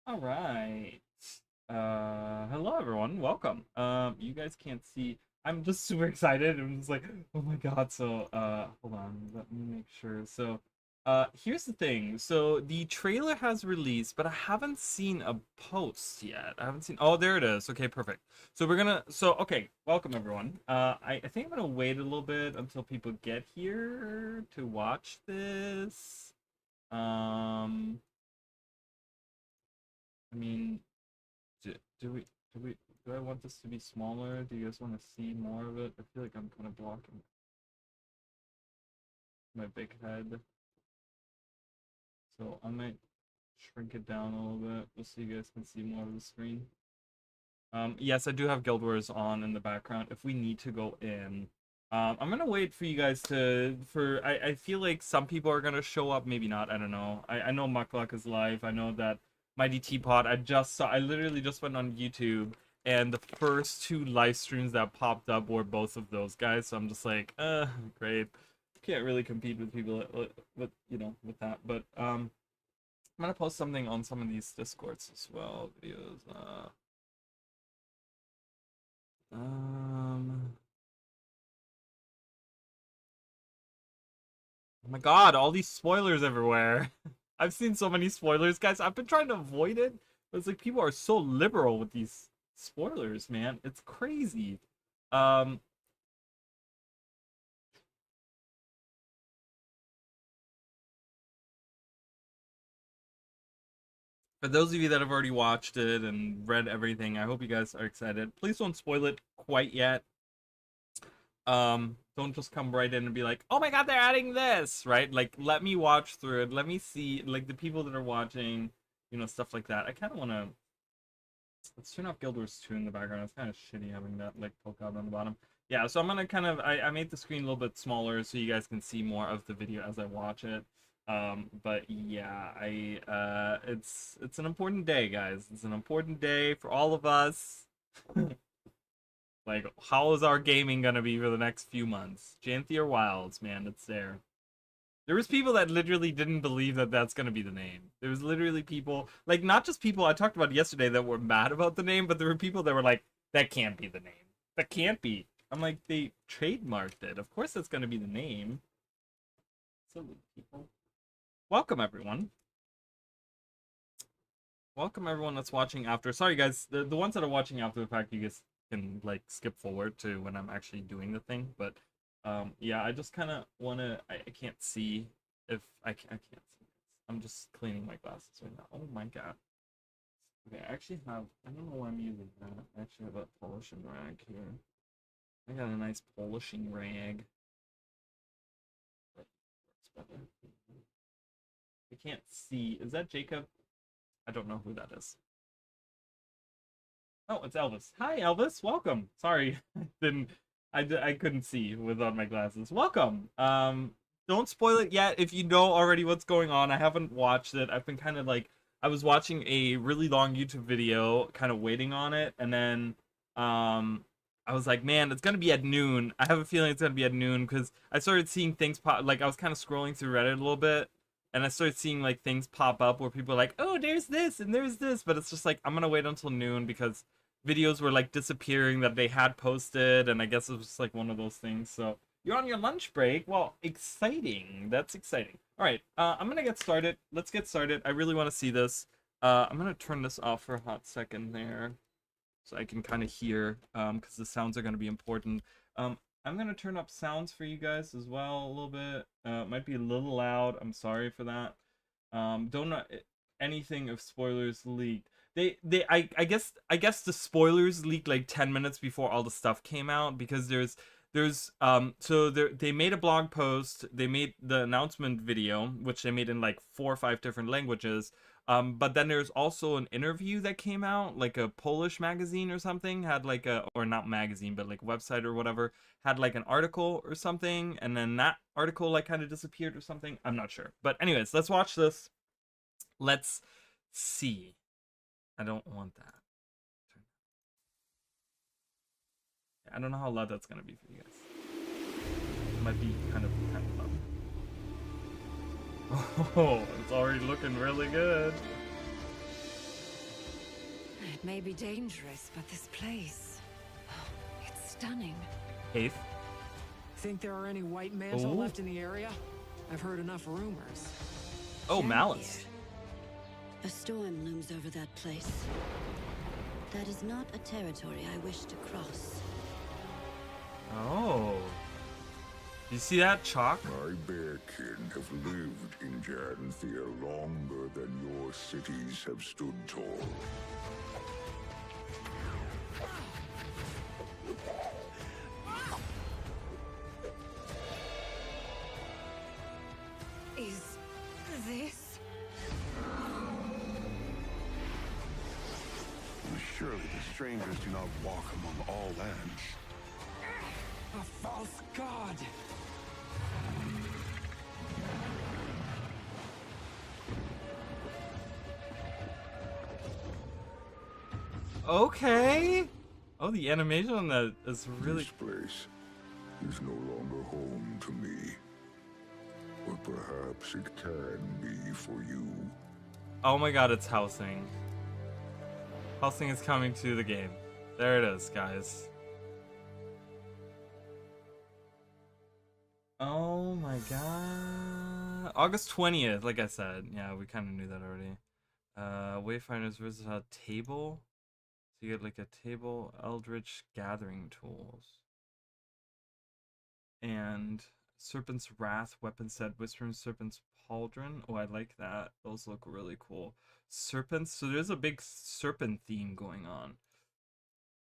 All right. Hello everyone. Welcome. You guys can't see. I'm just super excited. I'm just like, oh my God. So, hold on. Let me make sure. So, here's the thing. So the trailer has released, but I haven't seen a post yet. I haven't seen. Oh, there it is. Okay, perfect. So we're gonna. So okay. Welcome everyone. I think I'm gonna wait a little bit until people get here to watch this. Um, I mean. Do, do we do we do I want this to be smaller? Do you guys want to see more of it? I feel like I'm kind of blocking my big head. So I might shrink it down a little bit just so you guys can see more of the screen. Yes, I do have Guild Wars on in the background if we need to go in. I'm gonna wait for you guys I feel like some people are gonna show up, maybe not, I don't know. I know Muckluck is live. I know that Mighty Teapot, I literally just went on YouTube and the first two live streams that popped up were both of those guys, so I'm just like, great. Can't really compete with people with that. But I'm gonna post something on some of these discords as well, videos. Um, oh my God, all these spoilers everywhere. I've seen so many spoilers, guys. I've been trying to avoid it, but it's like people are so liberal with these spoilers, man. It's crazy. Um, for those of you that have already watched it and read everything, I hope you guys are excited. Please don't spoil it quite yet. Don't just come right in and be like, oh my God, they're adding this, right? Like, let me watch through it. Let me see, like, the people that are watching, stuff like that. I kind of want to. Let's turn off Guild Wars 2 in the background. It's kind of shitty having that, like, poke out on the bottom. Yeah, so I'm gonna kind of. I made the screen a little bit smaller so you guys can see more of the video as I watch it. But yeah, it's an important day, guys. It's an important day for all of us. Like, how is our gaming gonna be for the next few months? Janthier Wilds, man, it's there. There was people that literally didn't believe that that's gonna be the name. There was literally people, like, not just people I talked about yesterday that were mad about the name, but there were people that were like, that can't be the name. That can't be. I'm like, they trademarked it. Of course that's gonna be the name. So, people. Welcome, everyone. Welcome, everyone that's watching after. Sorry, guys. The ones that are watching after the fact, you guys can like skip forward to when I'm actually doing the thing. But yeah, I just kind of want to. I can't see if I can't see. I'm just cleaning my glasses right now. Oh my God. Okay, I actually have. I don't know why I'm using that. I actually have a polishing rag here. I got a nice polishing rag. That works better. I can't see. Is that Jacob? I don't know who that is. Oh, it's Elvis. Hi, Elvis. Welcome. Sorry, I couldn't see without my glasses. Welcome. Don't spoil it yet if you know already what's going on. I haven't watched it. I've been kind of like I was watching a really long YouTube video, kind of waiting on it, and then I was like, man, it's gonna be at noon. I have a feeling it's gonna be at noon because I started seeing things pop. Like I was kind of scrolling through Reddit a little bit, and I started seeing like things pop up where people are like, "Oh, there's this and there's this," but it's just like I'm gonna wait until noon because videos were like disappearing that they had posted, and I guess it was just like one of those things. So you're on your lunch break. Well, exciting. That's exciting. All right, I'm gonna get started. Let's get started. I really want to see this. I'm gonna turn this off for a hot second there, so I can kind of hear, because the sounds are gonna be important. I'm gonna turn up sounds for you guys as well a little bit. It might be a little loud. I'm sorry for that. Don't know anything if spoilers leaked. I guess the spoilers leaked like 10 minutes before all the stuff came out because they made a blog post, they made the announcement video, which they made in like 4 or 5 different languages. But then there's also an interview that came out, like a Polish magazine or something had like a, or not magazine, but like website or whatever, had like an article or something, and then that article like kind of disappeared or something. I'm not sure. But anyways, let's watch this. Let's see. I don't want that. I don't know how loud that's gonna be for you guys. It might be kind of loud. Oh, it's already looking really good. It may be dangerous, but this place, it's stunning. Eighth. Think there are any white mantle Ooh. left in the area? I've heard enough rumors. Oh, Jan Malice. here. A storm looms over that place. That is not a territory I wish to cross. Oh. You see that, Chalk? My bear kin have lived in Janthir longer than your cities have stood tall. Is this? Surely the strangers do not walk among all lands. A false god! Okay. Oh, the animation on that is really. This place is no longer home to me. But perhaps it can be for you. Oh my god, it's Housing. Housing is coming to the game. There it is, guys. Oh my god. August 20th, like I said. Yeah, we kind of knew that already. Wayfinders versus a table. So you get like a table, Eldritch Gathering Tools. And Serpent's Wrath weapon set, Whispering Serpent's Pauldron. Oh, I like that. Those look really cool. Serpents. So there's a big serpent theme going on.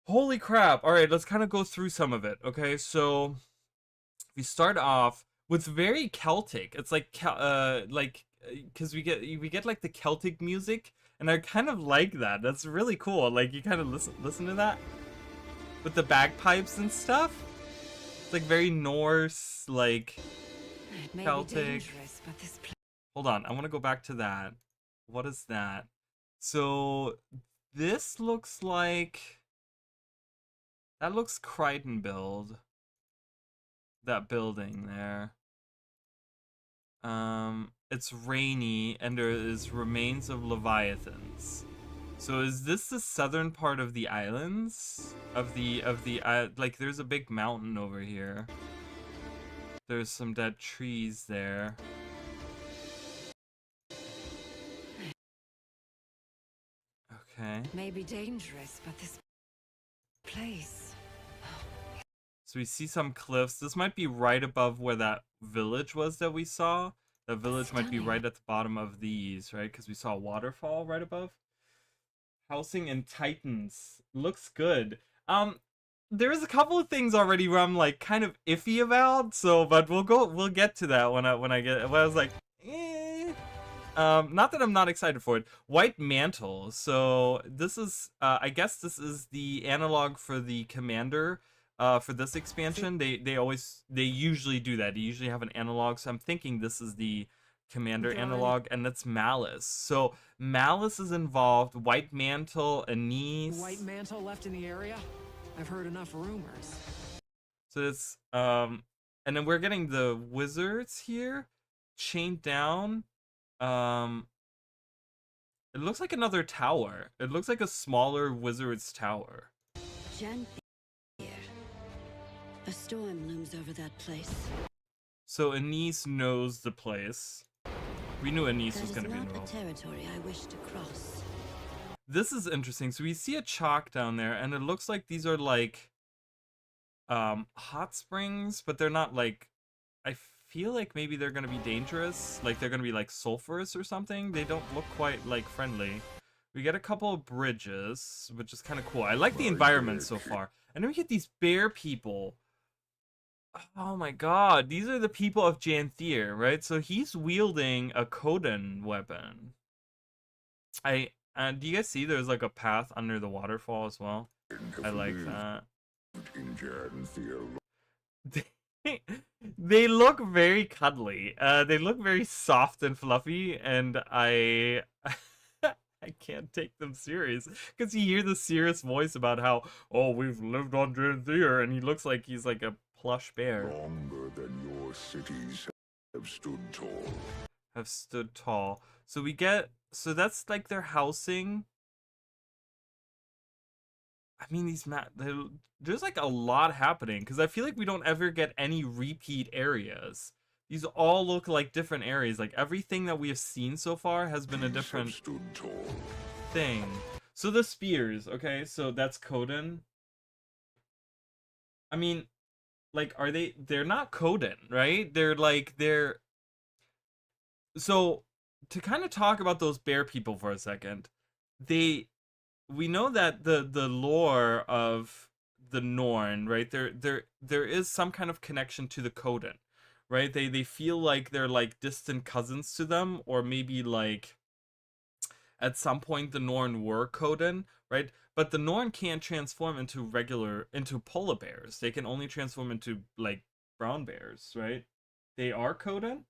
Holy crap. All right, let's kind of go through some of it. Okay, so we start off with very Celtic. It's like because we get like the Celtic music, and I kind of like that. That's really cool. Like you kind of listen to that with the bagpipes and stuff. It's like very Norse, like It may Celtic. be dangerous, but this place. Hold on, I want to go back to that. What is that? So this looks like that looks Crichton build. That building there. It's rainy and there is remains of leviathans. So is this the southern part of the islands? Of the like there's a big mountain over here. There's some dead trees there. Okay. May be dangerous, but this place. So we see some cliffs. This might be right above where that village was that we saw. The village might be Stunning. right at the bottom of these, right? Because we saw a waterfall right above. Housing and Titans. Looks good. There's a couple of things already where I'm like kind of iffy about. So, but we'll get to that when I was like, eh. Not that I'm not excited for it. White Mantle. So this is, I guess this is the analog for the Commander. For this expansion, they usually do that. They usually have an analog. So I'm thinking this is the Commander Okay. analog, and that's Malice. So Malice is involved. White Mantle, Anise. White mantle left in the area? I've heard enough rumors. So it's and then we're getting the wizards here, chained down. It looks like another tower. It looks like a smaller wizard's tower. Janthir. A storm looms over that place. So Anise knows the place. We knew Anise That was is going to be not a involved. territory I wish to cross. This is interesting. So we see a chalk down there, and it looks like these are like hot springs, but they're not like. I feel like maybe they're gonna be dangerous. Like they're gonna be like sulfurous or something. They don't look quite like friendly. We get a couple of bridges, which is kind of cool. I like the environment so far. And then we get these bear people. Oh my god, these are the people of Janthir, right? So he's wielding a Kodan weapon. Do you guys see there's like a path under the waterfall as well? I like that. In Janthir They look very cuddly. They look very soft and fluffy, and I can't take them serious because you hear the serious voice about how, oh, we've lived on Janthir, and he looks like he's like a plush bear. longer than your cities have stood tall. Have stood tall. So that's like their housing. I mean, there's like a lot happening because I feel like we don't ever get any repeat areas. These all look like different areas. Like everything that we have seen so far has been a Peace different have stood tall. thing. So the spears, okay, so that's Coden. I mean, like, they're not Coden, right? So to kind of talk about those bear people for a second, we know that the lore of the Norn, right? There is some kind of connection to the Coden, right? They feel like they're like distant cousins to them, or maybe like at some point the Norn were Coden, right? But the Norn can't transform into polar bears. They can only transform into like brown bears, right? They are Coden?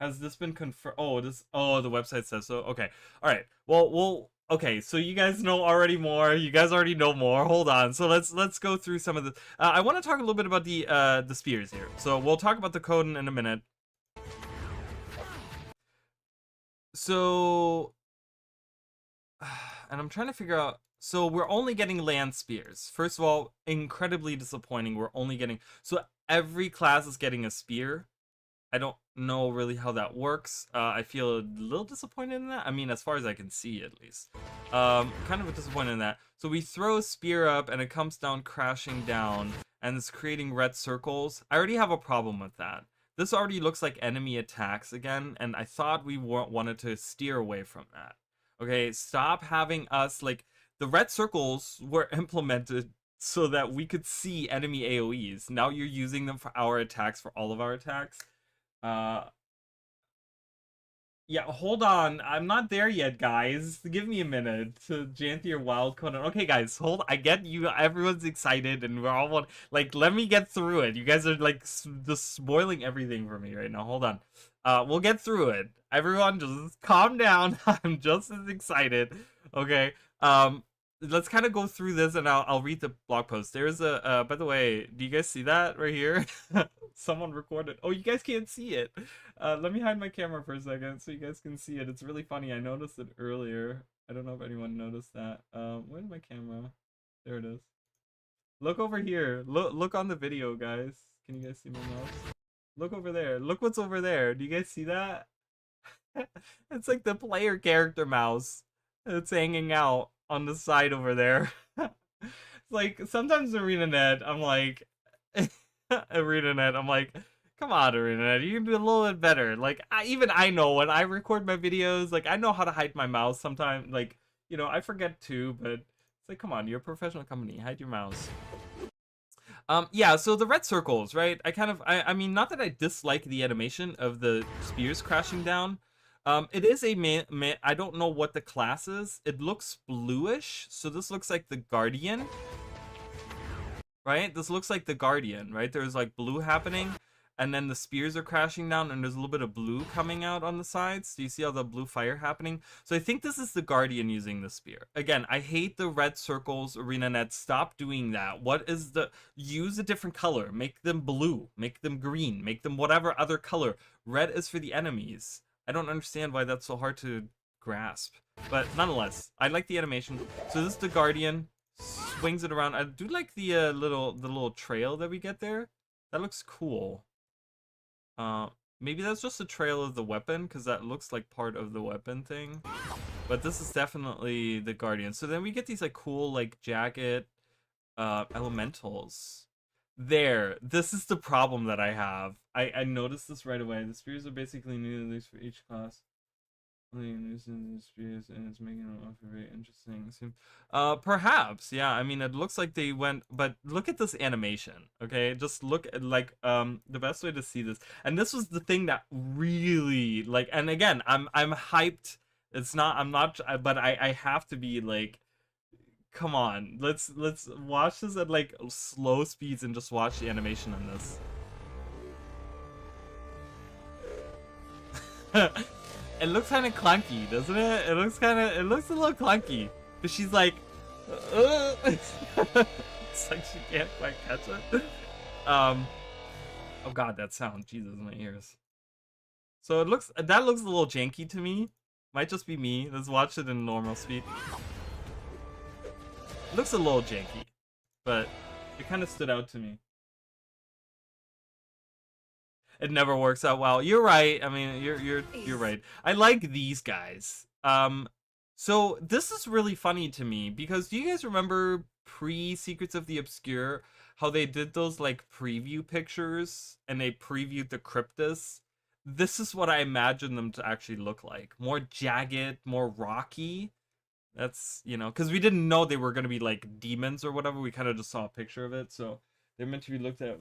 Has this been confirmed? Oh, the website says so. Okay. All right. Well, okay, so you guys know already more. You guys already know more. Hold on. So let's go through some of the I want to talk a little bit about the spears here. So we'll talk about the Coden in a minute. So and I'm trying to figure out, so we're only getting land spears. First of all, incredibly disappointing. We're only getting, so every class is getting a spear. I don't know really how that works. I feel a little disappointed in that. I mean, as far as I can see, at least. Kind of disappointed in that. So we throw a spear up, and it comes down crashing down, and it's creating red circles. I already have a problem with that. This already looks like enemy attacks again, and I thought we wanted to steer away from that. Okay, stop having us, like, the red circles were implemented so that we could see enemy AoEs. Now you're using them for our attacks, for all of our attacks. Yeah, hold on. I'm not there yet, guys. Give me a minute to Janthier Wild Conan. Okay, guys, I get you. Everyone's excited, and we're all like, let me get through it. You guys are like just spoiling everything for me right now. Hold on. We'll get through it. Everyone, just calm down. I'm just as excited. Okay. Let's kind of go through this, and I'll read the blog post. There's a by the way, do you guys see that right here? Someone recorded. Oh, you guys can't see it. Let me hide my camera for a second so you guys can see it. It's really funny. I noticed it earlier. I don't know if anyone noticed that. Where's my camera? There it is. Look over here. Look on the video, guys. Can you guys see my mouse? Look over there. Look what's over there. Do you guys see that? It's like the player character mouse. It's hanging out on the side over there. It's like sometimes ArenaNet, I'm like ArenaNet, I'm like, come on, ArenaNet, you can do a little bit better. Like I know when I record my videos, like I know how to hide my mouse sometimes. Like, you know, I forget too, but it's like, come on, you're a professional company, hide your mouse. Yeah, so the red circles, right? I mean, not that I dislike the animation of the spears crashing down. It is I don't know what the class is. It looks bluish, so this looks like the Guardian. Right? This looks like the Guardian, right? There's like blue happening, and then the spears are crashing down, and there's a little bit of blue coming out on the sides. Do you see all the blue fire happening? So I think this is the Guardian using the spear. Again, I hate the red circles, ArenaNet. Stop doing that. Use a different color. Make them blue. Make them green. Make them whatever other color. Red is for the enemies. I don't understand why that's so hard to grasp. But nonetheless, I like the animation. So this is the Guardian. Swings it around. I do like the little trail that we get there. That looks cool. Maybe that's just a trail of the weapon, because that looks like part of the weapon thing. But this is definitely the Guardian. So then we get these like cool like jacket elementals. This is the problem that I have. I noticed this right away. The spears are basically new, at least for each class. Using the spears, and it's making them offer very interesting. Perhaps, yeah. I mean, it looks like they went, but look at this animation. Okay, just look at like the best way to see this. And this was the thing that really like. And again, I'm hyped. I'm not. But I have to be like, come on, let's watch this at like slow speeds and just watch the animation on this. It looks kind of clunky, doesn't it? It looks a little clunky. Cause she's like, it's like she can't quite catch it. Oh god, that sound, Jesus, my ears. So that looks a little janky to me. Might just be me. Let's watch it in normal speed. Looks a little janky, but it kind of stood out to me. It never works out well. You're right. I mean, you're right. I like these guys. So this is really funny to me because do you guys remember pre-Secrets of the Obscure how they did those like preview pictures and they previewed the Cryptus? This is what I imagine them to actually look like. More jagged, more rocky. That's, you know, because we didn't know they were going to be like demons or whatever. We kind of just saw a picture of it. So they're meant to be looked at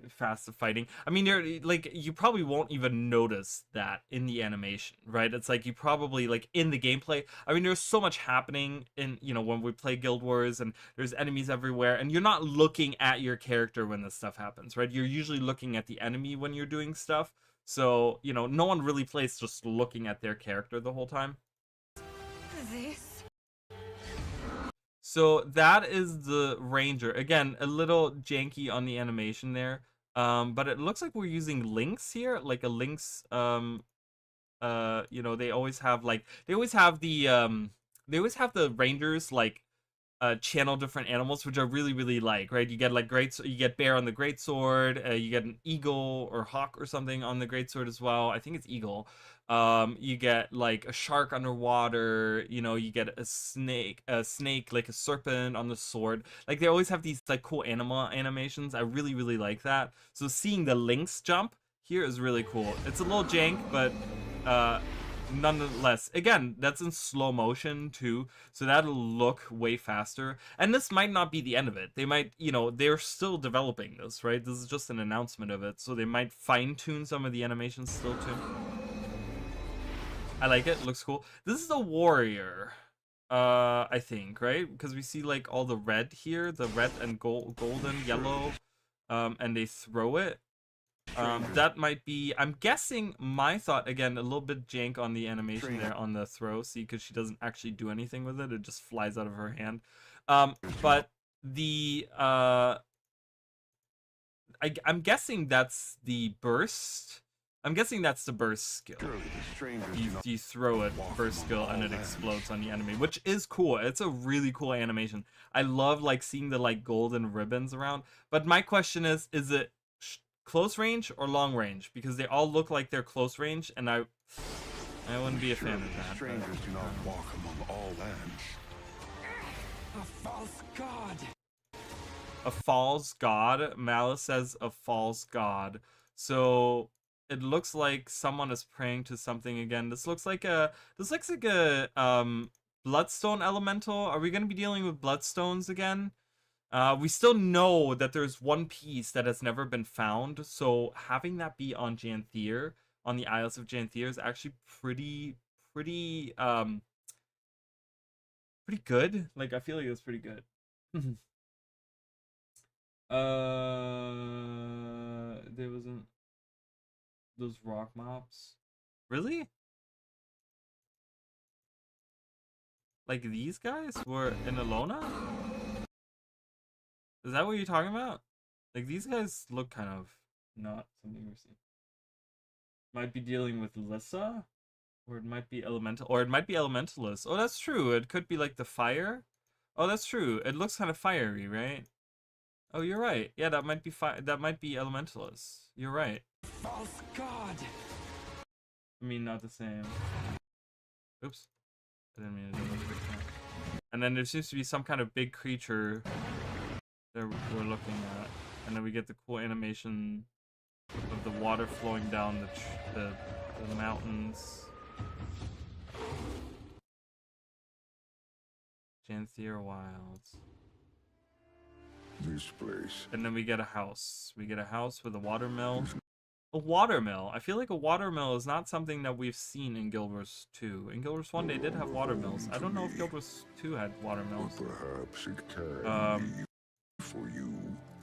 fast fighting. I mean, they're like, you probably won't even notice that in the animation, right? It's like you probably like in the gameplay. I mean, there's so much happening in, you know, when we play Guild Wars and there's enemies everywhere and you're not looking at your character when this stuff happens, right? You're usually looking at the enemy when you're doing stuff. So, you know, no one really plays just looking at their character the whole time. This? So that is the Ranger. Again, a little janky on the animation there. But it looks like we're using Lynx here, like a Lynx. You know, they always have the Rangers like channel different animals, which I really like, right? You get like you get bear on the greatsword, you get an eagle or hawk or something on the greatsword as well. I think it's eagle. You get like a shark underwater, you know, you get a snake like a serpent on the sword. Like they always have these like cool animations. I really like that. So seeing the Lynx jump here is really cool. It's a little jank, but nonetheless, again, that's in slow motion too, so that'll look way faster. And this might not be the end of it. They might, you know, they're still developing this, right? This is just an announcement of it, so they might fine-tune some of the animations still too. I like it. Looks cool. This is a warrior, I think, right? Because we see like all the red here, the red and golden, yellow, and they throw it. That might be, I'm guessing, my thought, again, a little bit jank on the animation there on the throw, see, because she doesn't actually do anything with it, it just flies out of her hand. But the, I'm guessing that's the burst. I'm guessing that's the burst skill. You throw it, burst skill, and it explodes on the enemy, which is cool. It's a really cool animation. I love, like, seeing the, like, golden ribbons around. But my question is it close range or long range? Because they all look like they're close range, and I wouldn't be a fan of that. Strangers do not walk among all lands. A false god. A false god? Malice says a false god. So it looks like someone is praying to something again. This looks like a bloodstone elemental. Are we gonna be dealing with bloodstones again? We still know that there's one piece that has never been found, so having that be on Janthier, on the Isles of Janthier, is actually pretty good. Like, I feel like it's pretty good. There wasn't those rock mobs. Really? Like these guys were in Alona? Is that what you're talking about? Like, these guys look kind of not something we're seeing. Might be dealing with Lissa, or it might be elemental, or it might be elementalist. Oh, that's true. It could be like the fire. Oh, that's true. It looks kind of fiery, right? Oh, you're right. Yeah, that might be that might be elementalist. You're right. False god. I mean, not the same. Oops. I didn't mean to do that. And then there seems to be some kind of big creature that we're looking at, and then we get the cool animation of the water flowing down the mountains. Janthier Wilds. This place. And then we get a house. We get a house with a watermill. A watermill. I feel like a watermill is not something that we've seen in Guild Wars 2. In Guild Wars 1, they did have watermills. I don't know if Guild Wars 2 had watermills. Perhaps it can be for you.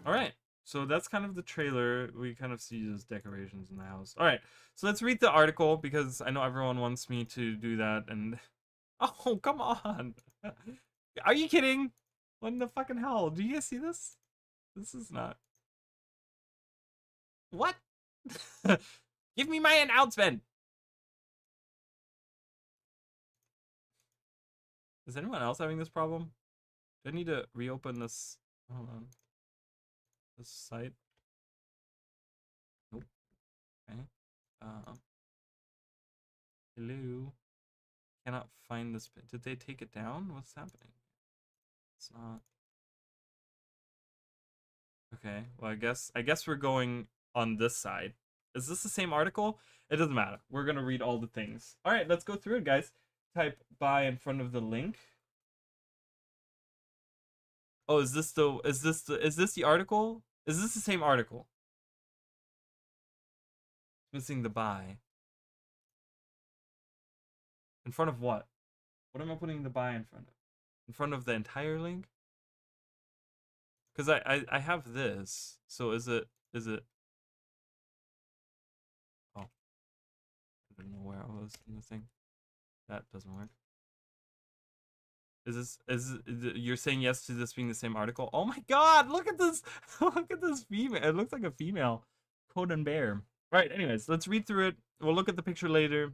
Alright, so that's kind of the trailer. We kind of see those decorations in the house. Alright, so let's read the article, because I know everyone wants me to do that, and... Oh, come on! Are you kidding? What in the fucking hell? Do you guys see this? This is not... What? Give me my announcement! Is anyone else having this problem? Do I need to reopen this? Hold on. This site. Nope. Okay. Hello. Cannot find this. Did they take it down? What's happening? It's not. Okay. Well, I guess we're going on this side. Is this the same article? It doesn't matter. We're gonna read all the things. All right, let's go through it, guys. Type "buy" in front of the link. Oh, is this the article? Is this the same article? Missing the "buy." In front of what? What am I putting the "buy" in front of? In front of the entire link? Because I have this. So is it? Oh, I don't know where I was in the thing. That doesn't work. You're saying yes to this being the same article? Oh my god, look at this. Look at this female. It looks like a female. Conan Bear. Right, anyways, let's read through it. We'll look at the picture later.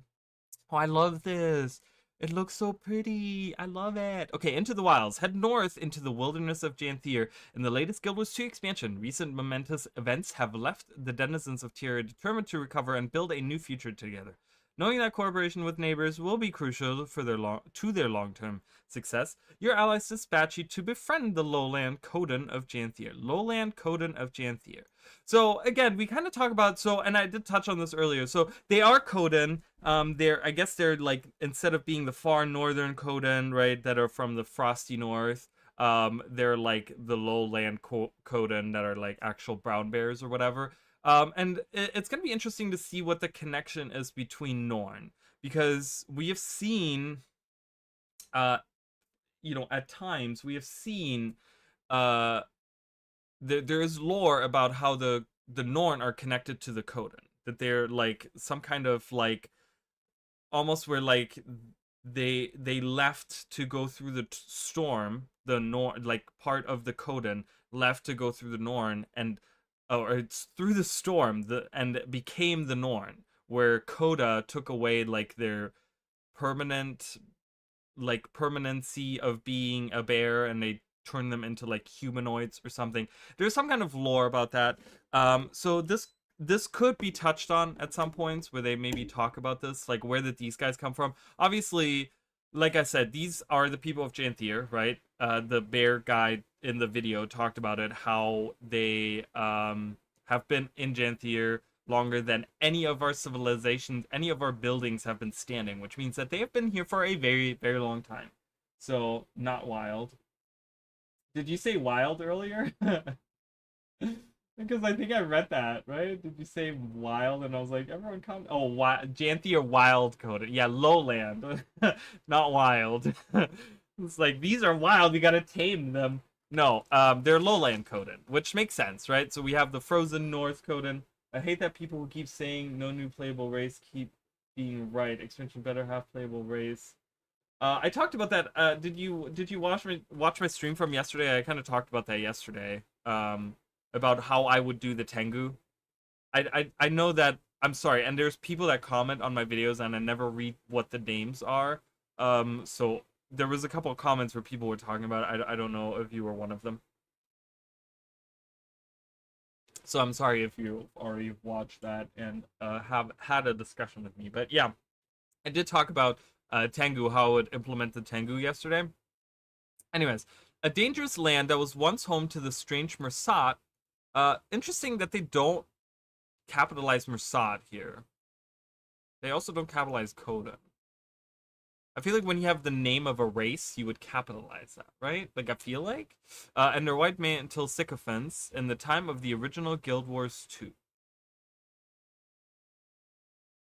Oh, I love this. It looks so pretty. I love it. Okay, Into the Wilds. Head north into the wilderness of Janthier. In the latest Guild Wars 2 expansion, recent momentous events have left the denizens of Tierra determined to recover and build a new future together. Knowing that cooperation with neighbors will be crucial for their long-term success, your allies dispatch you to befriend the Lowland Coden of Janthier. Lowland Coden of Janthier. So again, we kind of talk about, and I did touch on this earlier. So they are Coden. I guess they're like, instead of being the far northern Coden, right, that are from the frosty north, they're like the lowland Coden that are like actual brown bears or whatever. And it's going to be interesting to see what the connection is between Norn, because we have seen, at times we have seen, there is lore about how the Norn are connected to the Coden, that they're like some kind of like, almost where like they left to go through the storm, the Norn, like part of the Coden left to go through the Norn, and or it's through the storm, and it became the Norn, where Coda took away like their permanency of being a bear, and they turned them into like humanoids or something. There's some kind of lore about that. So this could be touched on at some points where they maybe talk about this, like where did these guys come from? Obviously, like I said, these are the people of Janthier, right? The bear guy in the video talked about it, how they have been in Janthier longer than any of our civilizations, any of our buildings have been standing, which means that they have been here for a very, very long time. So, not wild. Did you say wild earlier? Because I think I read that, right? Did you say wild? And I was like, everyone come. Oh, Janthier wild coded. Yeah, lowland, not wild. It's like, these are wild. We gotta tame them. No, they're lowland coded, which makes sense, right? So we have the frozen north coded. I hate that people who keep saying no new playable race keep being right. Expansion better have playable race. I talked about that. Did you watch my stream from yesterday? I kind of talked about that yesterday. About how I would do the Tengu. I know that, I'm sorry, and there's people that comment on my videos and I never read what the names are. So there was a couple of comments where people were talking about it. I don't know if you were one of them. So I'm sorry if you already watched that and have had a discussion with me. But yeah, I did talk about Tengu, how it implemented Tengu yesterday. Anyways, a dangerous land that was once home to the strange Mersat. Interesting that they don't capitalize Mersat here. They also don't capitalize Coda. I feel like when you have the name of a race, you would capitalize that, right? Like, I feel like. And their white mantle sycophants in the time of the original Guild Wars 2.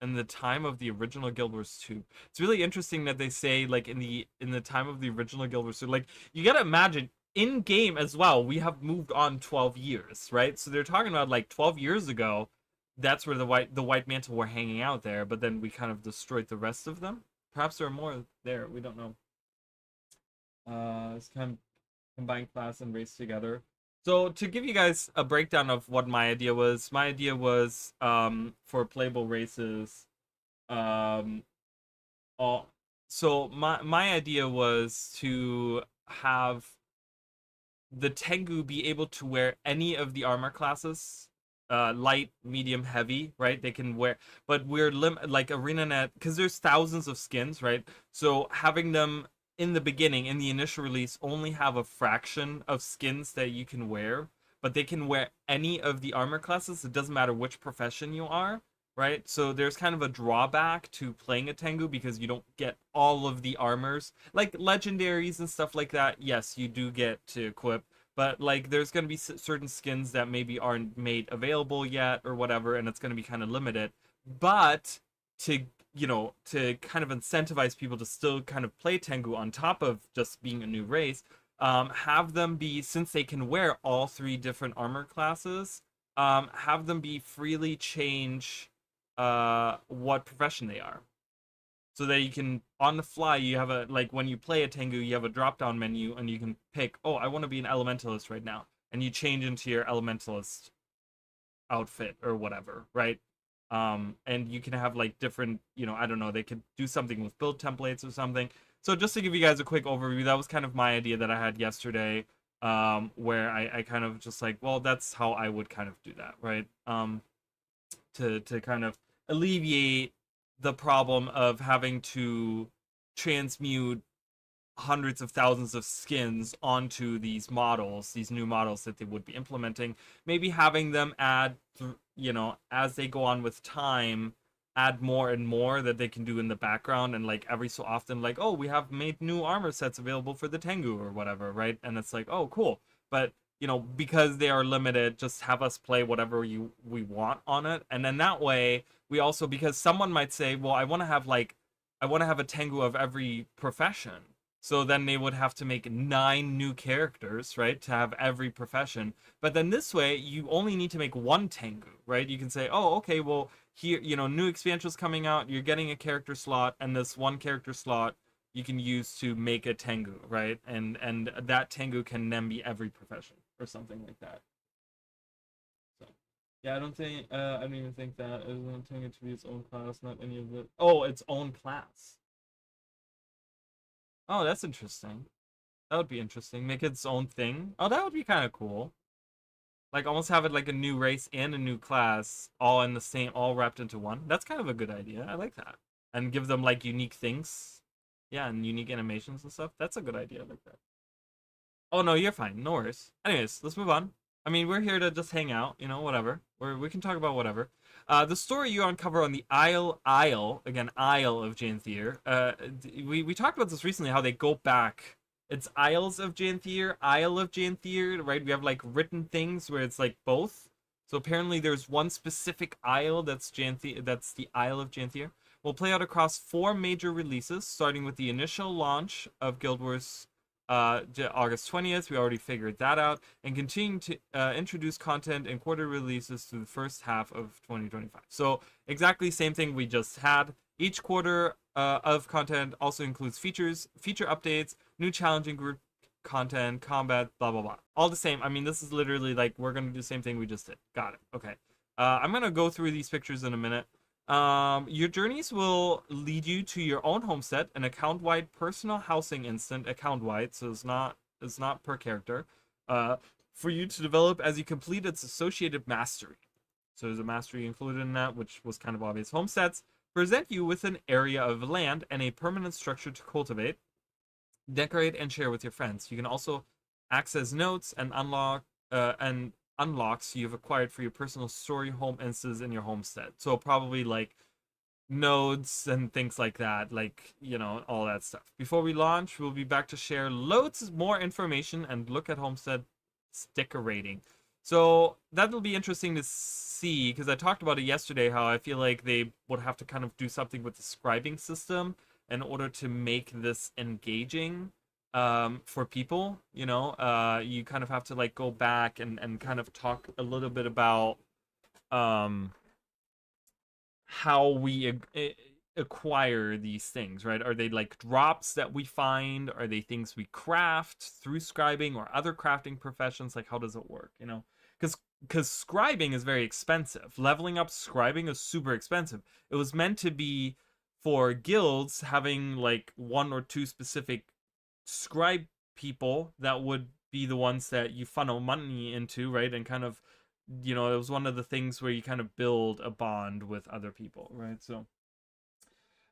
In the time of the original Guild Wars 2. It's really interesting that they say, like, in the time of the original Guild Wars 2. Like, you gotta imagine, in game as well, we have moved on 12 years, right? So they're talking about like 12 years ago, that's where the white mantle were hanging out there, but then we kind of destroyed the rest of them. Perhaps there are more there, we don't know. It's kind of combine class and race together. So to give you guys a breakdown of what my idea was for playable races, so my idea was to have the Tengu be able to wear any of the armor classes, light, medium, heavy, right? They can wear, but we're like ArenaNet, because there's thousands of skins, right? So having them in the beginning, in the initial release, only have a fraction of skins that you can wear, but they can wear any of the armor classes. It doesn't matter which profession you are, right? So there's kind of a drawback to playing a Tengu because you don't get all of the armors. Like legendaries and stuff like that, yes, you do get to equip, but like there's going to be certain skins that maybe aren't made available yet or whatever, and it's going to be kind of limited. But to, you know, to kind of incentivize people to still kind of play Tengu on top of just being a new race, have them be, since they can wear all 3 different armor classes, have them be freely change what profession they are, so that you can, on the fly, you have a, like when you play a Tengu, you have a drop down menu and you can pick, oh, I want to be an elementalist right now, and you change into your elementalist outfit or whatever, right? And you can have like different, you know, I don't know, they could do something with build templates or something. So just to give you guys a quick overview, that was kind of my idea that I had yesterday, where I kind of just like, well, that's how I would kind of do that, right? To kind of alleviate the problem of having to transmute hundreds of thousands of skins onto these models, these new models that they would be implementing. Maybe having them add, you know, as they go on with time, add more and more that they can do in the background, and like every so often, like, oh, we have made new armor sets available for the Tengu or whatever, right? And it's like, oh, cool. But you know, because they are limited, just have us play whatever we want on it. And then that way we also, because someone might say, well, I want to have a Tengu of every profession. So then they would have to make 9 new characters, right, to have every profession. But then this way, you only need to make 1 Tengu, right? You can say, oh, okay, well, here, you know, new expansions coming out, you're getting a character slot, and this 1 character slot you can use to make a Tengu, right? And that Tengu can then be every profession or something like that. So, yeah, I don't even think that is a Tengu to be its own class, not any of it. Oh, its own class. Oh, that's interesting. That would be interesting. Make its own thing. Oh, that would be kind of cool. Like almost have it like a new race and a new class all in the same, all wrapped into one. That's kind of a good idea. I like that. And give them like unique things. Yeah, and unique animations and stuff. That's a good idea. I like that. Oh, no, you're fine. No worries. Anyways, let's move on. I mean, we're here to just hang out, you know, whatever. We can talk about whatever. The story you uncover on the Isle of Janthier. We talked about this recently, how they go back. It's Isles of Janthier, Isle of Janthier, right? We have like written things where it's like both. So apparently there's one specific isle that's Janthier, that's the Isle of Janthier. Will play out across 4 major releases, starting with the initial launch of Guild Wars August 20th. We already figured that out, and continuing to introduce content and quarter releases through the first half of 2025. So exactly same thing we just had. Each quarter of content also includes feature updates, new challenging group content, combat, blah blah blah. All the same. I mean, this is literally like we're gonna do the same thing we just did. Got it. Okay. I'm gonna go through these pictures in a minute. Your journeys will lead you to your own homestead, an account-wide personal housing instant, account-wide, so it's not per character, for you to develop as you complete its associated mastery. So there's a mastery included in that, which was kind of obvious. Homesteads present you with an area of land and a permanent structure to cultivate, decorate, and share with your friends. You can also access notes and unlocks you've acquired for your personal story home instances in your homestead. So probably like nodes and things like that, like, you know, all that stuff. Before we launch, we'll be back to share loads more information and look at homestead decorating. So that'll be interesting to see, because I talked about it yesterday, how I feel like they would have to kind of do something with the scribing system in order to make this engaging for people. You know, you kind of have to like go back and kind of talk a little bit about how we acquire these things, right? Are they like drops that we find? Are they things we craft through scribing or other crafting professions? Like, how does it work, you know? Because scribing is very expensive. Leveling up scribing is super expensive. It was meant to be for guilds having like 1 or 2 specific scribe people that would be the ones that you funnel money into, right? And kind of, you know, it was one of the things where you kind of build a bond with other people, right? So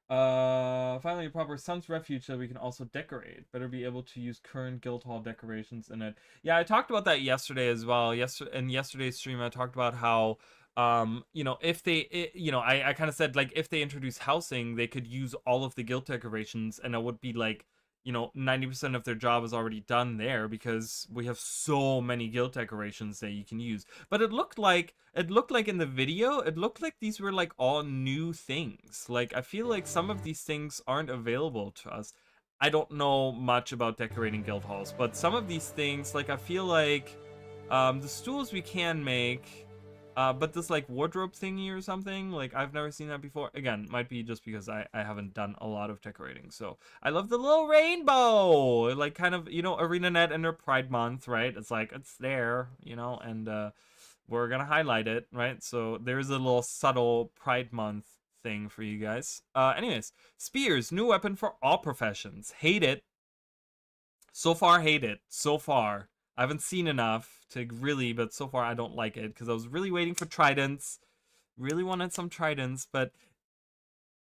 finally, a proper Sun's Refuge that we can also decorate. Better be able to use current Guildhall decorations in it. Yeah, I talked about that yesterday as well. In yesterday's stream, I talked about how, you know, if they, you know, I kind of said, like, if they introduce housing, they could use all of the guild decorations, and it would be like, you know, 90% of their job is already done there because we have so many guild decorations that you can use. But it looked like in the video, it looked like these were like all new things. Like, I feel like some of these things aren't available to us. I don't know much about decorating guild halls, but some of these things, like, I feel like the stools we can make, but this like wardrobe thingy or something, like, I've never seen that before. Again, might be just because I haven't done a lot of decorating. So I love the little rainbow, like, kind of, you know, ArenaNet and their Pride Month, right? It's like, it's there, you know, and we're gonna highlight it, right? So there's a little subtle Pride Month thing for you guys. Anyways, spears, new weapon for all professions. Hate it. So far, hate it. So far. I haven't seen enough to really, but so far I don't like it because I was really waiting for tridents. Really wanted some tridents, but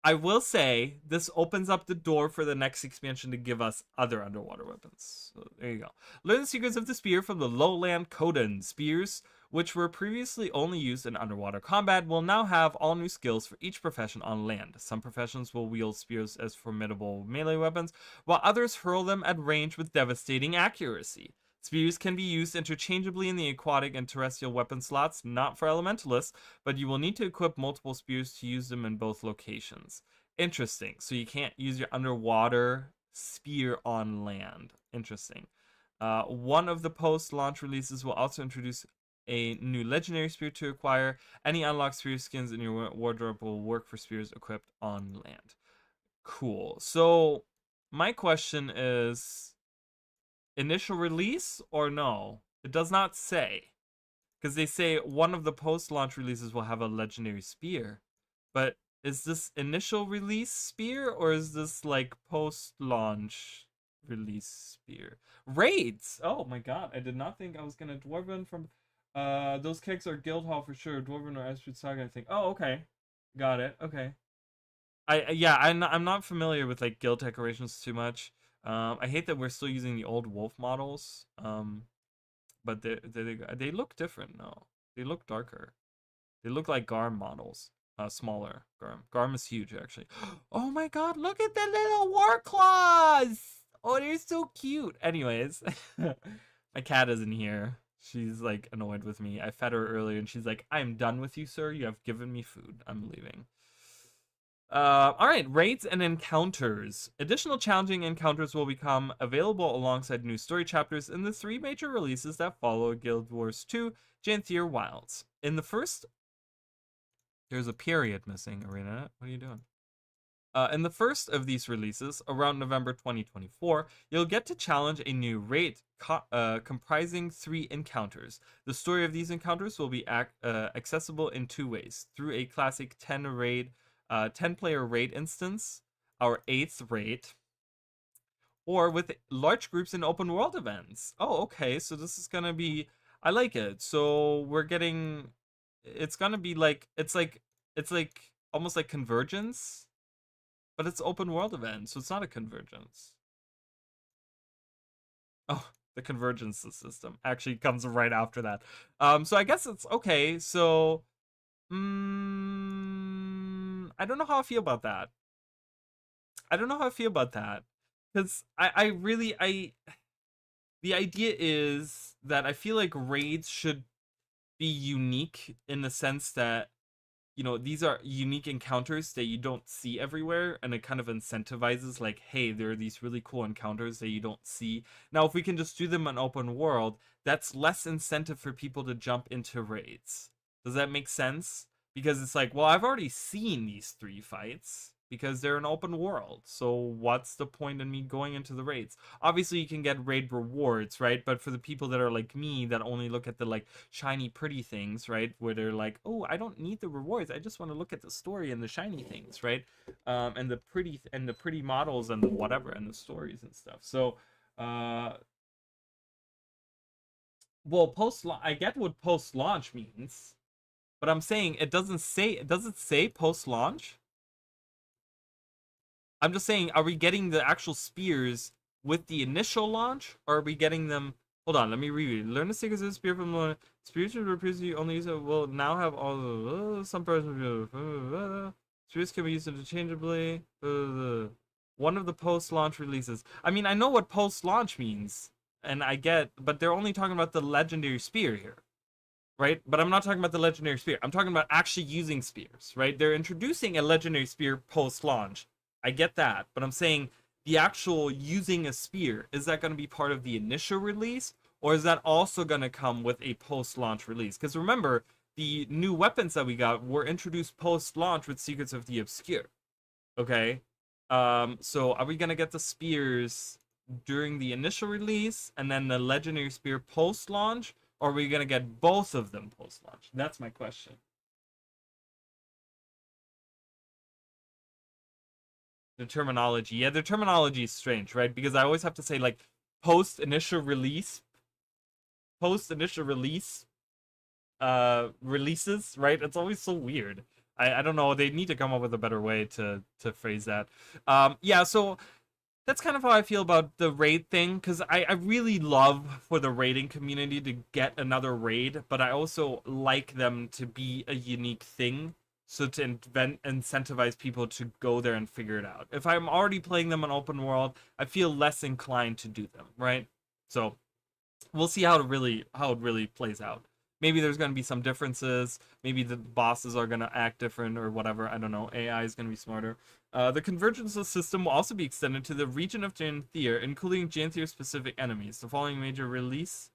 I will say this opens up the door for the next expansion to give us other underwater weapons. So there you go. Learn the secrets of the spear from the lowland Kodan. Spears, which were previously only used in underwater combat, will now have all new skills for each profession on land. Some professions will wield spears as formidable melee weapons, while others hurl them at range with devastating accuracy. Spears can be used interchangeably in the aquatic and terrestrial weapon slots, not for elementalists, but you will need to equip multiple spears to use them in both locations. Interesting. So you can't use your underwater spear on land. Interesting. One of the post-launch releases will also introduce a new legendary spear to acquire. Any unlocked spear skins in your wardrobe will work for spears equipped on land. Cool. So my question is, initial release or no? It does not say, because they say one of the post-launch releases will have a legendary spear, but is this initial release spear or is this like post-launch release spear? Raids! Oh my god, I did not think I was gonna Dwarven from those kicks are Guildhall for sure. Dwarven or Astrid Saga, I think. Oh, okay, got it. Okay, I'm not familiar with like guild decorations too much. I hate that we're still using the old wolf models, but they look different now. They look darker. They look like Garm models, smaller Garm. Garm is huge, actually. Oh my god, look at the little war claws! Oh, they're so cute. Anyways, my cat isn't here. She's like annoyed with me. I fed her earlier and she's like, I'm done with you, sir. You have given me food. I'm leaving. Alright, raids and encounters. Additional challenging encounters will become available alongside new story chapters in the 3 major releases that follow Guild Wars 2 Janthier Wilds. In the first... There's a period missing, Arena. What are you doing? In the first of these releases, around November 2024, you'll get to challenge a new raid comprising 3 encounters. The story of these encounters will be accessible in 2 ways. Through a classic 10-player raid instance, our 8th raid, or with large groups in open world events. Oh, okay, so this is gonna be, I like it. So we're getting, it's gonna be like, it's like almost like Convergence, but it's open world event, so it's not a Convergence. Oh, the Convergence system actually comes right after that. So I guess it's okay. So, I don't know how I feel about that. Because the idea is that I feel like raids should be unique in the sense that, you know, these are unique encounters that you don't see everywhere, and it kind of incentivizes, like, hey, there are these really cool encounters that you don't see. Now, if we can just do them in open world, that's less incentive for people to jump into raids. Does that make sense? Because it's like, well, I've already seen these 3 fights because they're an open world. So what's the point in me going into the raids? Obviously, you can get raid rewards, right? But for the people that are like me that only look at the like shiny, pretty things, right? Where they're like, oh, I don't need the rewards. I just want to look at the story and the shiny things, right? And the pretty models and the whatever and the stories and stuff. So Well, I get what post launch means, but I'm saying it doesn't say. Does it say post launch? I'm just saying, are we getting the actual spears with the initial launch, or are we getting them? Hold on, let me reread. Learn the secrets of the spear from the spears that were previously only used. Will now have all the some persons. Spears can be used interchangeably. One of the post-launch releases. I mean, I know what post-launch means, and I get, but they're only talking about the legendary spear here, right? But I'm not talking about the legendary spear. I'm talking about actually using spears, right? They're introducing a legendary spear post-launch. I get that, but I'm saying the actual using a spear, is that going to be part of the initial release, or is that also going to come with a post-launch release? Because remember, the new weapons that we got were introduced post-launch with Secrets of the Obscure. Okay? So are we going to get the spears during the initial release and then the legendary spear post-launch, or are we going to get both of them post-launch? That's my question. The terminology. Yeah, the terminology is strange, right? Because I always have to say, like, post-initial release, releases, right? It's always so weird. I don't know. They need to come up with a better way to phrase that. Yeah, so that's kind of how I feel about the raid thing, because I really love for the raiding community to get another raid, but I also like them to be a unique thing, so to incentivize people to go there and figure it out. If I'm already playing them on open world, I feel less inclined to do them, right? So we'll see how it really plays out. Maybe there's going to be some differences. Maybe the bosses are going to act different or whatever. I don't know. AI is going to be smarter. The convergence system will also be extended to the region of Janthier, including Janthier-specific enemies. The following major release,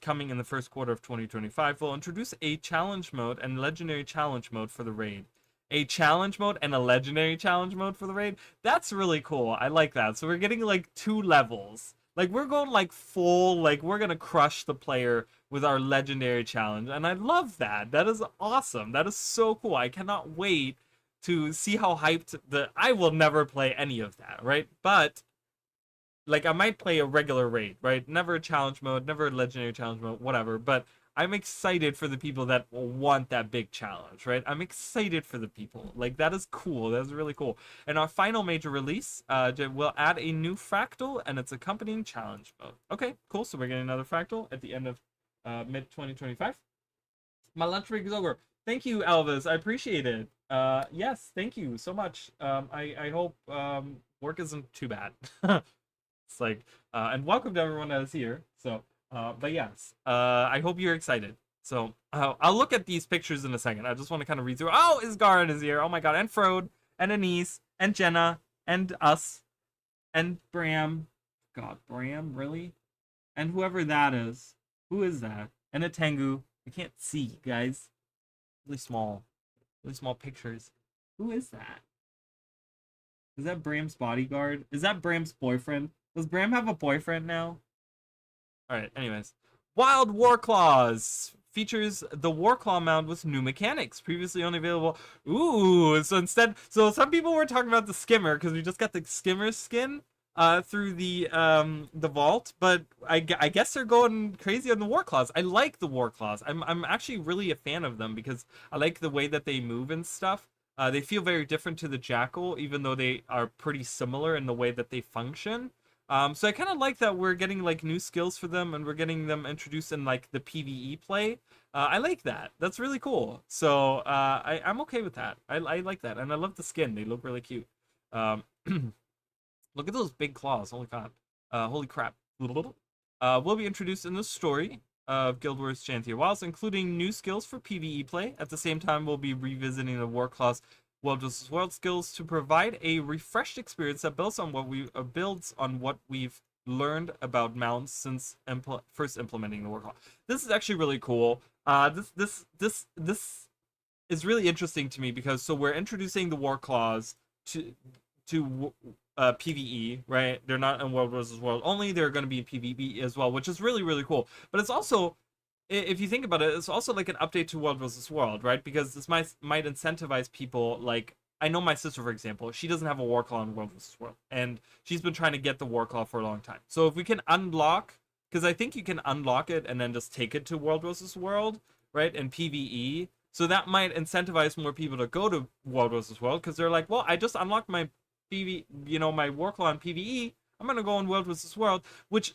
coming in the first quarter of 2025, will introduce a challenge mode and legendary challenge mode for the raid. A challenge mode and a legendary challenge mode for the raid? That's really cool. I like that. So we're getting like 2 levels. Like, we're going like full, like, we're gonna crush the player with our legendary challenge, and I love that. That is awesome. That is so cool. I cannot wait to see how hyped I will never play any of that, right? But like, I might play a regular raid, right? Never a challenge mode, never a legendary challenge mode, whatever. But I'm excited for the people that want that big challenge, right? I'm excited for the people. Like, that is cool. That is really cool. And our final major release will add a new fractal and its accompanying challenge mode. Okay, cool. So we're getting another fractal at the end of mid-2025. My lunch break is over. Thank you, Elvis. I appreciate it. Yes, thank you so much. I hope work isn't too bad. It's like, and welcome to everyone that is here. So, but yes, I hope you're excited. So, I'll look at these pictures in a second. I just want to kind of read through. Oh, Isgarin is here. Oh my god, and Frode, and Anise, and Jenna, and us, and Bram. God, Bram, really? And whoever that is. Who is that? And a Tengu. I can't see, guys. Really small pictures. Who is that? Is that Bram's bodyguard? Is that Bram's boyfriend? Does Bram have a boyfriend now? Alright, anyways. Wild Warclaws features the Warclaw mount with new mechanics. Previously only available. Ooh, so some people were talking about the Skimmer, because we just got the Skimmer skin through the vault, but I guess they're going crazy on the Warclaws. I like the Warclaws. I'm actually really a fan of them, because I like the way that they move and stuff. They feel very different to the Jackal, even though they are pretty similar in the way that they function. So I kind of like that we're getting like new skills for them, and we're getting them introduced in like the PvE play. I like that. That's really cool. So I'm okay with that. I like that, and I love the skin. They look really cute. Look at those big claws. Holy crap. Holy crap. Will be introduced in the story of Guild Wars Janthier Wilds, including new skills for PvE play. At the same time, we'll be revisiting the Warclaws World skills to provide a refreshed experience that builds on what we've learned about mounts since first implementing the Warclaw. This is actually really cool. This is really interesting to me, because so we're introducing the Warclaws to PvE, right? They're not in World vs. World only. They're going to be in PvP as well, which is really, really cool. But it's also, if you think about it, it's also like an update to World vs. World, right? Because this might incentivize people. Like, I know my sister, for example, she doesn't have a Warclaw in World vs. World, and she's been trying to get the Warclaw for a long time. So if we can unlock because I think you can unlock it and then just take it to World versus World, right? And PvE. So that might incentivize more people to go to World versus World because they're like, well, I just unlocked my PvE, my Warclaw on PvE. I'm gonna go in World versus World, which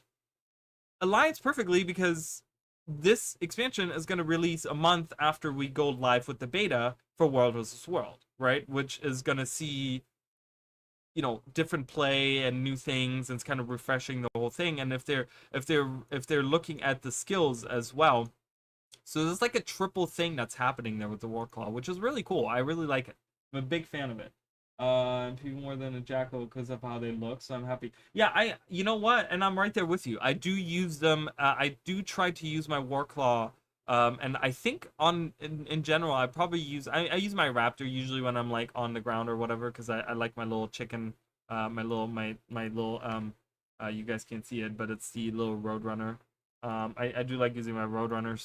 aligns perfectly because this expansion is going to release a month after we go live with the beta for World vs. World, right? Which is going to see, different play and new things, and it's kind of refreshing the whole thing. And if they're looking at the skills as well, so there's like a triple thing that's happening there with the Warclaw, which is really cool. I really like it. I'm a big fan of it. And people more than a jackal because of how they look, so I'm happy. Yeah, you know what? And I'm right there with you. I do use them. I do try to use my Warclaw. And I think in general, I probably use I use my Raptor usually when I'm like on the ground or whatever, because I like my little chicken, my little you guys can't see it, but it's the little Roadrunner. I do like using my Roadrunner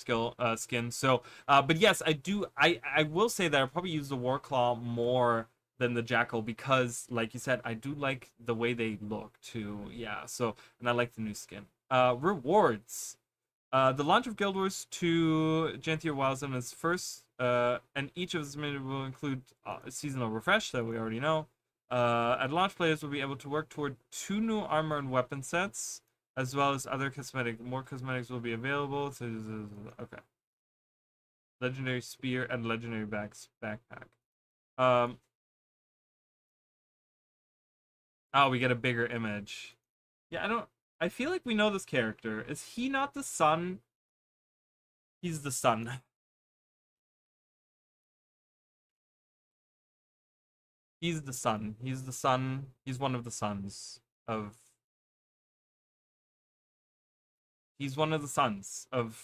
skin. So, but yes, I do. I will say that I probably use the Warclaw more than the Jackal because, like you said, I do like the way they look too. Yeah. So, and I like the new skin. Rewards. The launch of Guild Wars 2 Genthier Wildstorm is first, and each of its minutes will include a seasonal refresh that we already know. At launch, players will be able to work toward 2 new armor and weapon sets, as well as other more cosmetics will be available. So, okay. Legendary spear and legendary backpack. Oh, we get a bigger image. Yeah, I feel like we know this character. Is he not the sun? He's the sun. He's the sun. He's the sun. He's one of the sons of... He's one of the sons of...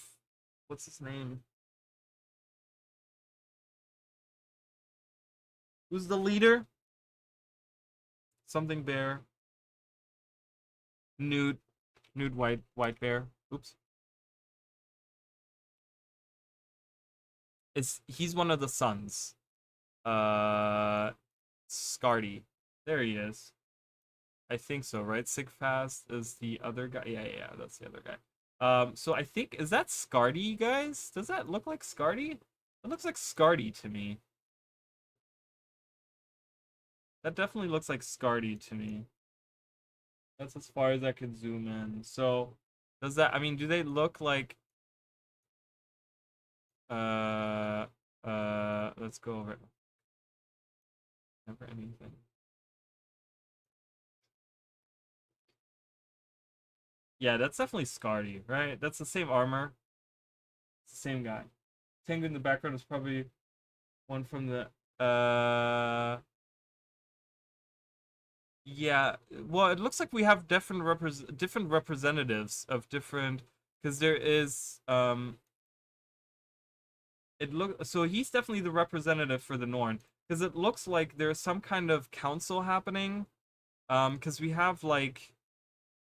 What's his name? Who's the leader? Something bear. Nude white bear. Oops. He's one of the sons. Scardy. There he is. I think so, right? Sigfast is the other guy. Yeah, that's the other guy. So I think, is that Scardy, guys? Does that look like Scardy? It looks like Scardy to me. That definitely looks like Scardy to me. That's as far as I can zoom in. So, does that, I mean, do they look like... let's go over it. Never anything. Yeah, that's definitely Scardy, right? That's the same armor. It's the same guy. Tengu in the background is probably one from the... Yeah, well, it looks like we have different representatives of different, because there is so he's definitely the representative for the Norn, because it looks like there's some kind of council happening, because we have like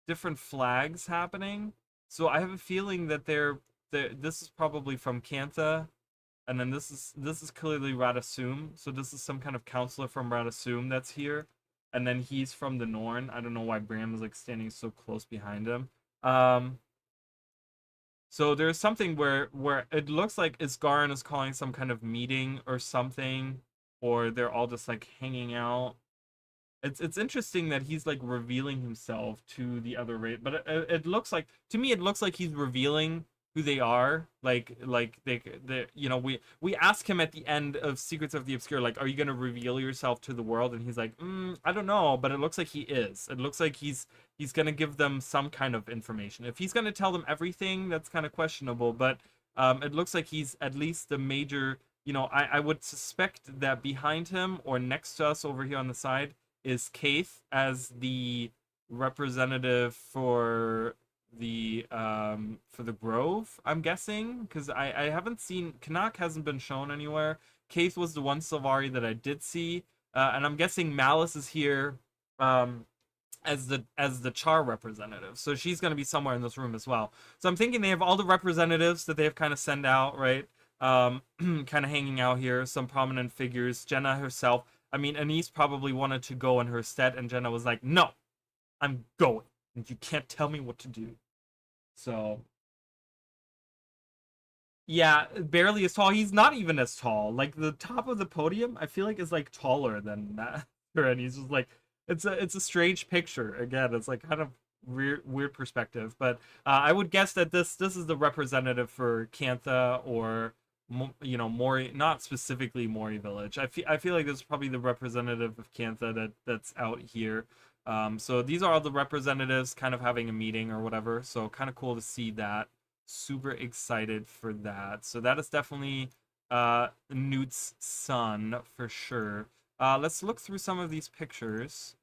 different flags happening. So I have a feeling that this is probably from Cantha, and then this is clearly Radasum. So this is some kind of counselor from Radasum that's here. And then he's from the Norn. I don't know why Bram is like standing so close behind him. So there's something where it looks like Isgarin is calling some kind of meeting or something, or they're all just like hanging out. It's interesting that he's like revealing himself to the other race, but it looks like, to me, it looks like he's revealing who they are. Like they we ask him at the end of Secrets of the Obscure, like, are you gonna reveal yourself to the world? And he's like, I don't know, but it looks like he is. It looks like he's gonna give them some kind of information. If he's gonna tell them everything, that's kind of questionable, but it looks like he's at least the major. I would suspect that behind him or next to us over here on the side is Kaith as the representative for the Grove, I'm guessing, because I haven't seen, Canuck hasn't been shown anywhere. Kaith was the one Sylvari that I did see, and I'm guessing Malice is here as the Char representative, so she's going to be somewhere in this room as well. So I'm thinking they have all the representatives that they have kind of sent out, right? Kind of hanging out here, some prominent figures. Jenna herself, I mean, Anise probably wanted to go in her stead, and Jenna was like, no, I'm going, and you can't tell me what to do. So yeah, barely as tall. He's not even as tall. Like the top of the podium, I feel like is like taller than that. And he's just like it's a strange picture. Again, it's like kind of weird perspective. But I would guess that this is the representative for Cantha or you know Mori, not specifically Mori Village. I feel like this is probably the representative of Cantha that's out here. So these are all the representatives kind of having a meeting or whatever. So kind of cool to see that. Super excited for that. So that is definitely Newt's son for sure. Let's look through some of these pictures.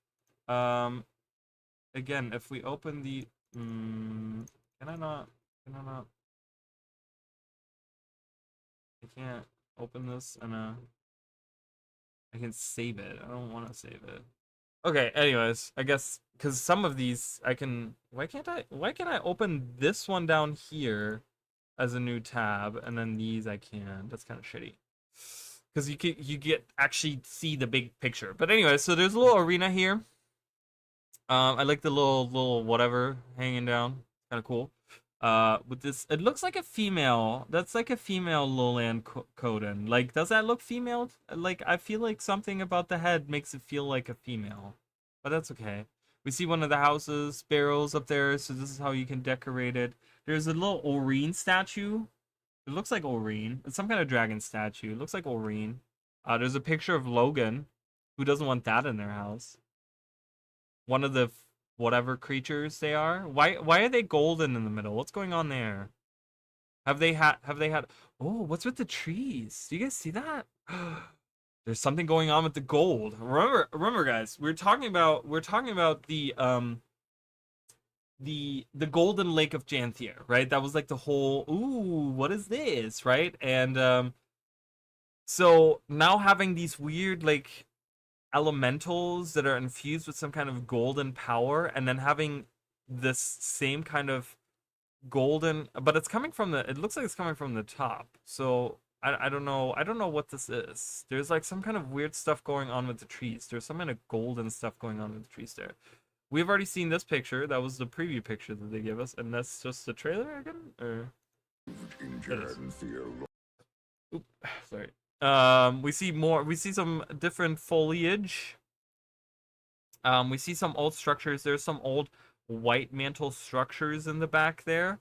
Again, if we open the can I not I can't open this and I can save it. I don't want to save it. Okay, anyways, I guess because some of these I can why can't I open this one down here as a new tab and then these I can. That's kind of shitty. Because you get actually see the big picture. But anyway, so there's a little arena here. I like the little whatever hanging down. Kind of cool. With this, it looks like a female. That's like a female lowland Coden. Like, does that look female? Like, I feel like something about the head makes it feel like a female, but that's okay. We see one of the houses, barrels up there, so this is how you can decorate it. There's a little Oreen statue. It looks like Oreen. It's some kind of dragon statue. It looks like Oreen. There's a picture of Logan. Who doesn't want that in their house? One of the whatever creatures they are. Why are they golden in the middle? What's going on there? Have they had Oh, what's with the trees? Do you guys see that? There's something going on with the gold. Remember guys, we're talking about the Golden Lake of Janthier, right? That was like the whole ooh, what is this, right? And so now having these weird like elementals that are infused with some kind of golden power, and then having this same kind of golden, but it's coming from it looks like it's coming from the top. So I don't know what this is. There's like some kind of weird stuff going on with the trees. There's some kind of golden stuff going on with the trees there. We've already seen this picture. That was the preview picture that they give us, and that's just the trailer again, or Oop, sorry. We see more. We see some different foliage. We see some old structures. There's some old white mantle structures in the back there.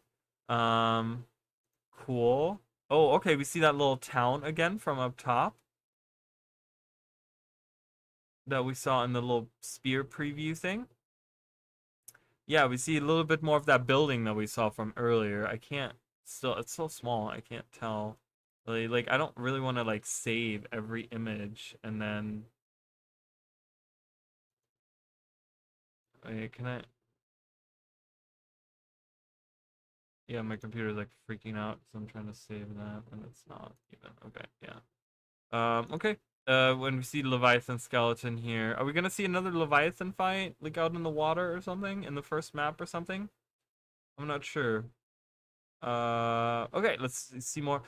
Cool. Oh, okay. We see that little town again from up top that we saw in the little spear preview thing. Yeah, we see a little bit more of that building that we saw from earlier. I can't still. It's so small. I can't tell. Really, like I don't really want to like save every image and then. Wait, can I? Yeah, my computer's like freaking out, so I'm trying to save that, and it's not even. Okay, yeah. Okay. When we see Leviathan skeleton here, are we gonna see another Leviathan fight, like out in the water or something, in the first map or something? I'm not sure. Okay, let's see more.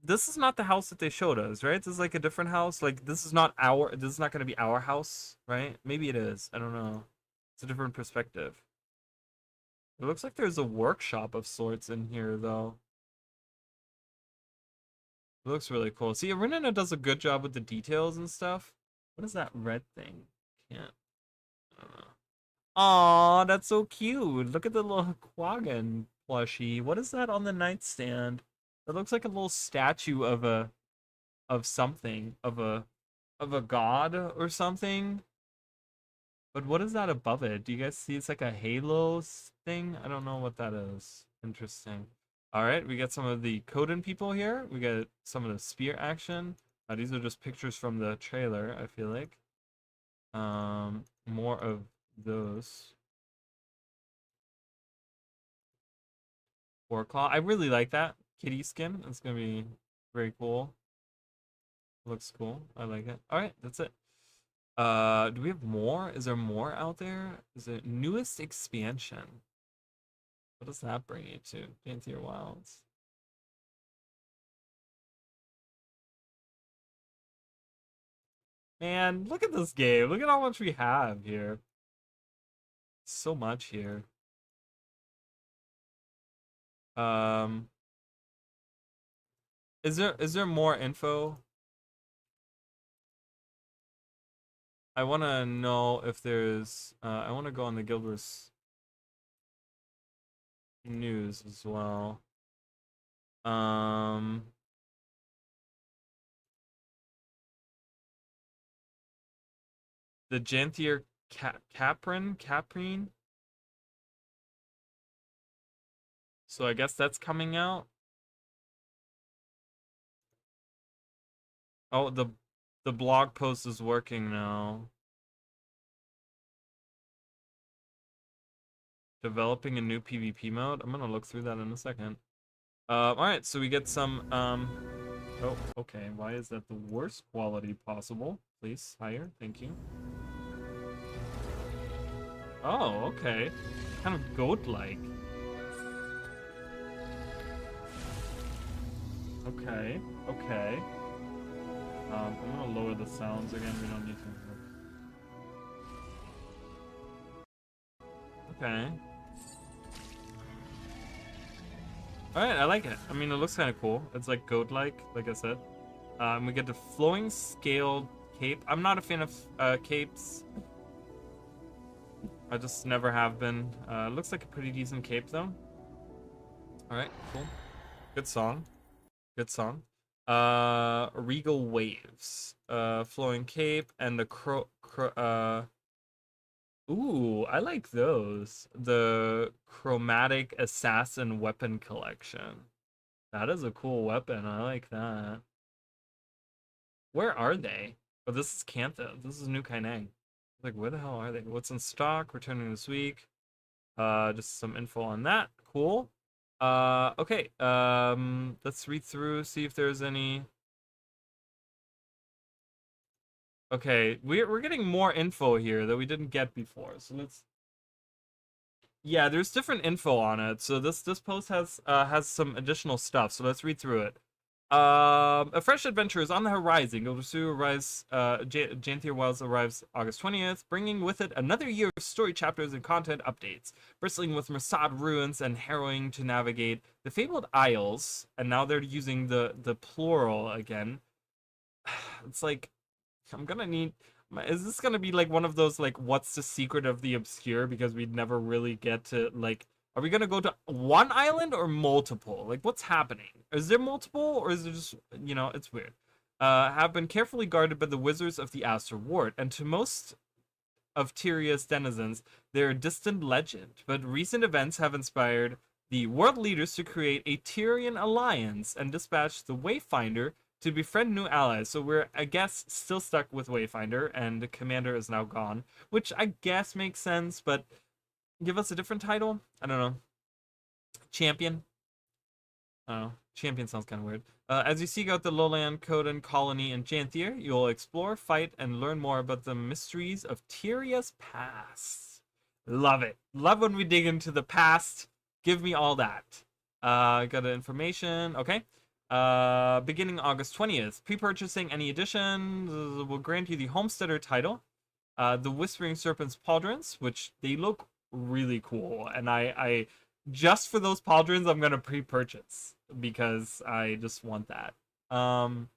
This is not the house that they showed us, right? This is like a different house. Like this is not gonna be our house, right? Maybe it is. I don't know. It's a different perspective. It looks like there's a workshop of sorts in here, though. It looks really cool. See, Arinina does a good job with the details and stuff. What is that red thing? Can't. I don't know. Aw, that's so cute. Look at the little Quaggan plushie. What is that on the nightstand? It looks like a little statue of a something, of a god or something. But what is that above it? Do you guys see it's like a halo thing? I don't know what that is. Interesting. All right, we got some of the Coden people here. We got some of the spear action. These are just pictures from the trailer, I feel like. More of those. Claw. I really like that kitty skin. It's gonna be very cool. Looks cool. I like it. All right, that's it. Do we have more? Is there more out there? Is it newest expansion? What does that bring you to? Janthier Wilds. Man, look at this game. Look at how much we have here. So much here. Um, is there more info? I want to know if there's. I want to go on the Guild Wars news as well. The Janthier Caprine. So I guess that's coming out. Oh, the blog post is working now. Developing a new PvP mode. I'm gonna look through that in a second. All right, so we get some. Oh, okay. Why is that the worst quality possible? Please higher. Thank you. Oh, okay. Kind of goat-like. Okay. Okay. I'm gonna lower the sounds again. We don't need to. Okay. Alright, I like it. I mean, it looks kind of cool. It's like goat-like I said. We get the flowing scaled cape. I'm not a fan of capes. I just never have been. Looks like a pretty decent cape, though. Alright, cool. Good song. Good song. Regal Waves. Flowing cape and the ooh, I like those. The Chromatic Assassin Weapon Collection. That is a cool weapon. I like that. Where are they? Oh, this is Cantha. This is New Kaineng. Like, where the hell are they? What's in stock? Returning this week. Just some info on that. Cool. Okay. Let's read through, see if there's any. Okay, we're getting more info here that we didn't get before. So let's. Yeah, there's different info on it. So this post has some additional stuff. So let's read through it. A fresh adventure is on the horizon. Gildersu arrives. Janthier Wells arrives August 20th, bringing with it another year of story chapters and content updates, bristling with Masad ruins and harrowing to navigate the fabled isles. And now they're using the plural again. It's like, I'm gonna need. Is this gonna be like one of those like what's the secret of the obscure, because we'd never really get to like. Are we gonna go to one island or multiple? Like, what's happening? Is there multiple, or is it just, it's weird. Have been carefully guarded by the wizards of the Aster Ward, and to most of Tyria's denizens, they're a distant legend. But recent events have inspired the world leaders to create a Tyrian alliance and dispatch the Wayfinder to befriend new allies. So we're, I guess, still stuck with Wayfinder, and the commander is now gone, which I guess makes sense, but give us a different title? I don't know. Champion? Oh, champion sounds kind of weird. As you seek out the lowland Coden colony in Janthier, you'll explore, fight, and learn more about the mysteries of Tyria's past. Love it. Love when we dig into the past. Give me all that. Got the information. Okay. Beginning August 20th. Pre-purchasing any edition will grant you the Homesteader title. The Whispering Serpent's Pauldrons, which they look really cool, and I just for those pauldrons I'm gonna pre-purchase because I just want that. And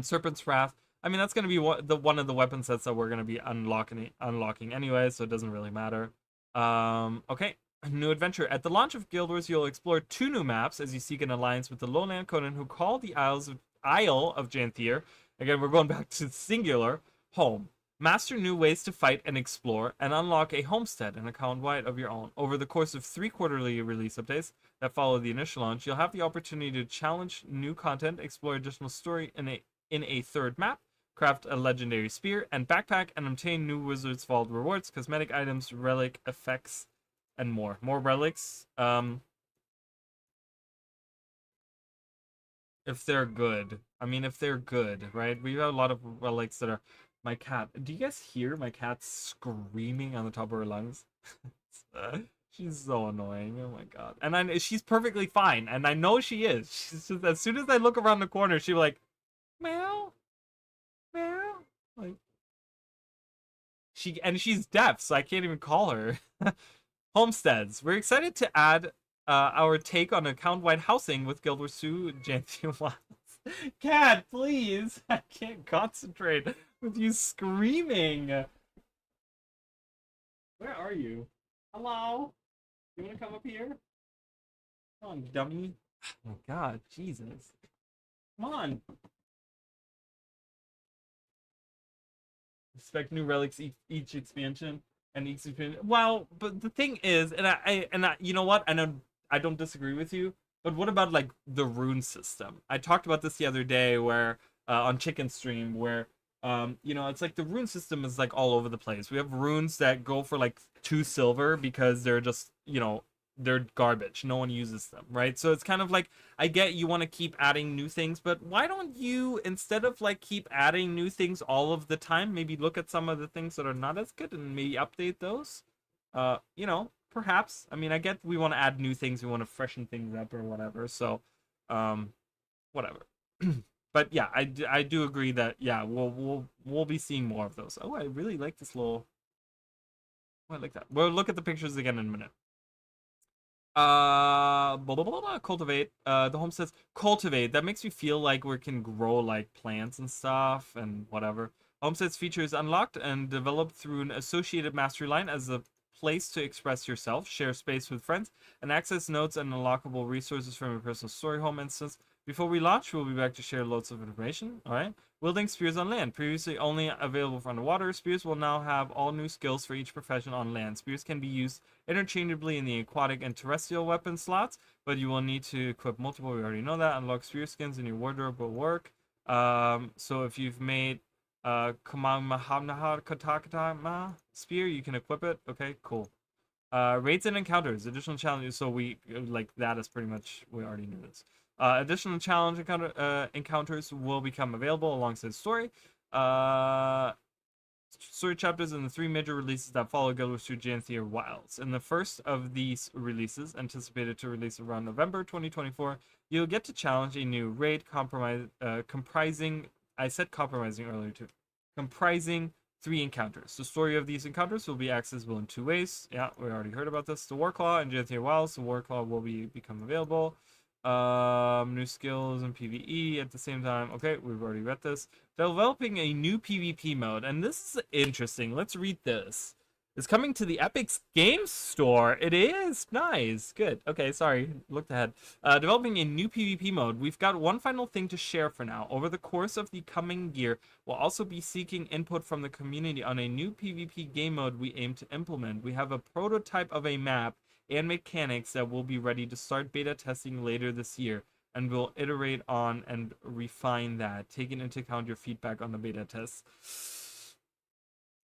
Serpent's Wrath, I mean, that's gonna be one of the weapon sets that we're gonna be unlocking anyway, so it doesn't really matter. Okay, new adventure. At the launch of Guild Wars, you'll explore 2 new maps as you seek an alliance with the lowland Conan, who call the Isle of Janthier, again we're going back to singular, home. Master new ways to fight and explore, and unlock a homestead and account wide of your own. Over the course of 3 quarterly release updates that follow the initial launch, you'll have the opportunity to challenge new content, explore additional story in a 3rd map, craft a legendary spear and backpack, and obtain new Wizard's Vault rewards, cosmetic items, relic effects, and more. More relics. If they're good. I mean, if they're good, right? We have a lot of relics that are. My cat. Do you guys hear my cat screaming on the top of her lungs? She's so annoying. Oh my god. And she's perfectly fine, and I know she is. She's just, as soon as I look around the corner, she'll be like, meow, meow. Like, she's deaf, so I can't even call her. Homesteads. We're excited to add our take on account-wide housing with Guild Wars 2 Jantia Wilds. Cat, please! I can't concentrate with you screaming. Where are you? Hello? You wanna come up here? Come on, dummy. Oh my god, Jesus. Come on. Expect new relics each expansion and each expansion. Well, but the thing is, and I you know what? I don't disagree with you. But what about like the rune system? I talked about this the other day where on Chicken Stream where you know, it's like the rune system is like all over the place. We have runes that go for like 2 silver because they're just, you know, they're garbage. No one uses them, right? So it's kind of like, I get you want to keep adding new things, but why don't you, instead of like keep adding new things all of the time, maybe look at some of the things that are not as good and maybe update those? You know, perhaps. I mean, I get we want to add new things, we want to freshen things up or whatever. So, whatever. But yeah, I do agree that yeah, we'll be seeing more of those. Oh, I really like this little. Oh, I like that. We'll look at the pictures again in a minute. Cultivate. The home says cultivate. That makes me feel like we can grow like plants and stuff and whatever. Homestead's feature is unlocked and developed through an associated mastery line as a place to express yourself, share space with friends, and access notes and unlockable resources from your personal story home instance. Before we launch, we'll be back to share loads of information. All right. Wielding spears on land. Previously only available for underwater, spears will now have all new skills for each profession on land. Spears can be used interchangeably in the aquatic and terrestrial weapon slots, but you will need to equip multiple. We already know that. Unlock spear skins in your wardrobe will work. So if you've made Kamamahamnaha Katakatama spear, you can equip it. Okay, cool. Raids and encounters, additional challenges. So we like that is pretty much, we already knew this. Additional challenge encounters will become available alongside story. Story chapters in the 3 major releases that follow Guild Wars 2 Jantia Wilds. In the first of these releases, anticipated to release around November 2024, you'll get to challenge a new raid comprising, I said compromising earlier too, comprising 3 encounters. The story of these encounters will be accessible in 2 ways. Yeah, we already heard about this. The Warclaw and Jantia Wilds. The Warclaw will become available. New skills and PvE at the same time. Okay, we've already read this. Developing a new PvP mode, and this is interesting. Let's read this. It's coming to the Epic Games Store. It is nice. Good. Okay, sorry, looked ahead. Developing a new PvP mode. We've got one final thing to share for now. Over the course of the coming year, we'll also be seeking input from the community on a new PvP game mode we aim to implement. We have a prototype of a map and mechanics that will be ready to start beta testing later this year, and we'll iterate on and refine that, taking into account your feedback on the beta tests.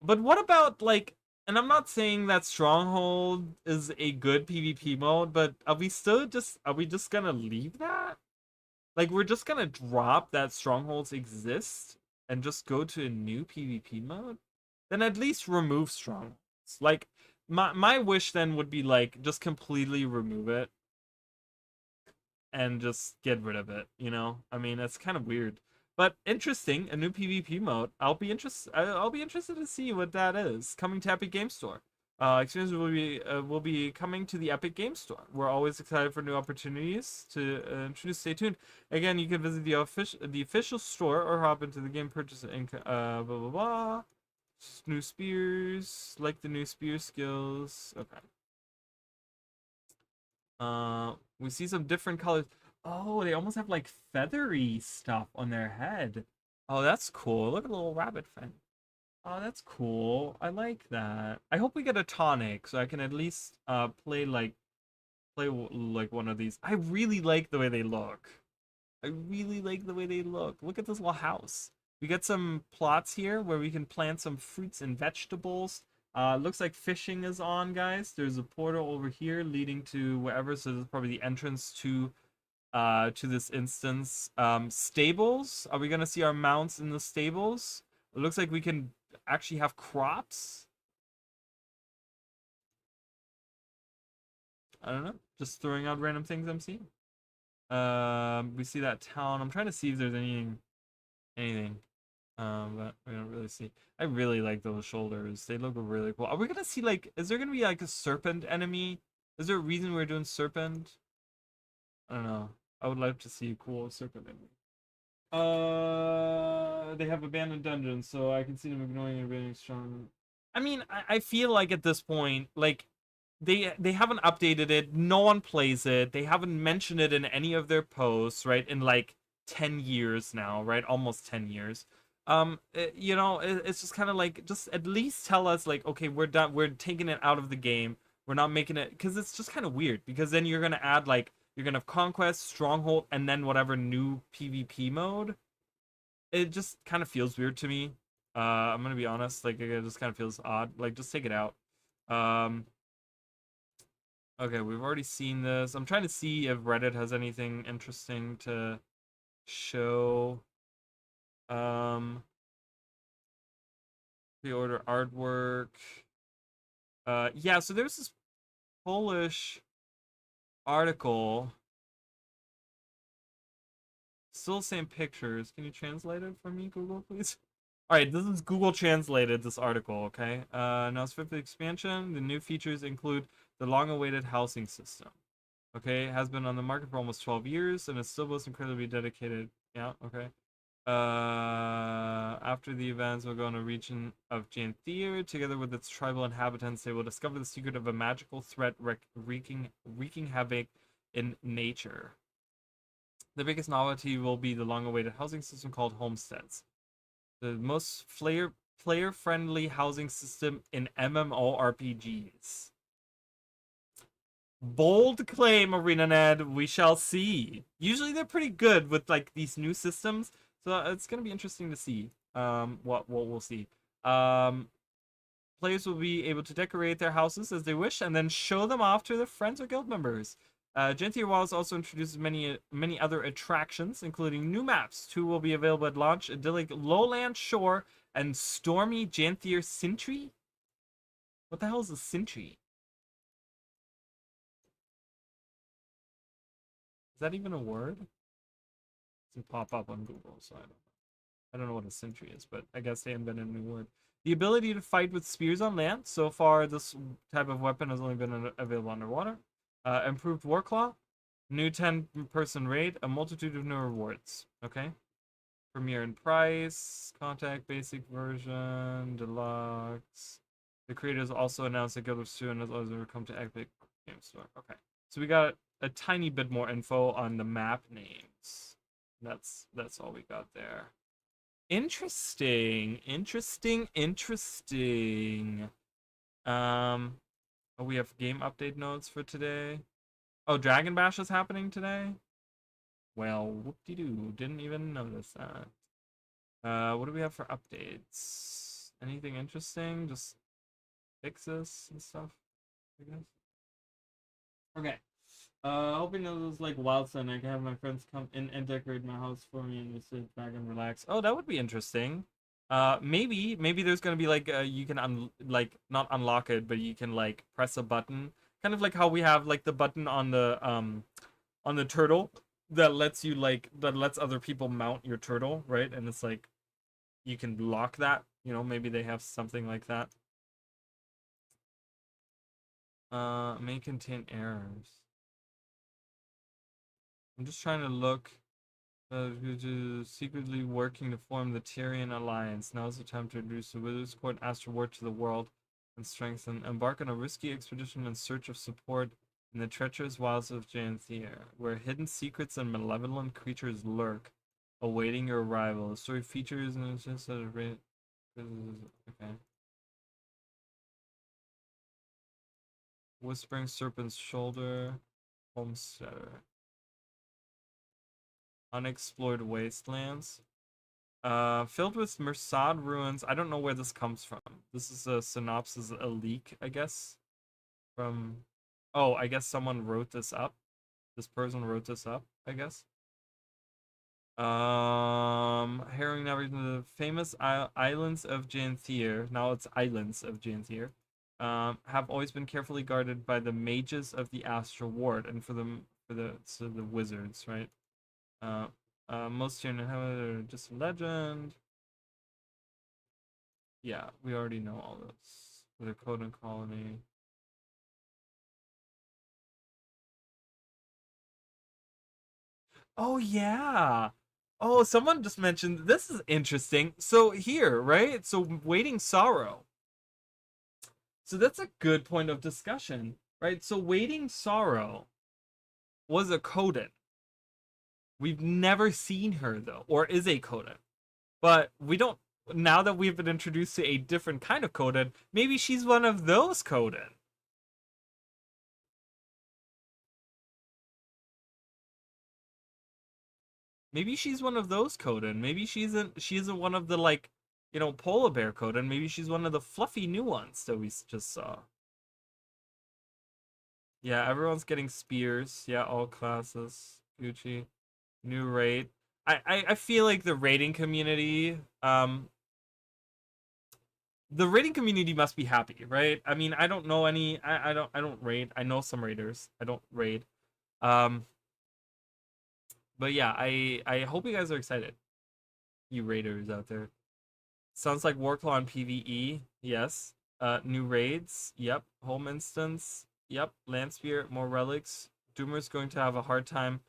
But what about, like, and I'm not saying that Stronghold is a good PvP mode, but are we just gonna leave that? Like, we're just gonna drop that Strongholds exist and just go to a new PvP mode? Then at least remove Strongholds. Like, my wish then would be like just completely remove it and just get rid of it, you know? I mean, it's kind of weird, but interesting. A new PvP mode. I'll be interested to see what that is. Coming to Epic Games Store. Experience will be coming to the Epic Games Store. We're always excited for new opportunities to introduce. Stay tuned. Again, you can visit the official store or hop into the game purchase and blah blah blah. New spears, like the new spear skills. Okay. We see some different colors. Oh, they almost have like feathery stuff on their head. Oh, that's cool. Look at the little rabbit fin. Oh, that's cool. I like that. I hope we get a tonic so I can at least play like one of these. I really like the way they look. Look at this little house. We got some plots here where we can plant some fruits and vegetables. Looks like fishing is on, guys. There's a portal over here leading to wherever, so this is probably the entrance to this instance. Stables. Are we gonna see our mounts in the stables? It looks like we can actually have crops. I don't know. Just throwing out random things I'm seeing. We see that town. I'm trying to see if there's anything. But we don't really see. I really like those shoulders. They look really cool. Are we gonna see like? Is there gonna be like a serpent enemy Is there a reason we're doing Serpent? I don't know. I would like to see a cool Serpent enemy. They have abandoned dungeons, so I can see them ignoring and being strong. I mean, I feel like at this point, like they haven't updated it. No one plays it. They haven't mentioned it in any of their posts, right? In like 10 years now, right? Almost 10 years. You know, it's just kind of like, just at least tell us like, okay, we're done. We're taking it out of the game. We're not making it, because it's just kind of weird. Because then you're gonna add like, you're gonna have Conquest, Stronghold, and then whatever new PvP mode. It just kind of feels weird to me. I'm gonna be honest, like it just kind of feels odd. Like just take it out. Okay, we've already seen this. I'm trying to see if Reddit has anything interesting to show. Pre-order artwork. Yeah, so there's this Polish article. Still same pictures. Can you translate it for me, Google, please? Alright, this is Google translated, this article, okay? Now it's 5th expansion. The new features include the long-awaited housing system. Okay, it has been on the market for almost 12 years, and it still was incredibly dedicated. Yeah, okay. After the events, we'll go in a region of Janthir. Together with its tribal inhabitants, they will discover the secret of a magical threat wreaking havoc in nature. The biggest novelty will be the long-awaited housing system called Homesteads. The most player-friendly housing system in MMORPGs. Bold claim, ArenaNed. We shall see. Usually they're pretty good with like these new systems, so it's gonna be interesting to see what we'll see. Players will be able to decorate their houses as they wish and then show them off to their friends or guild members. Janthir Wilds also introduces many other attractions, including new maps. 2 will be available at launch: idyllic Lowland Shore and stormy Janthir Sintry. What the hell is a Sintry? Is that even a word? It doesn't pop up on Google, so I don't know what a Sentry is, but I guess they invented a new word. The ability to fight with spears on land. So far, this type of weapon has only been available underwater. Improved Warclaw. New 10-person raid. A multitude of new rewards. Okay. Premiere and price. Contact basic version. Deluxe. The creators also announced that Guild Wars 2 and others will come to Epic Game Store. Okay. So we got a tiny bit more info on the map names. That's all we got there. Interesting. Oh, we have game update notes for today. Oh, Dragon Bash is happening today? Well, whoop-de-doo. Didn't even notice that. What do we have for updates? Anything interesting? Just fixes and stuff, I guess. Okay. Hoping those like Wildson, I can have my friends come in and decorate my house for me and just sit back and relax. Oh, that would be interesting. Maybe there's gonna be like you can not unlock it, but you can like press a button, kind of like how we have like the button on the turtle that lets other people mount your turtle, right? And it's like you can lock that. You know, maybe they have something like that. May contain errors. I'm just trying to look. Secretly working to form the Tyrian Alliance. Now is the time to introduce the Wizard's Court Astral Ward to the world and strengthen. Embark on a risky expedition in search of support in the treacherous wilds of Janthir, where hidden secrets and malevolent creatures lurk, awaiting your arrival. The story features and just okay. Whispering Serpent's Shoulder, Homesteader. Unexplored wastelands. Filled with Mersad ruins. I don't know where this comes from. This is a synopsis, a leak, I guess. From... Oh, I guess someone wrote this up. This person wrote this up, I guess. Harrowing navigation to the famous islands of Janthir. Now it's Islands of Janthir. Have always been carefully guarded by the mages of the Astral Ward, and for the wizards, right? Most here are just a legend. Yeah, we already know all this. The Code and Colony. Oh yeah. Oh, someone just mentioned this is interesting. So here, right? So Waiting Sorrow. So that's a good point of discussion, right? So Waiting Sorrow was a Coden. We've never seen her though, or is a Coden. But we don't, now that we've been introduced to a different kind of Coden, maybe she's one of those Coden. Maybe she's one of those Coden. Maybe she isn't one of the, like, you know, polar bear Coden. Maybe she's one of the fluffy new ones that we just saw. Yeah, everyone's getting spears. Yeah, all classes. Gucci. New raid. I feel like the raiding community, the raiding community must be happy, right? I mean, I don't know any, I don't raid. I know some raiders. I don't raid. But yeah, I hope you guys are excited. You raiders out there. Sounds like Warclaw on PvE. Yes. New raids. Yep. Home instance. Yep. Land Spirit, more relics. Doomer's going to have a hard time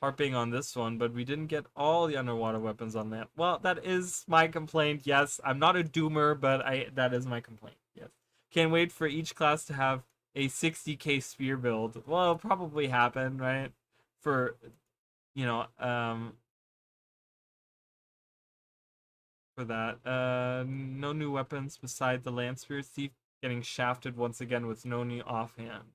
harping on this one, but we didn't get all the underwater weapons on that. Well, that is my complaint. Yes, I'm not a Doomer, but that is my complaint. Yes. Can't wait for each class to have a 60k spear build. Well, it'll probably happen, right? For, you know, for that. No new weapons beside the Land Spirit Thief getting shafted once again with no new offhand.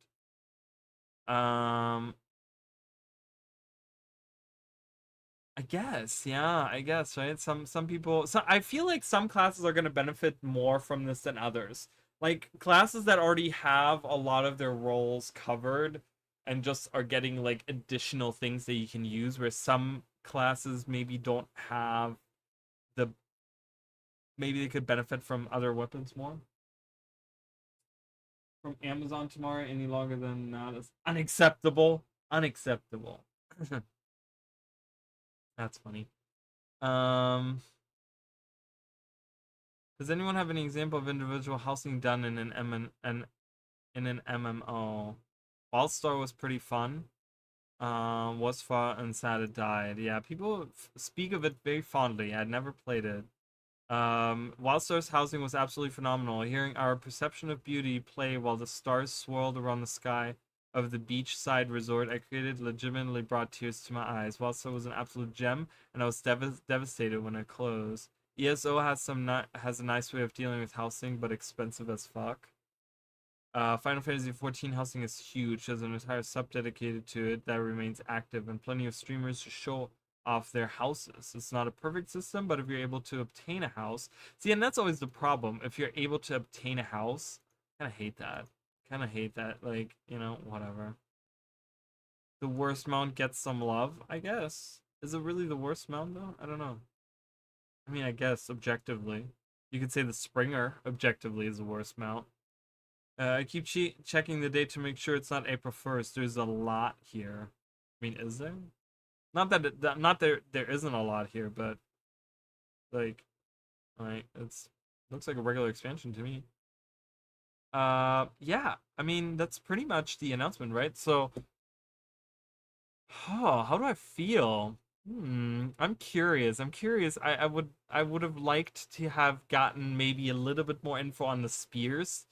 I guess, yeah, I guess, right? Some people, so I feel like some classes are going to benefit more from this than others. Like classes that already have a lot of their roles covered and just are getting like additional things that you can use, where some classes maybe don't have the, maybe they could benefit from other weapons more. From Amazon tomorrow any longer than that is unacceptable. Unacceptable. That's funny. Does anyone have any example of individual housing done in an MMO? Wildstar was pretty fun. Was fun and sad it died. Yeah, people speak of it very fondly. I'd never played it. Wildstar's housing was absolutely phenomenal. Hearing our perception of beauty play while the stars swirled around the sky of the beachside resort I created legitimately brought tears to my eyes. Wildstar was an absolute gem, and I was devastated when it closed. ESO has a nice way of dealing with housing, but expensive as fuck. Final Fantasy XIV housing is huge. There's an entire sub dedicated to it that remains active, and plenty of streamers to show off their houses. It's not a perfect system, but if you're able to obtain a house, see, and that's always the problem. If you're able to obtain a house, I kind of hate that. Like, you know, whatever. The worst mount gets some love, I guess. Is it really the worst mount though? I don't know. I mean, I guess objectively, you could say the Springer objectively is the worst mount. I keep checking the date to make sure it's not April 1st. There's a lot here. I mean, is there? Not that there isn't a lot here, but like it's looks like a regular expansion to me. Yeah, I mean that's pretty much the announcement, right? So how do I feel? I'm curious. I would have liked to have gotten maybe a little bit more info on the spears.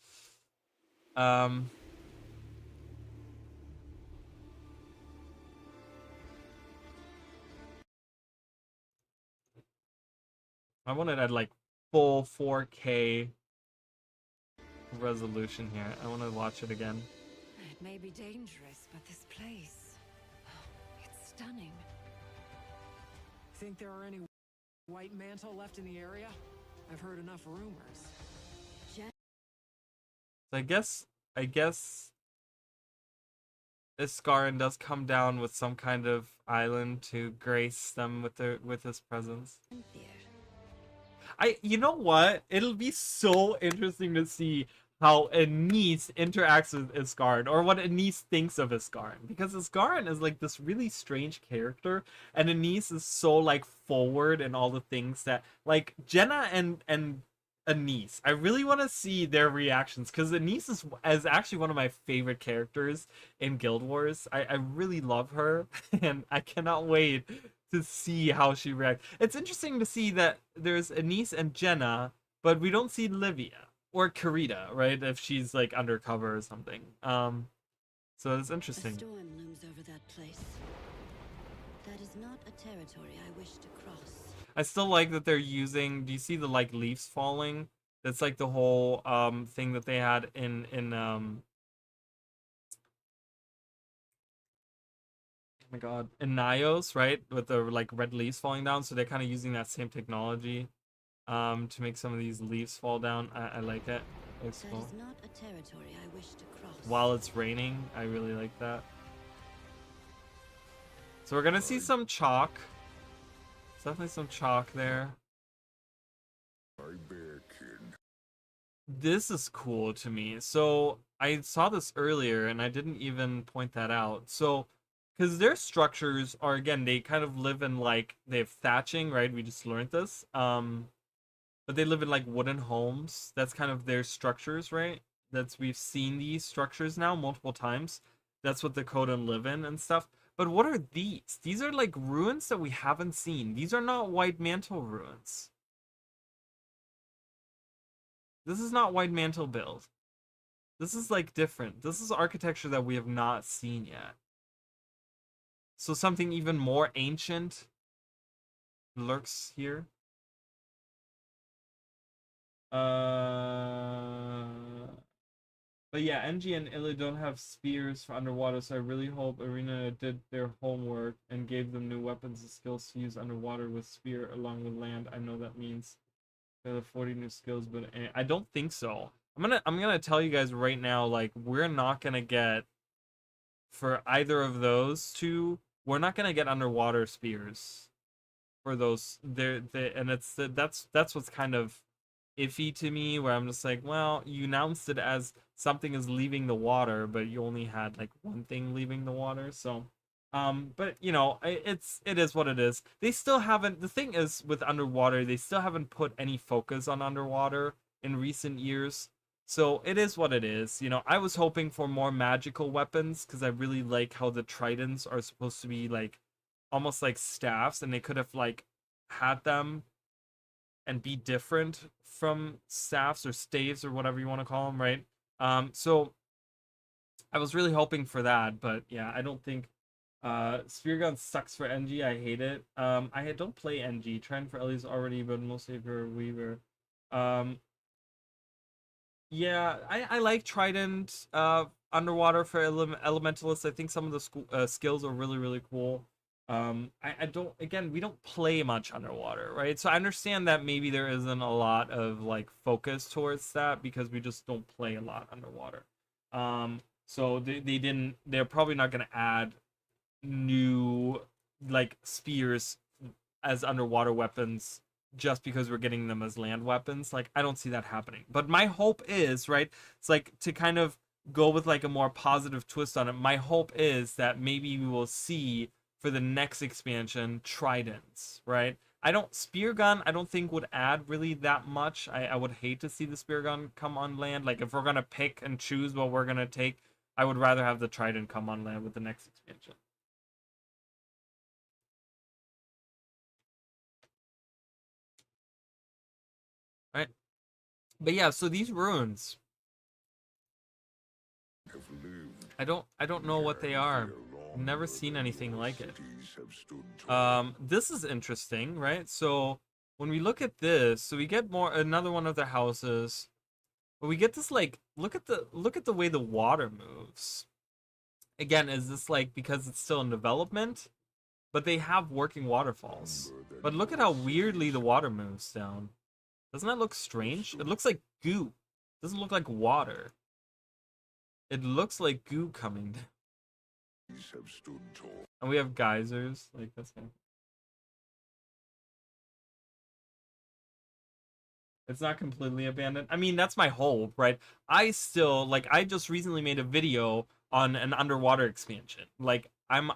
I wanted at like full 4K resolution here. I want to watch it again. It may be dangerous, but this place, it's stunning. Think there are any white mantle left in the area? I've heard enough rumors. So I guess Iskarin does come down with some kind of island to grace them with his presence. You know what? It'll be so interesting to see how Anise interacts with Iskarin, or what Anise thinks of Iskarin, because Iskarin is like this really strange character, and Anise is so like forward in all the things that like Jenna and Anise. I really want to see their reactions because Anise is actually one of my favorite characters in Guild Wars. I really love her, and I cannot wait to see how she reacts. It's interesting to see that there's Anise and Jenna, but we don't see Livia or Karita, right? If she's like undercover or something. So it's A interesting. storm looms over that place. That is not a territory I wish to cross. I still like that they're using. Do you see the like leaves falling? That's like the whole thing that they had in oh my god, in Nios, right? With the like red leaves falling down. So they're kind of using that same technology to make some of these leaves fall down. I like it. It's That cool. is not a territory I wish to cross. While it's raining, I really like that. So we're gonna see some chalk. There's definitely some chalk there. My bearkin. This is cool to me. So I saw this earlier and I didn't even point that out. So because their structures are, again, they kind of live in like, they have thatching, right? We just learned this. But they live in like wooden homes. That's kind of their structures, right? We've seen these structures now multiple times. That's what the Kodan live in and stuff. But what are these? These are like ruins that we haven't seen. These are not White Mantle ruins. This is not White Mantle build. This is like different. This is architecture that we have not seen yet. So something even more ancient lurks here. But yeah, Engie and Illy don't have spears for underwater, so I really hope Arena did their homework and gave them new weapons and skills to use underwater with spear along with land. I know that means the 40 new skills, but I don't think so. I'm gonna tell you guys right now, like, we're not gonna get, for either of those two, we're not gonna get underwater spears for those. And that's what's kind of iffy to me, where I'm just like, well, you announced it as something is leaving the water, but you only had like one thing leaving the water. So but you know, it is what it is. They still haven't, the thing is with underwater, they still haven't put any focus on underwater in recent years. So it is what it is. You know, I was hoping for more magical weapons because I really like how the tridents are supposed to be like almost like staffs, and they could have like had them and be different from staffs or staves or whatever you want to call them, right? So I was really hoping for that, but yeah, I don't think Spear Gun sucks for NG. I hate it. I don't play NG. Trying for Ellie's already, but mostly for Weaver. Yeah, I like Trident underwater for Elementalists. I think some of the skills are really, really cool. I don't, again, we don't play much underwater, right? So I understand that maybe there isn't a lot of like focus towards that because we just don't play a lot underwater. So they're probably not going to add new like spears as underwater weapons just because we're getting them as land weapons. Like, I don't see that happening. But my hope is, right, it's like to kind of go with like a more positive twist on it. My hope is that maybe we will see for the next expansion tridents, right? Spear gun I don't think would add really that much. I would hate to see the spear gun come on land. Like, if we're gonna pick and choose what we're gonna take, I would rather have the trident come on land with the next expansion. Right? But yeah, so these ruins, Have lived. I don't know what they are. I've never seen anything like it. This is interesting, right? So when we look at this, so we get another one of their houses, but we get this like, look at the way the water moves. Again, is this like because it's still in development? But they have working waterfalls. But look at how weirdly the water moves down. Doesn't that look strange? It looks like goo. It doesn't look like water. It looks like goo coming down. Have stood tall. And we have geysers. Like, that's kind of... It's not completely abandoned. I mean, that's my hope, right? I still, like, I just recently made a video on an underwater expansion. Like, I'm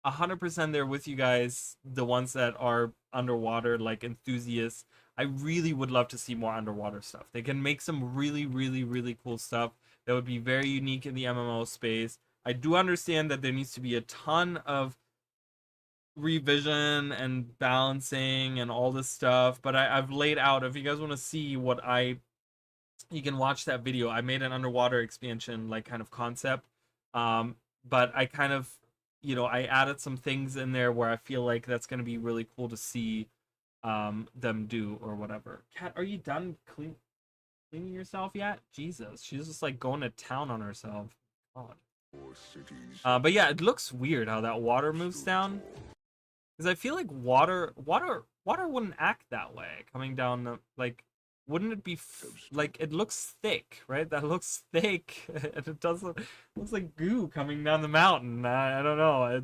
100% there with you guys, the ones that are underwater, like, enthusiasts. I really would love to see more underwater stuff. They can make some really, really, really cool stuff that would be very unique in the MMO space. I do understand that there needs to be a ton of revision and balancing and all this stuff, but I've laid out, if you guys want to see what you can watch that video. I made an underwater expansion, like, kind of concept, but I kind of, I added some things in there where I feel like that's going to be really cool to see them do or whatever. Kat, are you done cleaning yourself yet? Jesus, she's just like going to town on herself. God. Or cities. But yeah, it looks weird how that water moves down, because I feel like water wouldn't act that way coming down the, like, wouldn't it be like, it looks thick, right? That looks thick, and it doesn't. It looks like goo coming down the mountain. I don't know.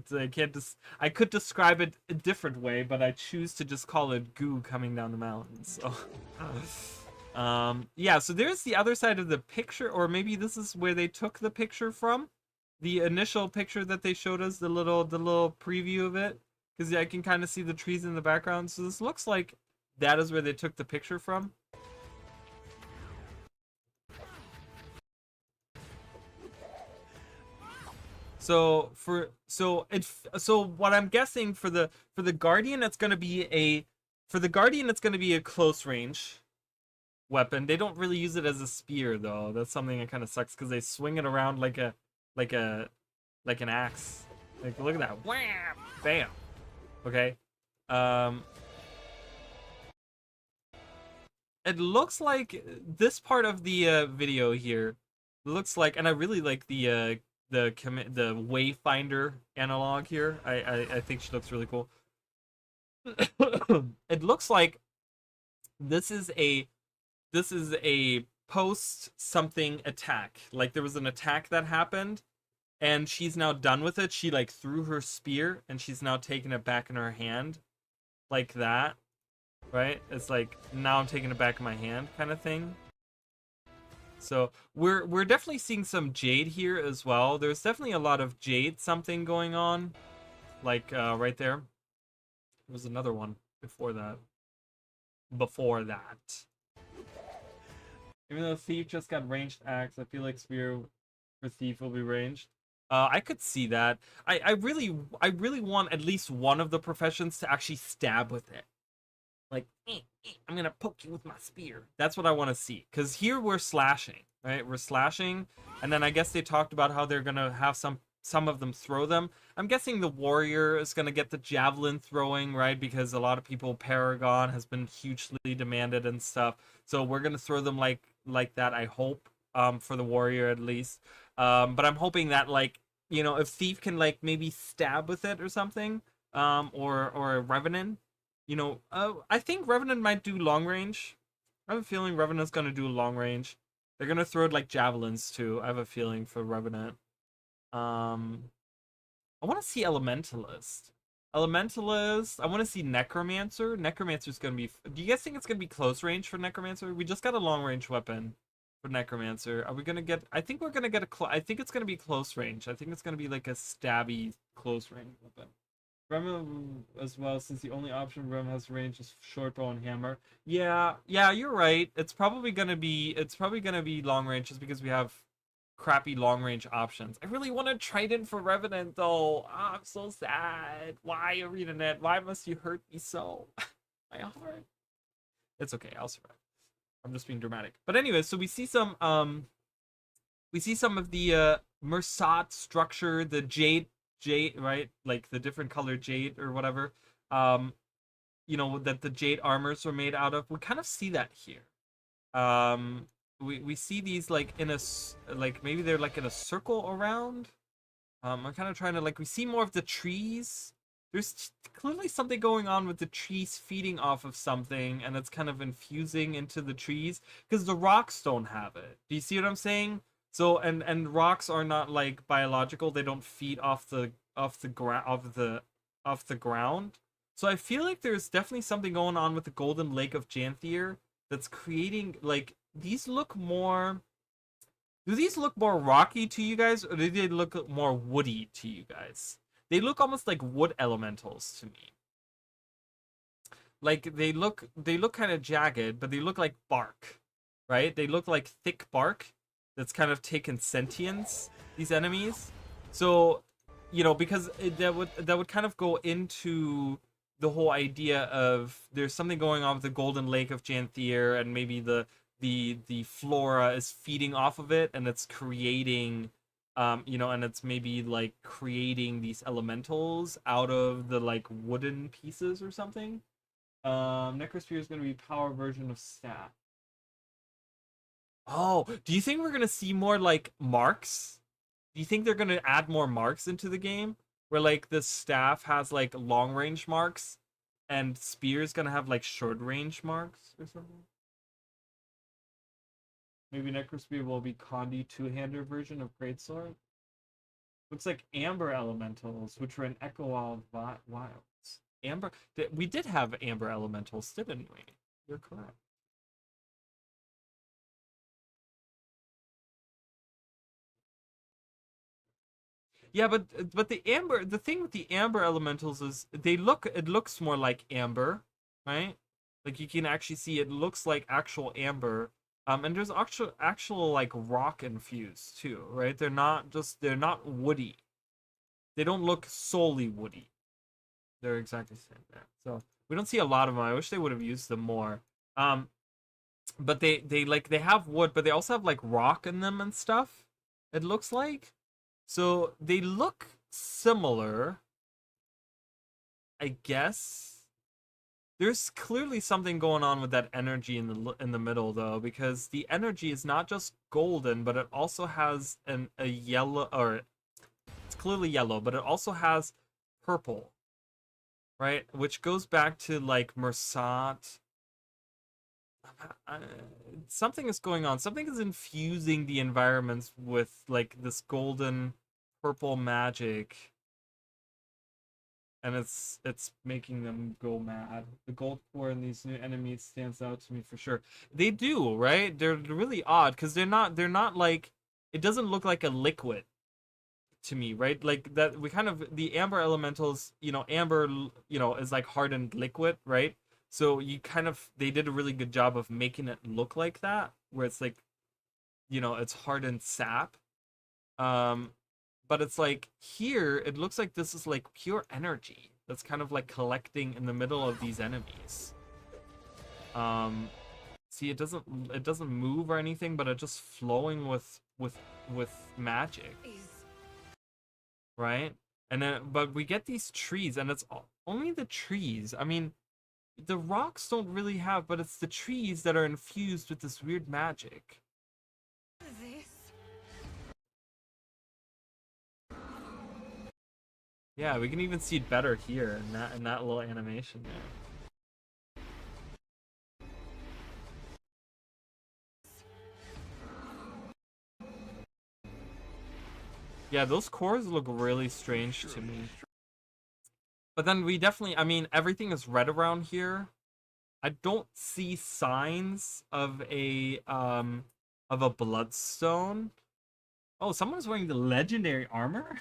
I could describe it a different way, but I choose to just call it goo coming down the mountain. So, yeah. So there's the other side of the picture, or maybe this is where they took the picture from, the initial picture that they showed us, the little preview of it, because I can kind of see the trees in the background. So this looks like that is where they took the picture from. So what I'm guessing for the Guardian, it's gonna be a close range weapon. They don't really use it as a spear though. That's something that kind of sucks, because they swing it around like an axe. Like, look at that, wham, bam. Okay, it looks like this part of the video here looks like, and I really like the Wayfinder analog here. I think she looks really cool. It looks like this is a post something attack. Like, there was an attack that happened, and she's now done with it. She, like, threw her spear, and she's now taking it back in her hand, like that, right? It's like, now I'm taking it back in my hand, kind of thing. So we're definitely seeing some Jade here as well. There's definitely a lot of Jade something going on, like right there. There was another one before that. Even though Thief just got ranged axe, I feel like Spear for Thief will be ranged. I could see that. I really want at least one of the professions to actually stab with it. Like, I'm gonna poke you with my spear. That's what I want to see. Because here we're slashing, right? We're slashing, and then I guess they talked about how they're gonna have some of them throw them. I'm guessing the warrior is gonna get the javelin throwing, right? Because a lot of people, Paragon has been hugely demanded and stuff. So we're gonna throw them like that, I hope, for the warrior at least. But I'm hoping that, like, if Thief can, like, maybe stab with it or something, or Revenant. I think Revenant might do long range. I have a feeling Revenant's gonna do long range. They're gonna throw it like javelins too. I have a feeling for Revenant. I want to see Elementalist. I want to see Necromancer. Necromancer's gonna be. Do you guys think it's gonna be close range for Necromancer? We just got a long range weapon for Necromancer. Are we gonna get? I think we're gonna get I think it's gonna be close range. I think it's gonna be like a stabby close range weapon. Rem as well, since the only option Rem has range is short bow and hammer. Yeah, you're right. It's probably gonna be long range, just because we have crappy long range options. I really want a Trident for Revenant though. Oh, I'm so sad. Why, ArenaNet? Why must you hurt me so? My heart. It's okay, I'll survive. I'm just being dramatic. But anyway, so we see some of the Mersat structure, the Jade, right? Like the different colored Jade or whatever. That the Jade armors were made out of. We kind of see that here. We see these like in a, like, maybe they're like in a circle around. I'm kind of trying to, like, we see more of the trees. There's clearly something going on with the trees feeding off of something, and it's kind of infusing into the trees, because the rocks don't have it. Do you see what I'm saying? So, and rocks are not, like, biological. They don't feed off the ground. So I feel like there's definitely something going on with the Golden Lake of Janthier that's creating, like, these look more. Do these look more rocky to you guys, or do they look more woody to you guys? They look almost like wood elementals to me. like they look kind of jagged, but they look like bark, right? They look like thick bark that's kind of taken sentience, these enemies. So, you know, because that would kind of go into the whole idea of there's something going on with the Golden Lake of Janthier, and maybe the flora is feeding off of it, and it's creating you know, and it's maybe like creating these elementals out of the like wooden pieces or something. Necrosphere is going to be power version of staff. Oh, do you think we're going to see more like marks? Do you think they're going to add more marks into the game where like the staff has like long range marks and spear is going to have like short range marks or something? Maybe Necrosphere will be Condi two-hander version of Greatsword. Looks like Amber Elementals, which were in Echo Wilds. Amber, we did have Amber Elementals, didn't we? You're correct. Yeah, but the thing with the Amber Elementals is it looks more like amber, right? Like you can actually see it looks like actual amber. And there's actual like rock infused too, right? They're not woody. They don't look solely woody. They're exactly the same there. So we don't see a lot of them. I wish they would have used them more. But they have wood, but they also have like rock in them and stuff. It looks like. So they look similar, I guess. There's clearly something going on with that energy in the middle though, because the energy is not just golden, but it also has a yellow, or it's clearly yellow, but it also has purple, right? Which goes back to like Mersat. Something is going on. Something is infusing the environments with like this golden purple magic. And it's making them go mad. The gold core in these new enemies stands out to me for sure. They do, right? They're really odd because they're not like, it doesn't look like a liquid to me, right? Like that we kind of, the amber elementals, you know, amber, you know, is like hardened liquid, right? So you kind of, they did a really good job of making it look like that, where it's like, you know, it's hardened sap. But it's like here, it looks like this is like pure energy that's kind of like collecting in the middle of these enemies. See, it doesn't move or anything, but it's just flowing with magic, right? And then, but we get these trees, and it's only the trees. I mean, the rocks don't really have, but it's the trees that are infused with this weird magic. Yeah, we can even see it better here in that little animation there. Yeah, those cores look really strange to me. But then we definitely, I mean, everything is red around here. I don't see signs of a bloodstone. Oh, someone's wearing the legendary armor?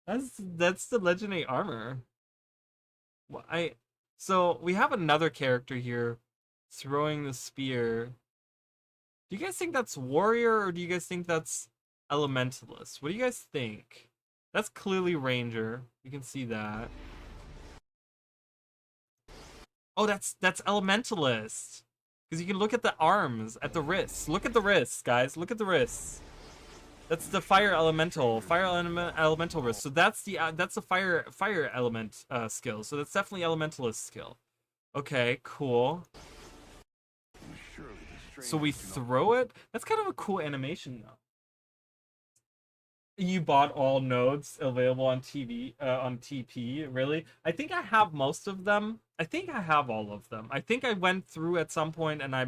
That's the legendary armor. Well, so we have another character here throwing the spear. Do you guys think that's warrior, or do you guys think that's elementalist? What do you guys think? That's clearly ranger. You can see that. Oh, that's elementalist. Because you can look at the arms, at the wrists. Look at the wrists, guys. Look at the wrists. That's the fire elemental wrist. So that's the fire element skill. So that's definitely elementalist skill. Okay, cool. So we throw it. That's kind of a cool animation though. You bought all nodes available on TV, on TP, really? I think I have most of them. I think I have all of them. I think I went through at some point and I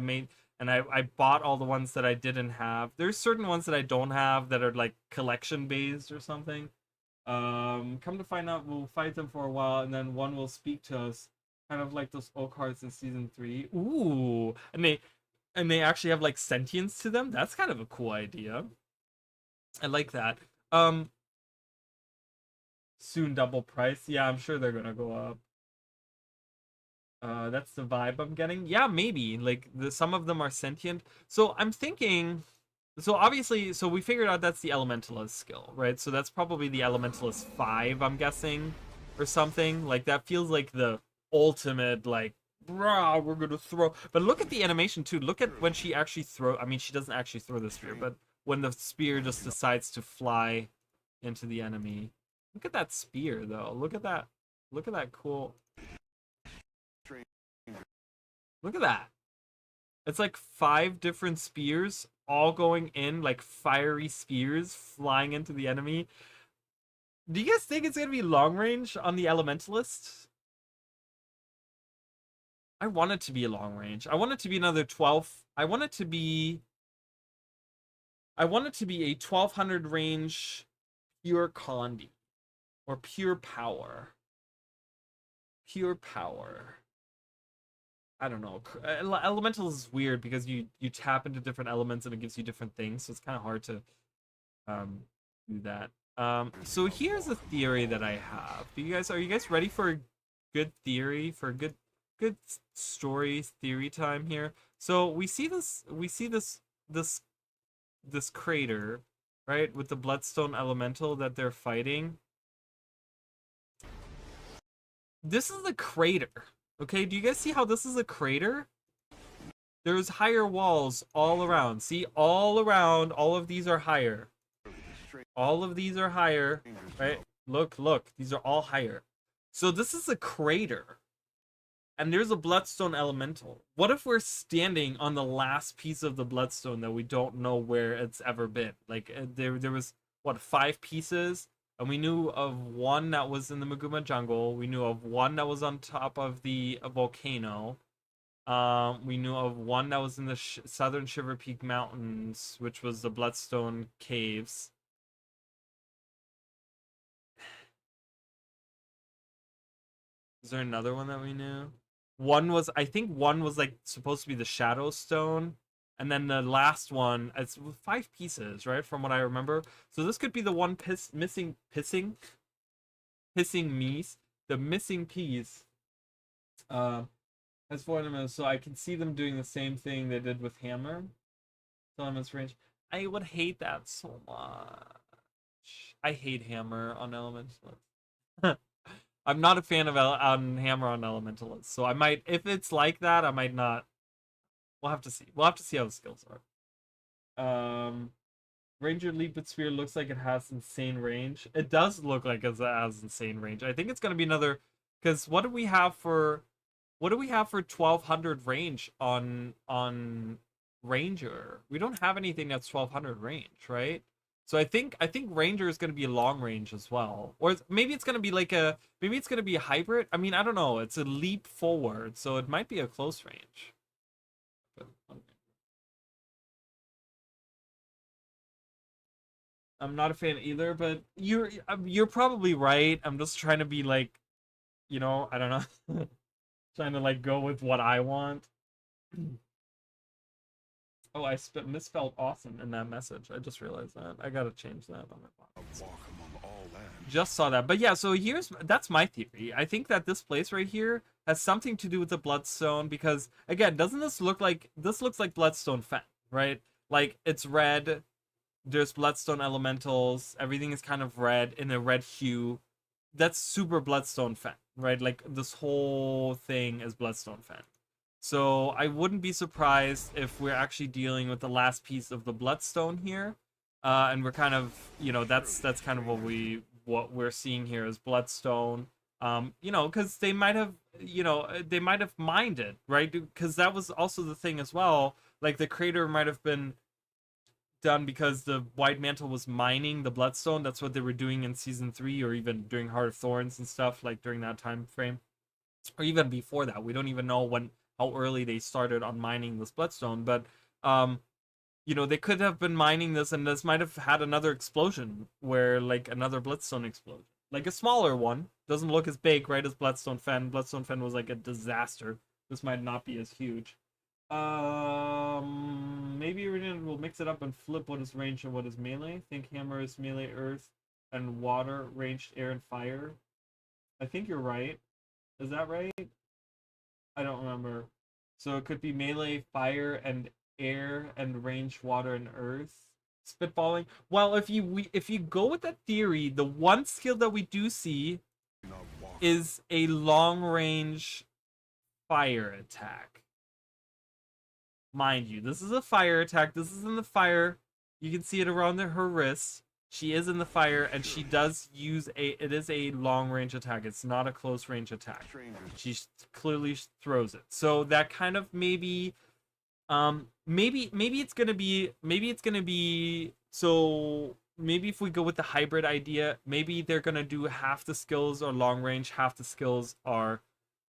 bought all the ones that I didn't have. There's certain ones that I don't have that are like collection based or something. Come to find out, we'll fight them for a while and then one will speak to us, kind of like those old cards in season 3. Ooh, and they actually have like sentience to them. That's kind of a cool idea. I like that. Soon double price. Yeah, I'm sure they're gonna go up. That's the vibe I'm getting. Yeah, maybe. Like some of them are sentient. So I'm thinking. So obviously, so we figured out that's the Elementalist skill, right? So that's probably the Elementalist 5, I'm guessing, or something. Like that feels like the ultimate, like, brah, we're gonna throw. But look at the animation too. Look at when she actually throw. I mean, she doesn't actually throw the spear, but when the spear just decides to fly into the enemy. Look at that spear, though. Look at that. Look at that cool. Look at that. It's like 5 different spears all going in, like fiery spears flying into the enemy. Do you guys think it's going to be long range on the Elementalist? I want it to be a long range. I want it to be another 12. I want it to be a 1200 range pure Condi. Or pure power. Pure power. I don't know. Elementals is weird because you tap into different elements and it gives you different things, so it's kind of hard to do that. So here's a theory that I have. Are you guys ready for a good theory, for a good story theory time here? So we see this crater, right, with the Bloodstone Elemental that they're fighting. This is a crater. Okay, do you guys see how this is a crater? There's higher walls all around. See, all around, all of these are higher. All of these are higher, right? Look, these are all higher. So this is a crater. And there's a Bloodstone Elemental. What if we're standing on the last piece of the Bloodstone that we don't know where it's ever been? Like, there was, what, 5 pieces? And we knew of one that was in the Maguma jungle. We knew of one that was on top of the volcano. We knew of one that was in the southern Shiver Peak Mountains, which was the Bloodstone Caves. Is there another one that we knew? I think one was like supposed to be the Shadow Stone. And then the last one, it's 5 pieces, right? From what I remember. The missing piece. As for them, so I can see them doing the same thing they did with Hammer. Elements range. I would hate that so much. I hate Hammer on Elementalist. I'm not a fan of Hammer on Elementalist. So I might, if it's like that, I might not. We'll have to see. We'll have to see how the skills are. Ranger Leap with Spear looks like it has insane range. It does look like it has insane range. I think it's gonna be another, because what do we have for 1200 range on Ranger? We don't have anything that's 1200 range, right? So I think Ranger is gonna be a long range as well, or maybe it's gonna be a hybrid. I mean, I don't know. It's a leap forward, so it might be a close range. I'm not a fan either, but you're probably right. I'm just trying to be like, I don't know, trying to like go with what I want. Oh, I misspelled awesome in that message. I just realized that. I gotta change that on my box. Walk among all lands. Just saw that. But yeah, so that's my theory. I think that this place right here has something to do with the Bloodstone, because again, doesn't this look like Bloodstone Fen, right? Like, it's red, there's Bloodstone Elementals, everything is kind of red in a red hue. That's super Bloodstone Fen, right? Like, this whole thing is Bloodstone Fen. So I wouldn't be surprised if we're actually dealing with the last piece of the Bloodstone here. And we're kind of, that's kind of what we're seeing here is Bloodstone. Because they might have mined it, right? Because that was also the thing as well. Like, the crater might have been done because the White Mantle was mining the Bloodstone. That's what they were doing in season 3, or even during Heart of Thorns and stuff, like during that time frame, or even before that. We don't even know how early they started on mining this Bloodstone, but they could have been mining this, and this might have had another explosion where, like, another Bloodstone explosion, like a smaller one, doesn't look as big, right, as Bloodstone Fen. Bloodstone Fen was like a disaster. This might not be as huge. Maybe we'll mix it up and flip what is range and what is melee. Think Hammer is melee earth and water, ranged air and fire. I think you're right. Is that right? I don't remember. So it could be melee, fire, and air, and range, water, and earth. Spitballing. Well, if you go with that theory, the one skill that we do see Do not walk. is a long range fire attack. Mind you, this is a fire attack. This is in the fire. You can see it around her wrist. She is in the fire, and she does use it is a long range attack. It's not a close range attack. Strangers. She clearly throws it. So that kind of maybe maybe it's gonna be so maybe if we go with the hybrid idea, maybe they're gonna do half the skills are long range, half the skills are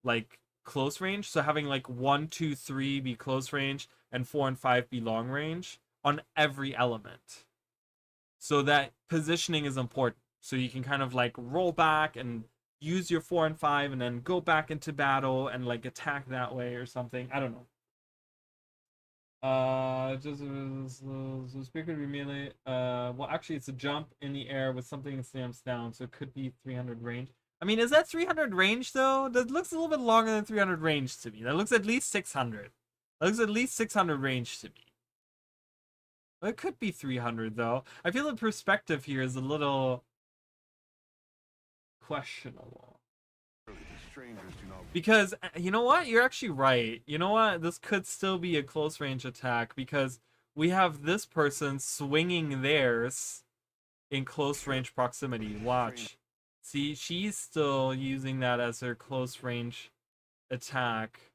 like close range. So having like 1, 2, 3 be close range and 4 and 5 be long range on every element. So that positioning is important. So you can kind of like roll back and use your 4 and 5 and then go back into battle and like attack that way or something. I don't know. So spear could be melee. Well, actually, it's a jump in the air with something that stamps down, so it could be 300 range. I mean, is that 300 range though? That looks a little bit longer than 300 range to me. That looks at least 600. That looks at least 600 range to me. It could be 300 though. I feel the perspective here is a little questionable. The strangers do not. Because, you know what? You're actually right. You know what? This could still be a close range attack because we have this person swinging theirs in close range proximity. Watch. See, she's still using that as her close range attack.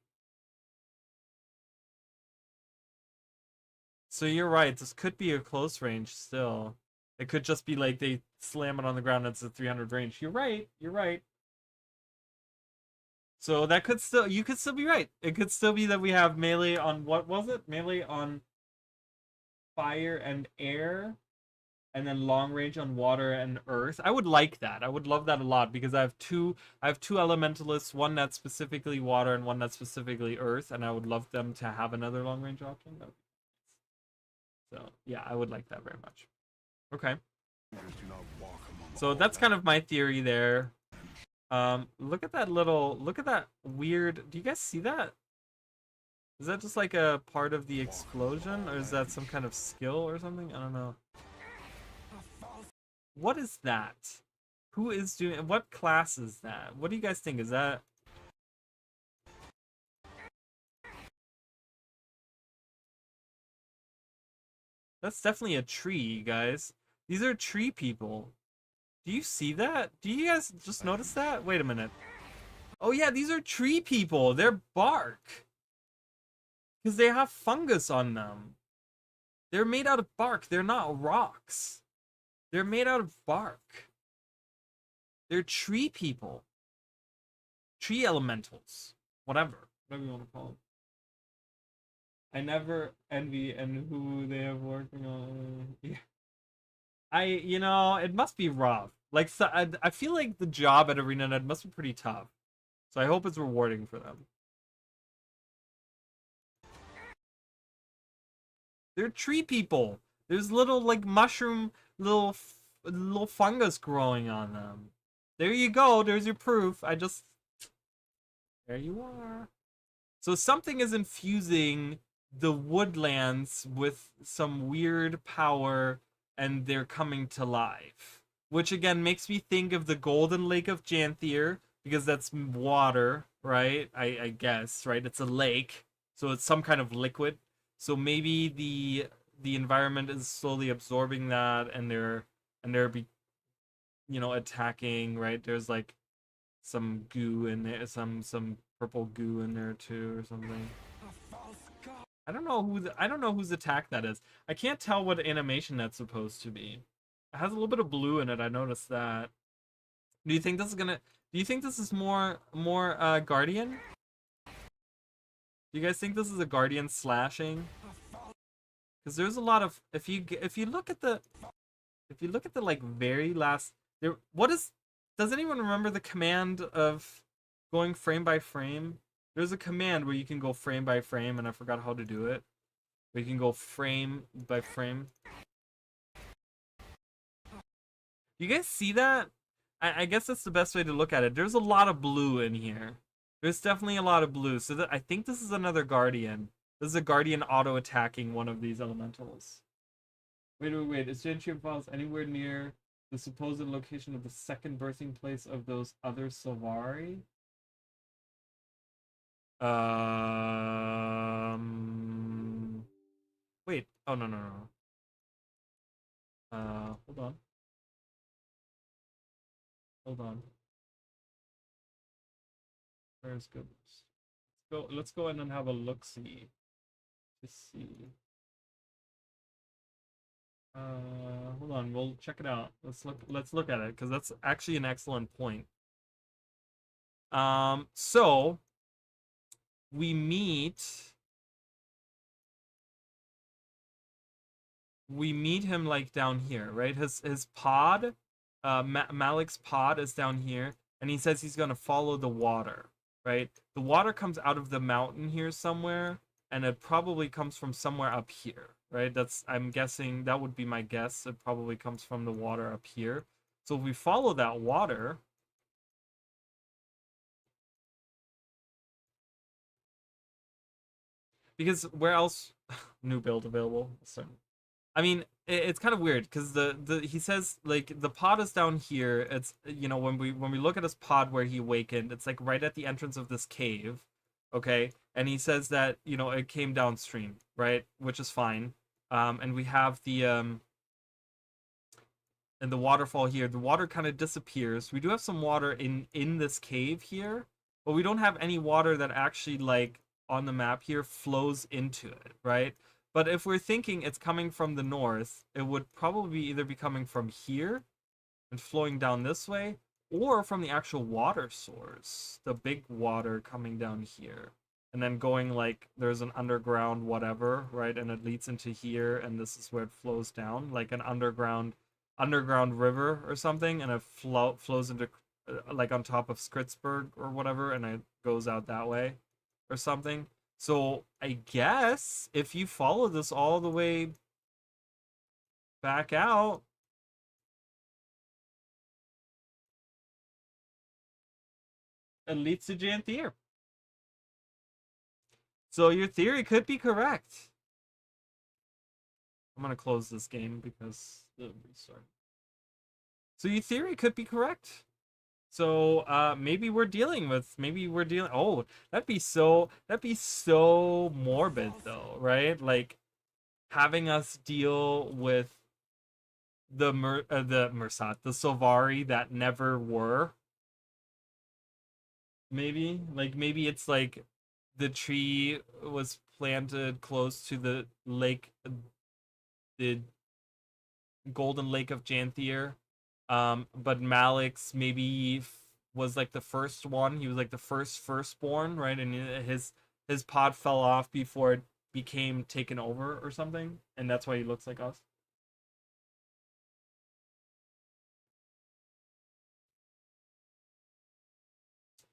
So you're right. This could be a close range still. It could just be like they slam it on the ground and it's a 300 range. You're right. You're right. So that could still, you could still be right. It could still be that we have melee on, what was it? Melee on fire and air, and then long range on water and earth. I would like that. I would love that a lot because I have two elementalists, one that's specifically water and one that's specifically earth, and I would love them to have another long range option. That would be nice. So yeah, I would like that very much. Okay. Strangers do not walk among So all that's kind of my theory there. Look at that weird, do you guys see that? Is that just like a part of the explosion, or is that some kind of skill or something? I don't know. What is that? Who is doing, what class is that? What do you guys think? Is that? That's definitely a tree, guys. These are tree people. Do you see that? Do you guys just notice that? Wait a minute. Oh yeah, these are tree people. They're bark. Because they have fungus on them. They're made out of bark. They're not rocks. They're made out of bark. They're tree people. Tree elementals. Whatever you want to call them. I never envy and who they have working on. Yeah. You know, it must be rough. Like, so, I feel like the job at ArenaNet must be pretty tough. So I hope it's rewarding for them. They're tree people. There's little, like, mushroom, little fungus growing on them. There you go. There's your proof. There you are. So something is infusing the woodlands with some weird power, and they're coming to life. Which again makes me think of the Golden Lake of Janthier, because that's water, right? I guess, right? It's a lake, so it's some kind of liquid. So maybe the environment is slowly absorbing that, and they're attacking, right? There's like some goo in there, some purple goo in there too, or something. I don't know whose attack that is. I can't tell what animation that's supposed to be. It has a little bit of blue in it. I noticed that. Do you think this is more Guardian? Do you guys think this is a Guardian slashing? Because there's a lot of, if you look at the like very last there, does anyone remember the command of going frame by frame? There's a command where you can go frame by frame, and I forgot how to do it. Where you can go frame by frame. You guys see that? I guess that's the best way to look at it. There's a lot of blue in here. There's definitely a lot of blue. So I think this is another Guardian. This is a Guardian auto-attacking one of these elementals. Wait. Is Gentium Falls anywhere near the supposed location of the second birthing place of those other Sylvari? Wait. Oh, no. Hold on. Hold on. Where's goodness? Let's go in and have a look-see. To see. Hold on, we'll check it out. Let's look at it, because that's actually an excellent point. So we meet him like down here, right? His pod, Malik's pod is down here, and he says he's gonna follow the water, right? The water comes out of the mountain here somewhere, and it probably comes from somewhere up here, right? I'm guessing, that would be my guess. It probably comes from the water up here. So if we follow that water, because where else? New build available. So, I mean, it's kind of weird because he says like the pod is down here. It's, you know, when we look at his pod where he awakened, it's like right at the entrance of this cave, okay? And he says that, you know, it came downstream, right? Which is fine. And we have the and the waterfall here. The water kind of disappears. We do have some water in this cave here, but we don't have any water that actually, like, on the map here flows into it, right? But if we're thinking it's coming from the north, it would probably either be coming from here and flowing down this way, or from the actual water source, the big water coming down here. And then going, like, there's an underground whatever, right? And it leads into here, and this is where it flows down, like an underground river or something, and it flows into, like, on top of Skritzberg or whatever, and it goes out that way or something. So I guess if you follow this all the way back out, it leads to Janthier. So your theory could be correct. I'm gonna close this game because the restart. So your theory could be correct. So maybe we're dealing. Oh, that'd be so morbid though, right? Like having us deal with the Mursat, the Sylvari that never were. Maybe it's like the tree was planted close to the lake, the Golden Lake of Janthier. But Malik's maybe was like the first one. He was like the firstborn, right? And his pod fell off before it became taken over or something, and that's why he looks like us.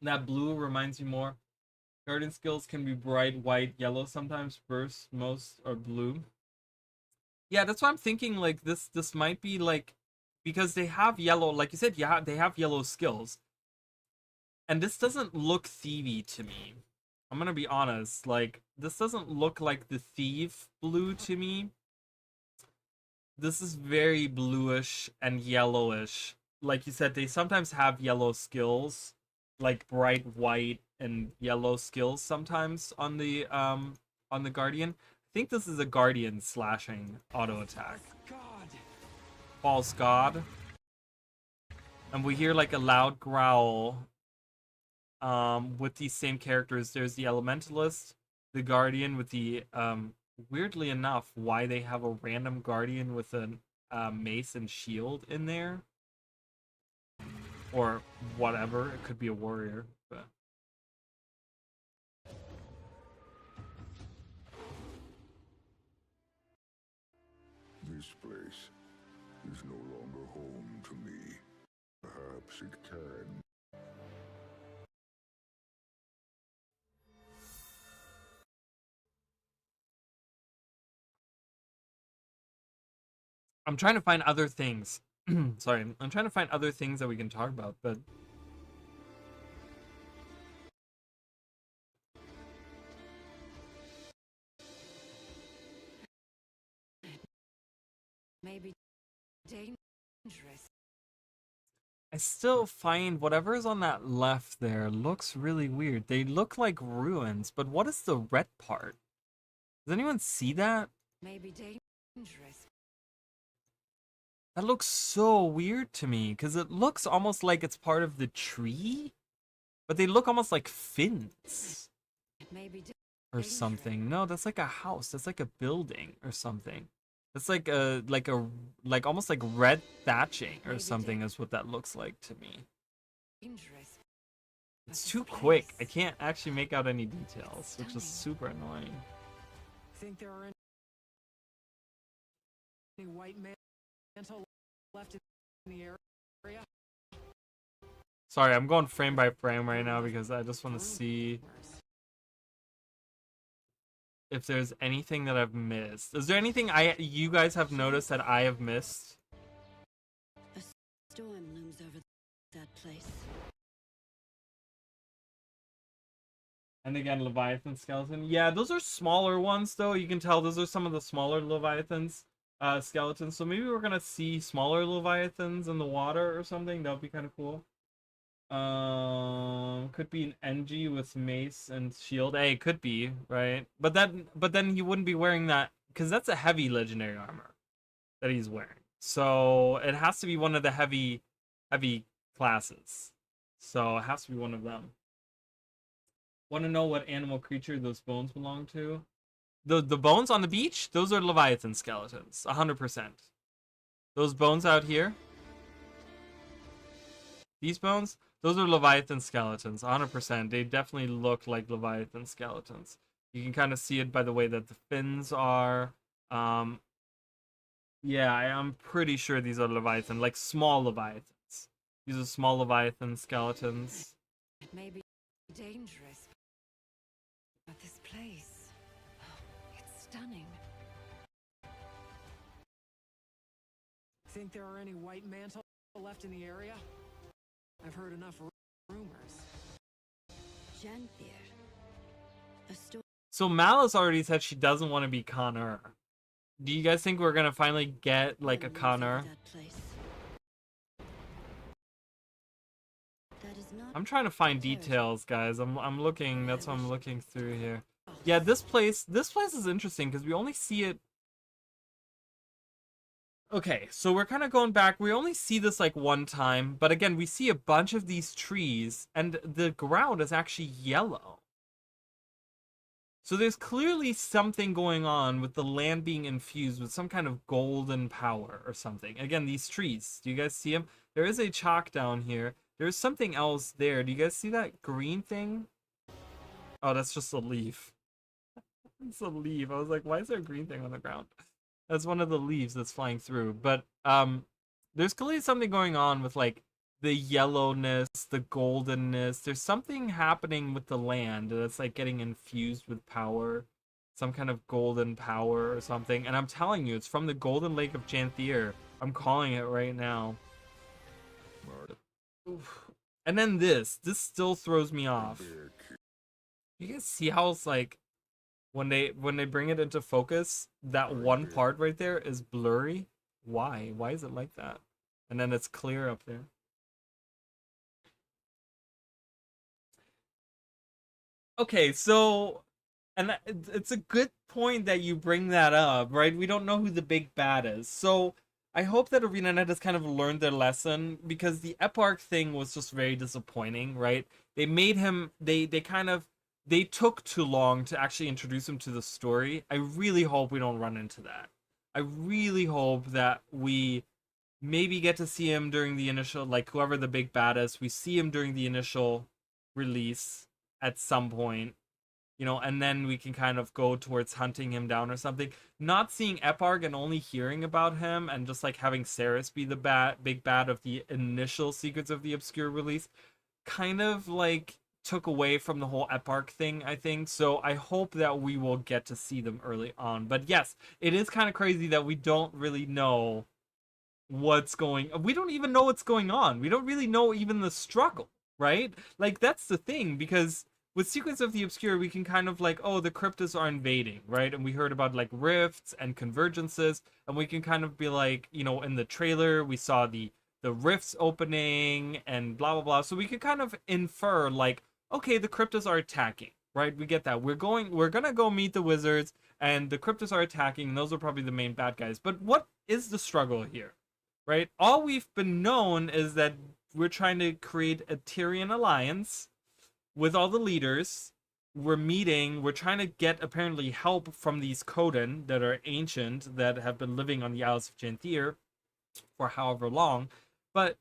That blue reminds me more. Guardian skills can be bright white, yellow sometimes, burst, most are blue. Yeah, that's why I'm thinking like this might be like, because they have yellow, like you said, yeah, they have yellow skills. And this doesn't look thievy to me. I'm gonna be honest, like, this doesn't look like the thief blue to me. This is very bluish and yellowish. Like you said, they sometimes have yellow skills, like bright white and yellow skills sometimes on the Guardian. I think this is a Guardian slashing auto attack. False God. And we hear like a loud growl with these same characters. There's the Elementalist, the Guardian with the weirdly enough, why they have a random Guardian with a mace and shield in there, or whatever. It could be a warrior, but this place is no longer home to me. Perhaps it can. I'm trying to find other things. Sorry, I'm trying to find other things that we can talk about, but dangerous. I still find whatever is on that left there looks really weird. They look like ruins, but what is the red part? Does anyone see that? Maybe dangerous. That looks so weird to me because it looks almost like it's part of the tree, but they look almost like fins Maybe or dangerous. something. No, that's like a house. That's like a building or something. That's like almost like red thatching or Maybe something is what that looks like to me. Dangerous. But It's this too quick. I place- can't actually make out any details, which is Stunning. super annoying. Think there are any white mantle left in the area? Sorry, I'm going frame by frame right now because I just want to see if there's anything that I've missed. Is there anything you guys have noticed that I have missed? A storm looms over that place. And again, Leviathan skeleton. Yeah, those are smaller ones though. You can tell those are some of the smaller Leviathans skeletons. So maybe we're gonna see smaller Leviathans in the water or something. That would be kind of cool. Could be an NG with mace and shield. Hey, could be, right? But then he wouldn't be wearing that because that's a heavy legendary armor that he's wearing. So it has to be one of the heavy classes. So it has to be one of them. Want to know what animal creature those bones belong to? The bones on the beach? Those are Leviathan skeletons, 100%. Those bones out here, these bones, those are Leviathan skeletons, 100%. They definitely look like Leviathan skeletons. You can kind of see it by the way that the fins are. Yeah, I'm pretty sure these are Leviathan, like small Leviathans. These are small Leviathan skeletons. Maybe dangerous. But this place, it's stunning. Think there are any white mantle left in the area? I've heard enough rumors. Janthier. A storm So Malice already said she doesn't want to be Connor. Do you guys think we're gonna finally get like a looms over Connor? that place. That is not I'm trying to find details, guys. I'm looking. That's what I'm looking through here. Yeah, this place is interesting because we only see it. Okay, so we're kind of going back. We only see this like one time, but again, we see a bunch of these trees, and the ground is actually yellow. So there's clearly something going on with the land being infused with some kind of golden power or something. Again, these trees. Do you guys see them? There is a chalk down here. There's something else there. Do you guys see that green thing? Oh, that's just a leaf. It's a leaf. I was like, why is there a green thing on the ground? That's one of the leaves that's flying through. But there's clearly something going on with like the yellowness, the goldenness. There's something happening with the land that's like getting infused with power, some kind of golden power or something. And I'm telling you, it's from the Golden Lake of Janthier. I'm calling it right now. Oof. And then this still throws me off. You guys see how it's like when they bring it into focus, that one part right there is blurry? Why is it like that? And then it's clear up there. Okay, so and it's a good point that you bring that up, right? We don't know who the big bad is. So I hope that ArenaNet has kind of learned their lesson because the Eparch thing was just very disappointing, right? They made him they took too long to actually introduce him to the story. I really hope we don't run into that. I really hope that we maybe get to see him during the initial, like whoever the big bad is, we see him during the initial release at some point, you know, and then we can kind of go towards hunting him down or something. Not seeing Eparch and only hearing about him and just like having Ceres be the big bad of the initial Secrets of the Obscure release kind of like took away from the whole Eparch thing, I think. So I hope that we will get to see them early on. But yes, it is kind of crazy that we don't really know we don't even know what's going on. We don't really know even the struggle, right? Like that's the thing, because with Secrets of the Obscure, we can kind of like, oh, the Cryptas are invading, right? And we heard about like rifts and convergences, and we can kind of be like, you know, in the trailer we saw the rifts opening and blah blah blah. So we could kind of infer like, okay, the Cryptas are attacking, right? We get that. We're gonna go meet the wizards, and the Cryptas are attacking, and those are probably the main bad guys. But what is the struggle here, right? All we've been known is that we're trying to create a Tyrian alliance with all the leaders. We're trying to get apparently help from these Coden that are ancient, that have been living on the Isles of Janthier for however long, but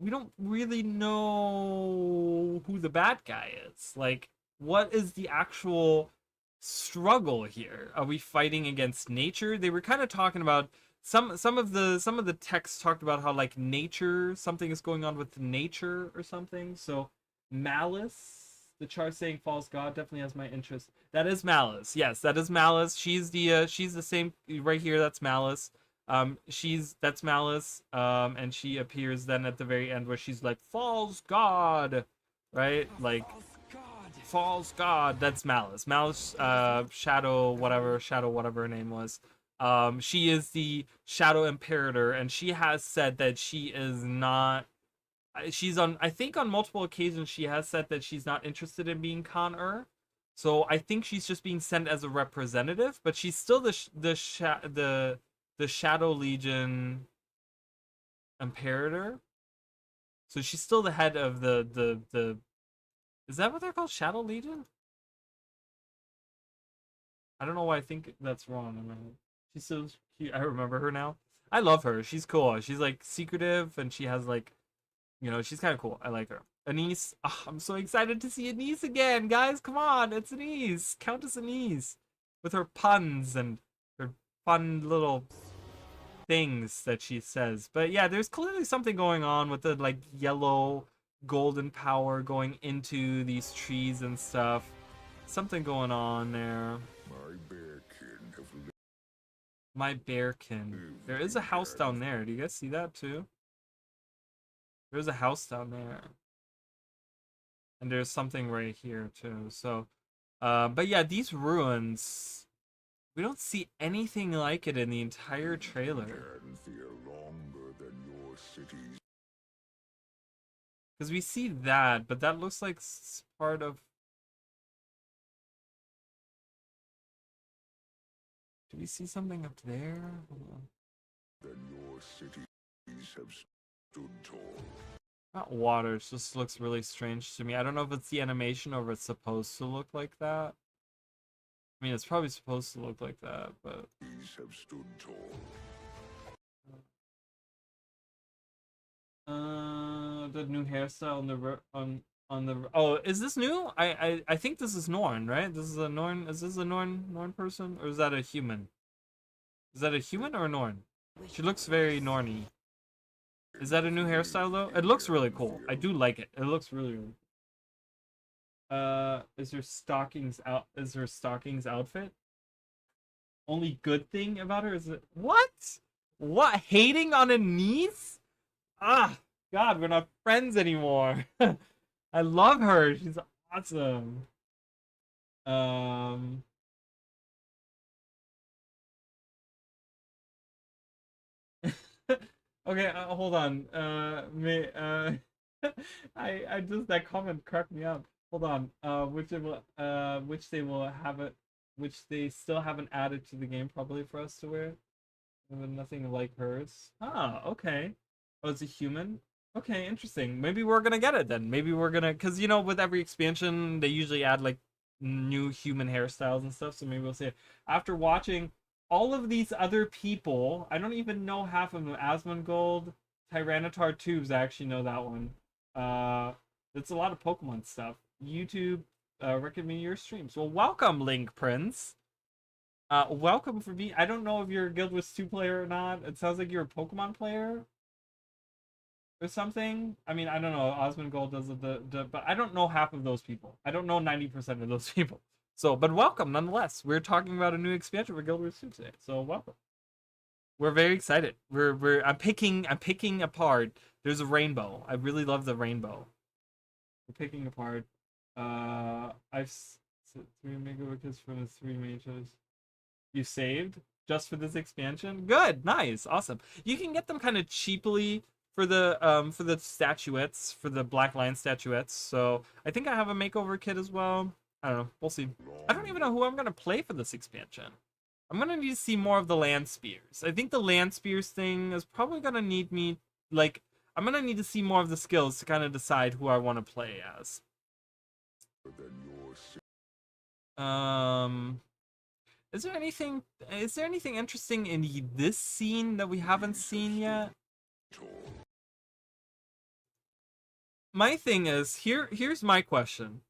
we don't really know who the bad guy is. Like, what is the actual struggle here? Are we fighting against nature? They were kind of talking about some of the texts talked about how like nature, something is going on with nature or something. So Malice, the chart saying false god, definitely has my interest. That is Malice. Yes, that is Malice. She's the same right here. That's Malice. That's Malice. And she appears then at the very end where she's like false god, right? Like false god. That's Malice. Malice, Shadow whatever her name was. She is the Shadow Imperator, and she has said that she is not. I think on multiple occasions she has said that she's not interested in being Con-Ur. So I think she's just being sent as a representative, but she's still the Shadow Legion Imperator. So she's still the head of the is that what they're called? Shadow Legion? I don't know why I think that's wrong. She's so cute. I remember her now. I love her. She's cool. She's like secretive, and she has like, you know, she's kind of cool. I like her. Anise. Oh, I'm so excited to see Anise again, guys. Come on, it's Anise. Countess Anise, with her puns and her fun little things that she says. But yeah, there's clearly something going on with the like yellow golden power going into these trees and stuff. Something going on there. My bearkin. There is a house down there. Do you guys see that too? There's a house down there. And there's something right here too. So, but yeah, these ruins, we don't see anything like it in the entire trailer. Because we see that, but that looks like part of... Do we see something up there? Hold on. Then your cities have stood tall. Not water, it just looks really strange to me. I don't know if it's the animation or if it's supposed to look like that. I mean, it's probably supposed to look like that, but... These have stood tall. The new hairstyle on the oh, is this new? I think this is Norn, right? This is a Norn. Is this a Norn person, or is that a human? Is that a human or a Norn? She looks very Norny. Is that a new hairstyle though? It looks really cool. I do like it. It looks really. Is her stockings out? Is her stockings outfit? Only good thing about her is it what? What, hating on a niece? Ah, God, we're not friends anymore. I love her. She's awesome. Okay, hold on. I just, that comment cracked me up. Hold on. Which they will have it, which they still haven't added to the game probably for us to wear. Nothing like hers. Ah, okay. Oh, it's a human? Okay, interesting. Maybe we're gonna get it then. Maybe we're gonna, because, you know, with every expansion, they usually add, like, new human hairstyles and stuff, so maybe we'll see it. After watching all of these other people, I don't even know half of them. Asmongold, Tyranitar Tubes, I actually know that one. It's a lot of Pokemon stuff. YouTube, recommend your streams. Well, welcome, Link Prince. Welcome for me. I don't know if you're a Guild Wars 2 player or not. It sounds like you're a Pokemon player or something. I mean, I don't know. Osmongold does but I don't know half of those people. I don't know 90% of those people. So, but welcome nonetheless. We're talking about a new expansion for Guild Wars 2 today. So welcome. We're very excited. I'm picking apart. There's a rainbow. I really love the rainbow. We're picking apart I've 3 makeover kits for the 3 mages. You saved just for this expansion? Good, nice, awesome. You can get them kind of cheaply for the statuettes, for the Black Lion statuettes. So I think I have a makeover kit as well. I don't know, we'll see. I don't even know who I'm gonna play for this expansion. I'm gonna need to see more of the land spears. I think the land spears thing is probably gonna need me, like, I'm gonna need to see more of the skills to kind of decide who I want to play as. Than your city. Is there anything interesting in this scene that we haven't seen yet? My thing is, here's my question.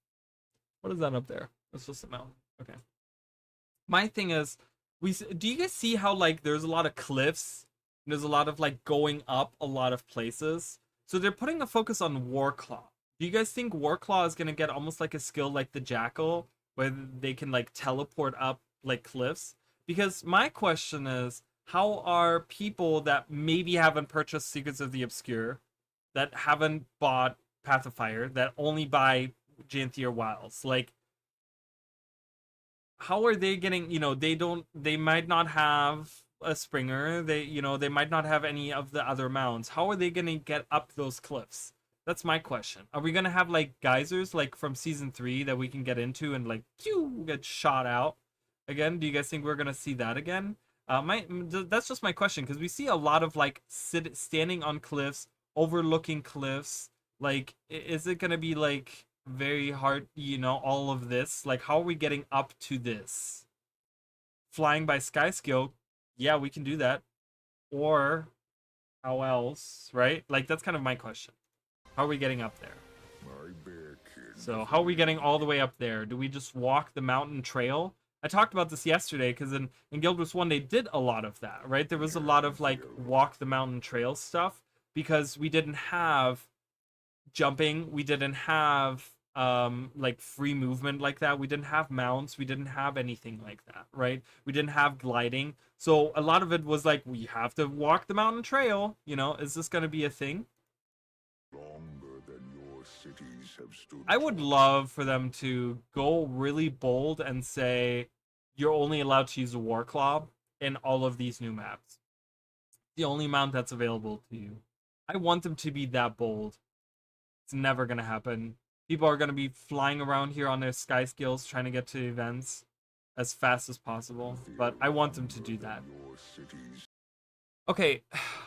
What is that up there? That's just a mountain. Okay. My thing is, do you guys see how, like, there's a lot of cliffs? There's a lot of, like, going up a lot of places. So they're putting a focus on Warclaw. Do you guys think Warclaw is gonna get almost like a skill like the Jackal, where they can, like, teleport up like cliffs? Because my question is, how are people that maybe haven't purchased Secrets of the Obscure, that haven't bought Path of Fire, that only buy Janthier Wilds, like, how are they getting, they might not have a Springer, they might not have any of the other mounts. How are they gonna get up those cliffs? That's my question. Are we gonna have, like, geysers like from season 3 that we can get into and, like, get shot out again? Do you guys think we're gonna see that again? That's just my question, because we see a lot of, like, standing on cliffs, overlooking cliffs. Like, is it gonna be, like, very hard, all of this? Like, how are we getting up to this? Flying by sky skill, yeah, we can do that. Or how else, right? Like, that's kind of my question. How are we getting up there? My bear kid. So how are we getting all the way up there? Do we just walk the mountain trail? I talked about this yesterday, because in Guild Wars 1 they did a lot of that, right? There was a lot of, like, walk the mountain trail stuff, because we didn't have jumping, we didn't have like free movement like that, we didn't have mounts, we didn't have anything like that, right? We didn't have gliding, so a lot of it was like, we have to walk the mountain trail. Is this going to be a thing? Longer than your cities have stood. I would love for them to go really bold and say you're only allowed to use a Warclaw in all of these new maps. The only mount that's available to you. I want them to be that bold. It's never gonna happen. People are gonna be flying around here on their sky skills trying to get to events as fast as possible, but I want them to do that. Your cities. Okay,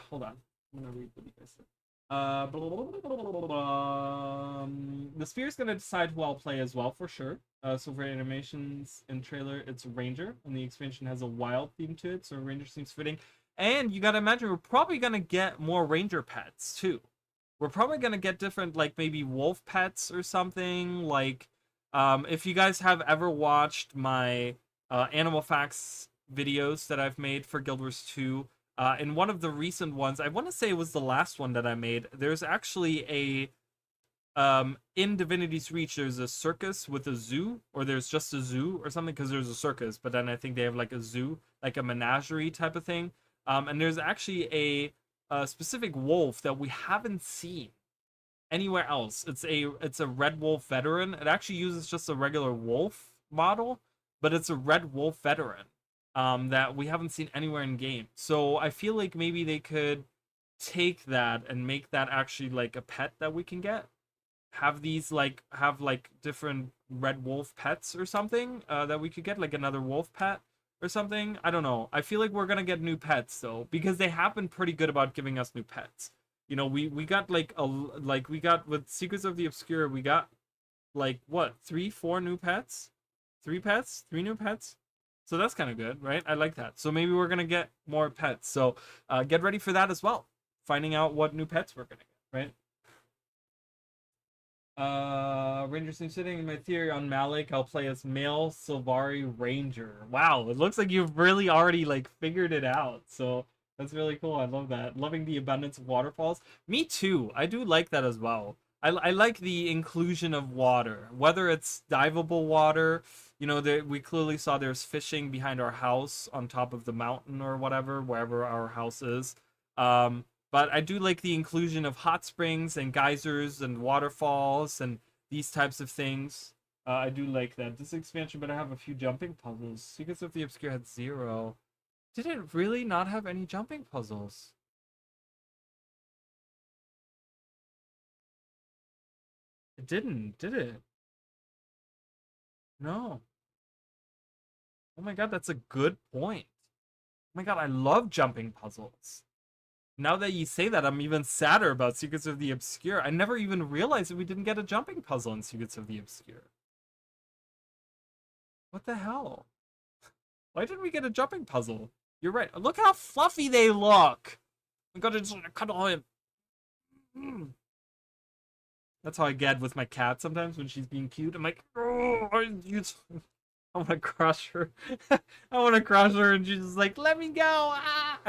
hold on. I'm gonna read what you guys said. The Spear's gonna decide who I'll play as well, for sure. So for animations and trailer, it's Ranger, and the expansion has a wild theme to it, so Ranger seems fitting. And you gotta imagine we're probably gonna get more Ranger pets too. We're probably gonna get different, like, maybe wolf pets or something. Like, if you guys have ever watched my Animal Facts videos that I've made for Guild Wars 2, in one of the recent ones, I want to say it was the last one that I made, there's actually in Divinity's Reach, there's a circus with a zoo, or there's just a zoo or something, because there's a circus, but then I think they have, like, a zoo, like a menagerie type of thing. And there's actually a specific wolf that we haven't seen anywhere else. It's a Red Wolf veteran. It actually uses just a regular wolf model, but it's a Red Wolf veteran that we haven't seen anywhere in game. So I feel like maybe they could take that and make that actually, like, a pet that we can get. Have different Red Wolf pets or something that we could get, like another wolf pet or something. I don't know. I feel like we're gonna get new pets though, because they have been pretty good about giving us new pets. We got we got with Secrets of the Obscure, we got, like, what, 3-4 new pets? 3 new pets? So that's kind of good, right? I like that. So maybe we're gonna get more pets. So get ready for that as well. Finding out what new pets we're gonna get, right? Ranger seems sitting in my theory on Malik. I'll play as male Sylvari Ranger. Wow, it looks like you've really already, like, figured it out. So that's really cool. I love that. Loving the abundance of waterfalls. Me too. I do like that as well. I like the inclusion of water, whether it's diveable water. We clearly saw there's fishing behind our house on top of the mountain or whatever, wherever our house is. But I do like the inclusion of hot springs and geysers and waterfalls and these types of things. I do like that. This expansion, but I have a few jumping puzzles. Secrets of the Obscure had 0. Did it really not have any jumping puzzles? It didn't, did it? No. Oh my god, that's a good point. Oh my god, I love jumping puzzles. Now that you say that, I'm even sadder about Secrets of the Obscure. I never even realized that we didn't get a jumping puzzle in Secrets of the Obscure. What the hell? Why didn't we get a jumping puzzle? You're right. Look how fluffy they look. We gotta just cuddle him. That's how I get with my cat sometimes when she's being cute. I'm like, oh, I want to crush her. I want to crush her, and she's just like, let me go. Ah!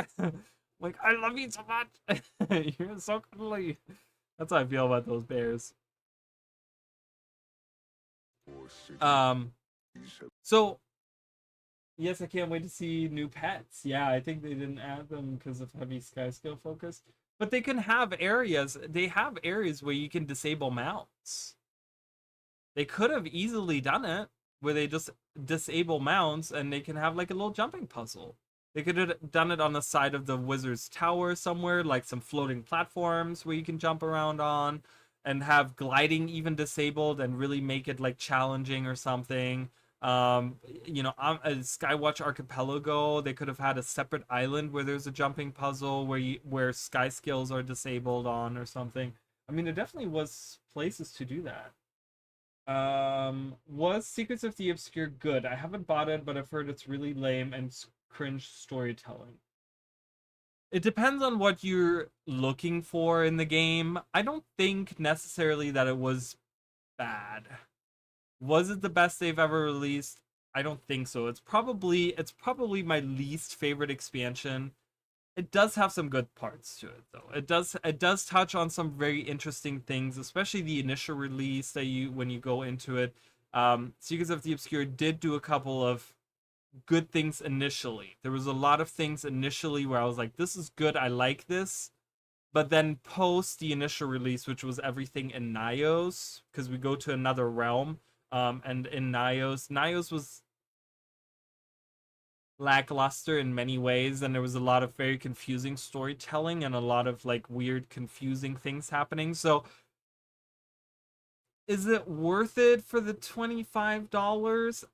Like, I love you so much. You're so cuddly. That's how I feel about those bears. Or cities have So yes, I can't wait to see new pets. Yeah, I think they didn't add them because of heavy sky scale focus. But they can have areas. They have areas where you can disable mounts. They could have easily done it where they just disable mounts and they can have like a little jumping puzzle. They could have done it on the side of the wizard's tower somewhere, like some floating platforms where you can jump around on, and have gliding even disabled and really make it like challenging or something. You know, a Skywatch Archipelago, they could have had a separate island where there's a jumping puzzle where sky skills are disabled on or something. I mean, there definitely was places to do that. Was Secrets of the Obscure good? I haven't bought it, but I've heard it's really lame and cringe storytelling. It depends on what you're looking for in the game. I don't think necessarily that it was bad. Was it the best they've ever released? I don't think so. It's probably my least favorite expansion. It does have some good parts to it though. It does touch on some very interesting things, especially the initial release that when you go into it. Secrets of the Obscure did do a couple of good things initially. There was a lot of things initially where I was like, this is good, I like this. But then post the initial release, which was everything in Nyos, because we go to another realm, and in Nyos was lackluster in many ways, and there was a lot of very confusing storytelling and a lot of like weird confusing things happening. So is it worth it for the $25?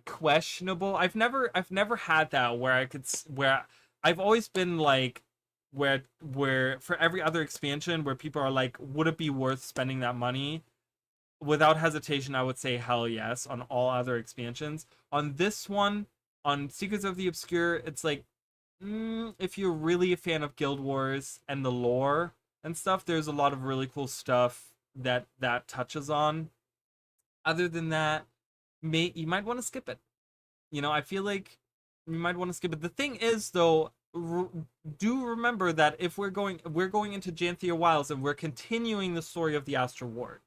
Questionable. I've never had that where I've always been like where for every other expansion where people are like, would it be worth spending that money? Without hesitation, I would say hell yes on all other expansions. On this one, on Secrets of the Obscure, it's like, if you're really a fan of Guild Wars and the lore and stuff, there's a lot of really cool stuff that touches on. Other than that, you might want to skip it. You know, I feel like you might want to skip it. The thing is, though, do remember that if we're going into Janthia Wilds and we're continuing the story of the Astral Ward.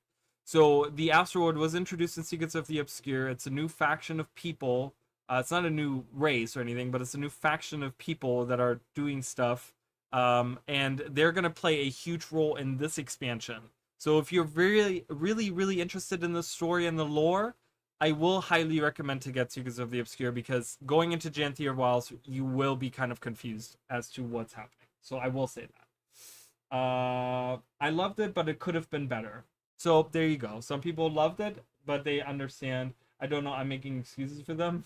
So the Astral Ward was introduced in Secrets of the Obscure. It's a new faction of people. It's not a new race or anything, but it's a new faction of people that are doing stuff. And they're going to play a huge role in this expansion. So if you're really, really, really interested in the story and the lore, I will highly recommend to get Secrets of the Obscure, because going into Janthia Wilds, you will be kind of confused as to what's happening. So I will say that. I loved it, but it could have been better. So there you go. Some people loved it, but they understand. I don't know. I'm making excuses for them.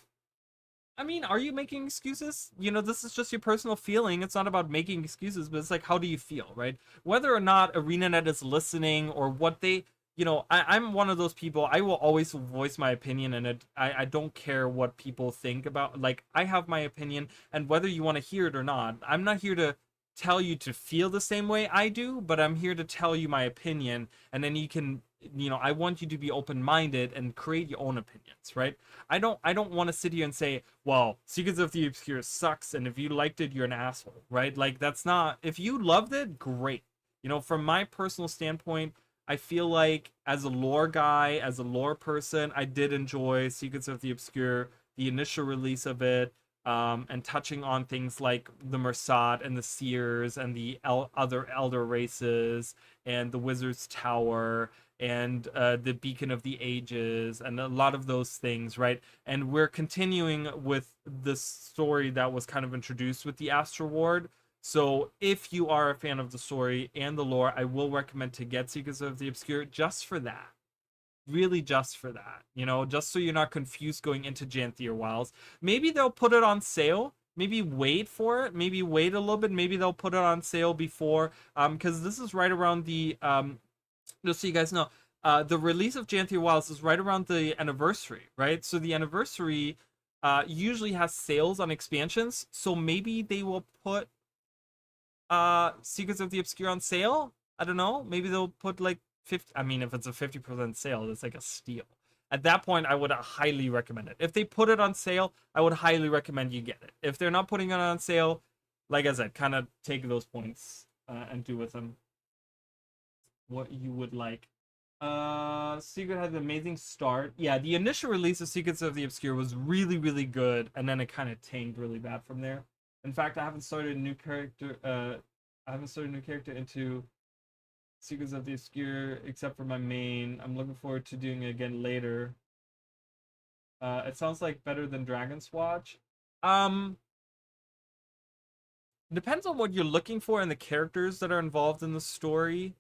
I mean, are you making excuses? You know, this is just your personal feeling. It's not about making excuses, but it's like, how do you feel, right? Whether or not ArenaNet is listening or what they... You know, I'm one of those people, I will always voice my opinion, and I don't care what people think about. Like, I have my opinion, and whether you want to hear it or not, I'm not here to tell you to feel the same way I do, but I'm here to tell you my opinion, and then you can, you know, I want you to be open-minded and create your own opinions, right? I don't want to sit here and say, well, Secrets of the Obscure sucks, and if you liked it, you're an asshole, right? Like, that's not... If you loved it, great. You know, from my personal standpoint, I feel like as a lore guy, as a lore person, I did enjoy Secrets of the Obscure, the initial release of it, and touching on things like the Mersat and the Seers and the other elder races and the Wizard's Tower and the Beacon of the Ages, and a lot of those things, right? And we're continuing with the story that was kind of introduced with the Astral Ward. So if you are a fan of the story and the lore, I will recommend to get Seekers of the Obscure just for that. Really just for that, you know, just so you're not confused going into Janthier Wilds. Maybe they'll put it on sale. Maybe wait for it. Maybe wait a little bit. Maybe they'll put it on sale before, because this is right around the just so you guys know, the release of Janthier Wilds is right around the anniversary, right? So the anniversary usually has sales on expansions. So maybe they will put Secrets of the Obscure on sale. I don't know. Maybe they'll put like 50. I mean, if it's a 50% sale, it's like a steal. At that point, I would highly recommend it. If they put it on sale, I would highly recommend you get it. If they're not putting it on sale, like I said, kind of take those points and do with them what you would like. Secret had an amazing start. Yeah, the initial release of Secrets of the Obscure was really, really good, and then it kind of tanked really bad from there. In fact, I haven't started a new character. Into Secrets of the Obscure except for my main. I'm looking forward to doing it again later. It sounds like better than Dragon's Watch. Depends on what you're looking for and the characters that are involved in the story.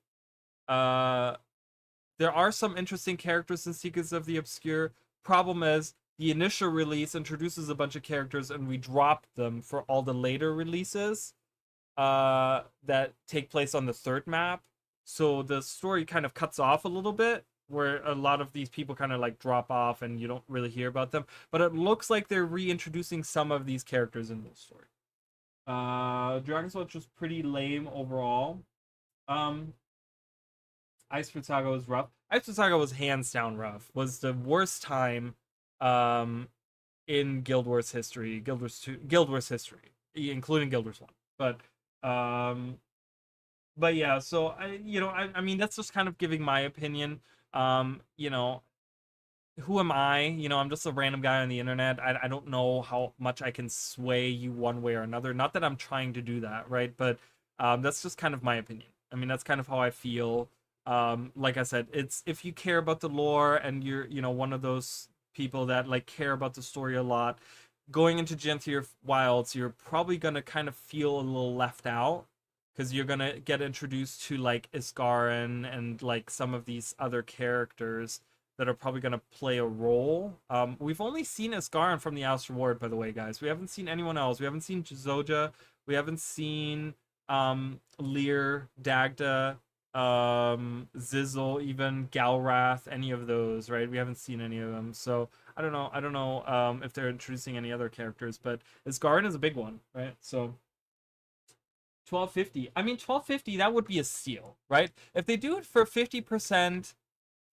There are some interesting characters in Secrets of the Obscure. Problem is, the initial release introduces a bunch of characters and we dropped them for all the later releases that take place on the third map. So the story kind of cuts off a little bit, where a lot of these people kind of like drop off and you don't really hear about them. But it looks like they're reintroducing some of these characters in the story. Dragon's Watch was pretty lame overall. Iceford Saga was rough. Iceford Saga was hands down rough. Was the worst time in Guild Wars history, Guild Wars history, including Guild Wars 1. But yeah, so I mean that's just kind of giving my opinion. You know, who am I? You know, I'm just a random guy on the internet. I don't know how much I can sway you one way or another. Not that I'm trying to do that, right? But that's just kind of my opinion. I mean, that's kind of how I feel. Like I said, it's if you care about the lore and you're, you know, one of those people that like care about the story a lot, going into Janthier Wilds, you're probably gonna kind of feel a little left out because you're gonna get introduced to like Isgarin and like some of these other characters that are probably gonna play a role. We've only seen Isgarin from the Astral Ward, by the way, guys. We haven't seen anyone else. We haven't seen Zoja. We haven't seen Lear, Dagda, Zizzle, even Galrath, any of those, right? We haven't seen any of them, so I don't know if they're introducing any other characters, but Isgarin is a big one, right? So 1250. I mean, 1250, that would be a steal, right? If they do it for 50%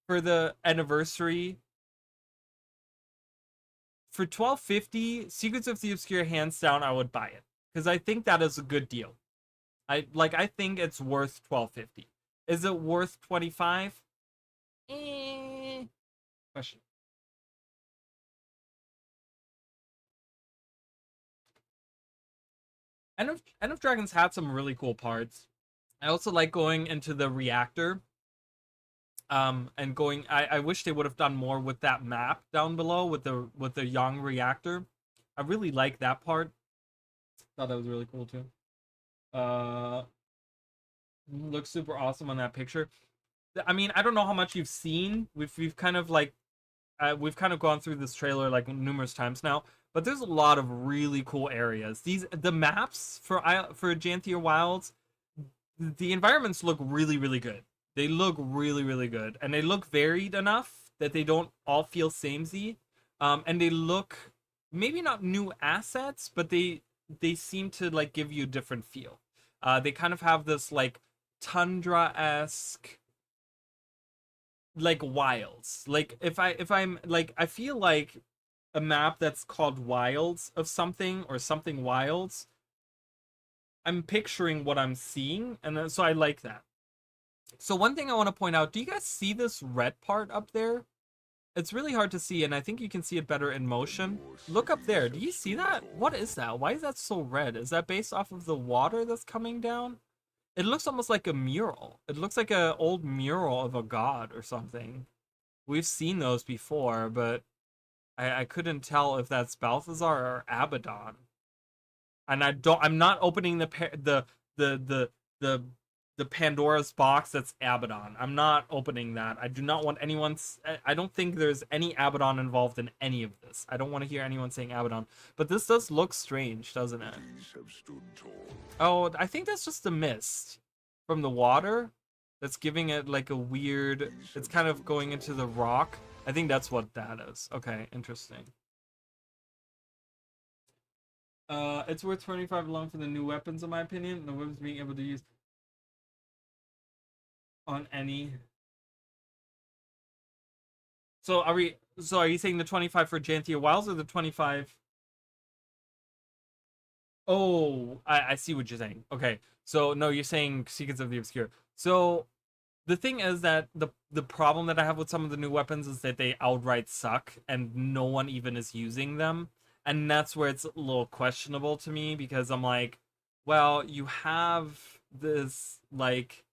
for the anniversary, for 1250, Secrets of the Obscure, hands down, I would buy it because I think that is a good deal. I think it's worth 1250. Is it worth 25? Question. End of Dragons had some really cool parts. I also like going into the reactor. And going, I wish they would have done more with that map down below with the young reactor. I really like that part. Thought that was really cool too. Looks super awesome on that picture. I mean, I don't know how much you've seen. We've kind of like we've kind of gone through this trailer like numerous times now, but there's a lot of really cool areas. The maps for Janthier Wilds, the environments look really, really good. They look really, really good, and they look varied enough that they don't all feel samey. And they look maybe not new assets, but they seem to like give you a different feel. They kind of have this like tundra-esque like wilds. Like if I'm like, I feel like a map that's called Wilds of something or something Wilds, I'm picturing what I'm seeing, and so I like that. So one thing I want to point out, do you guys see this red part up there? It's really hard to see, and I think you can see it better in motion. Look up there. Do you see that? What is that? Why is that so red? Is that based off of the water that's coming down? It looks almost like a mural. It looks like an old mural of a god or something. We've seen those before, but I couldn't tell if that's Balthazar or Abaddon. And I'm not opening the Pandora's box that's Abaddon. I'm not opening that. I do not want anyone's. I don't think there's any Abaddon involved in any of this. I don't want to hear anyone saying Abaddon. But this does look strange, doesn't it? These have stood tall. Oh, I think that's just the mist from the water that's giving it like a weird. It's kind of going into the rock. I think that's what that is. Okay, interesting. It's worth 25 alone for the new weapons, in my opinion. The weapons being able to use on any. So are we? So are you saying the 25 for Janthia Wilds or the 25? Oh, I see what you're saying. Okay, so no, you're saying Secrets of the Obscure. So the thing is that the problem that I have with some of the new weapons is that they outright suck and no one even is using them. And that's where it's a little questionable to me because I'm like, well, you have this like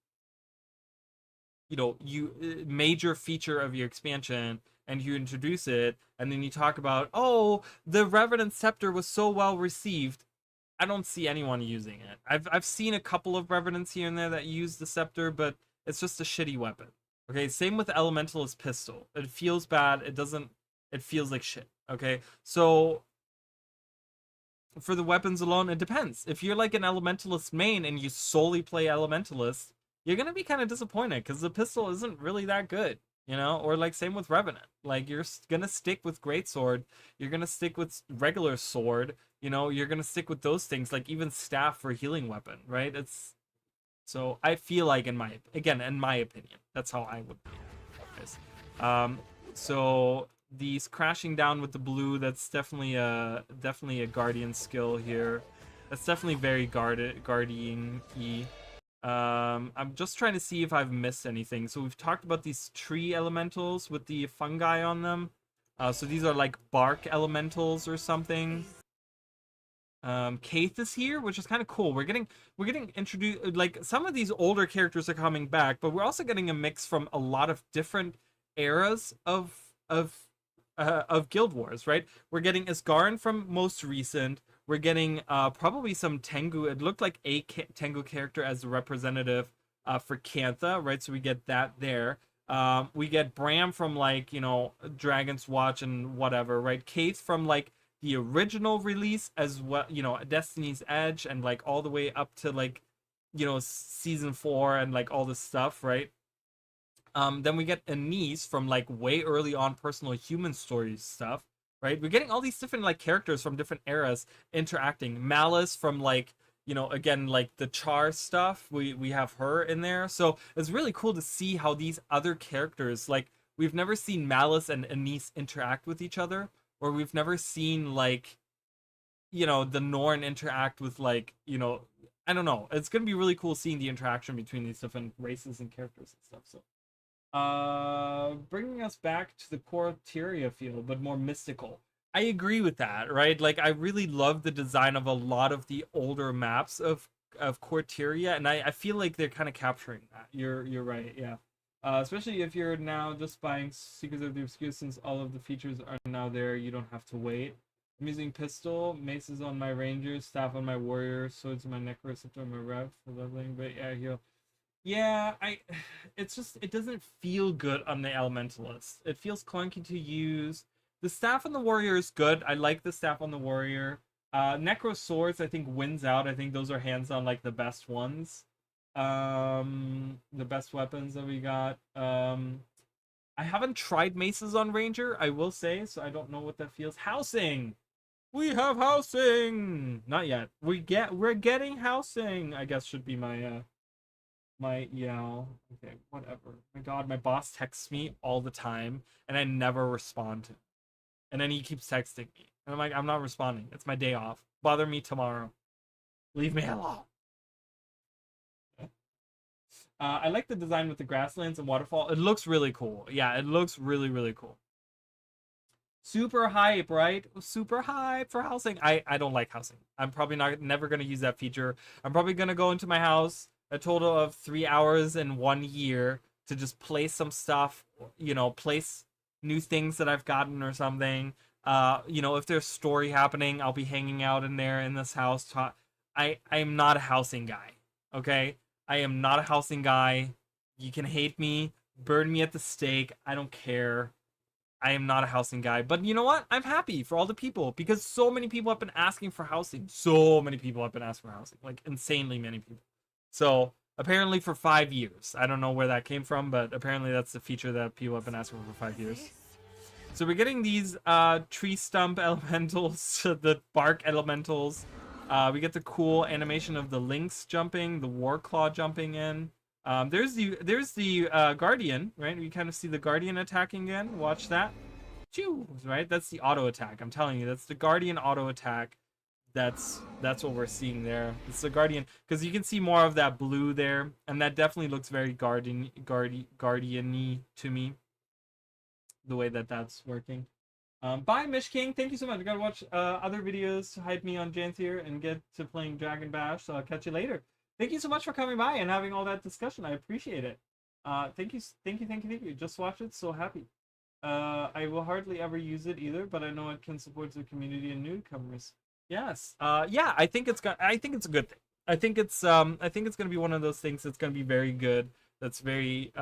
major feature of your expansion and you introduce it and then you talk about, oh, the Revenant Scepter was so well received. I don't see anyone using it. I've seen a couple of Revenants here and there that use the Scepter, but it's just a shitty weapon. Okay, same with Elementalist Pistol. It feels bad. It feels like shit. Okay, so for the weapons alone, it depends. If you're like an Elementalist main and you solely play Elementalist, you're gonna be kind of disappointed because the pistol isn't really that good, or like same with Revenant. Like you're gonna stick with Greatsword, you're gonna stick with regular sword, you're gonna stick with those things, like even staff for healing weapon, right? So I feel like in my opinion, that's how I would do this. So these crashing down with the blue, that's definitely a guardian skill here. That's definitely very guardian-y. I'm just trying to see if I've missed anything. So we've talked about these tree elementals with the fungi on them. So these are like bark elementals or something. Kaith is here, which is kind of cool. We're getting introduced, like some of these older characters are coming back, but we're also getting a mix from a lot of different eras of Guild Wars, right? We're getting Isgarin from most recent. We're getting probably some Tengu. It looked like a Tengu character as a representative for Cantha, right? So we get that there. We get Bram from like, Dragon's Watch and whatever, right? Kaith from like the original release as well, Destiny's Edge and like all the way up to like, season 4 and like all this stuff, right? Then we get Anise from like way early on Personal Human Stories stuff, right? We're getting all these different like characters from different eras interacting. Malice from like, again, like the Char stuff, we have her in there. So it's really cool to see how these other characters, like we've never seen Malice and Anise interact with each other, or we've never seen like, the Norn interact with like, I don't know. It's going to be really cool seeing the interaction between these different races and characters and stuff. So bringing us back to the Quarteria field, but more mystical. I agree with that, right? Like I really love the design of a lot of the older maps of Quarteria, and I feel like they're kind of capturing that. You're right, yeah. Especially if you're now just buying Secrets of the Obscure, since all of the features are now there, you don't have to wait. I'm using pistol, maces on my rangers, staff on my warrior, swords on my necro, scepter on my rev for leveling, but yeah, heal. Yeah, it doesn't feel good on the Elementalist. It feels clunky to use. The staff on the warrior is good. I like the staff on the warrior. Necro swords, I think, wins out. I think those are hands on like the best ones. The best weapons that we got. I haven't tried maces on ranger, I will say, so I don't know what that feels. Housing. We have housing. Not yet. We're getting housing, I guess should be my my yell. Okay, whatever. My god, my boss texts me all the time and I never respond to him. And then he keeps texting me. And I'm like, I'm not responding. It's my day off. Bother me tomorrow. Leave me alone. I like the design with the grasslands and waterfall. It looks really cool. Yeah, it looks really, really cool. Super hype, right? Super hype for housing. I don't like housing. I'm probably never going to use that feature. I'm probably going to go into my house, a total of 3 hours in 1 year to just place some stuff, place new things that I've gotten or something. If there's story happening, I'll be hanging out in there in this house. I am not a housing guy, okay? I am not a housing guy. You can hate me, burn me at the stake. I don't care. I am not a housing guy. But you know what? I'm happy for all the people because so many people have been asking for housing. So many people have been asking for housing. Like insanely many people. So apparently for 5 years. I don't know where that came from, but apparently that's the feature that people have been asking for 5 years. So we're getting these tree stump elementals, the bark elementals. We get the cool animation of the lynx jumping, the warclaw jumping in. There's the guardian, right? We kind of see the guardian attacking again. Watch that. Choo, right? That's the auto attack. I'm telling you, that's the guardian auto attack. That's what we're seeing there. It's the guardian because you can see more of that blue there, and that definitely looks very guardian-y to me. The way that that's working. Bye, Mish King. Thank you so much. I gotta watch other videos to hype me on Jantier and get to playing Dragon Bash. So I'll catch you later. Thank you so much for coming by and having all that discussion. I appreciate it. Thank you. Just watch it. So happy. I will hardly ever use it either, but I know it can support the community and newcomers. Yes. Yeah. I think it's a good thing. I think it's gonna be one of those things that's gonna be very good. That's very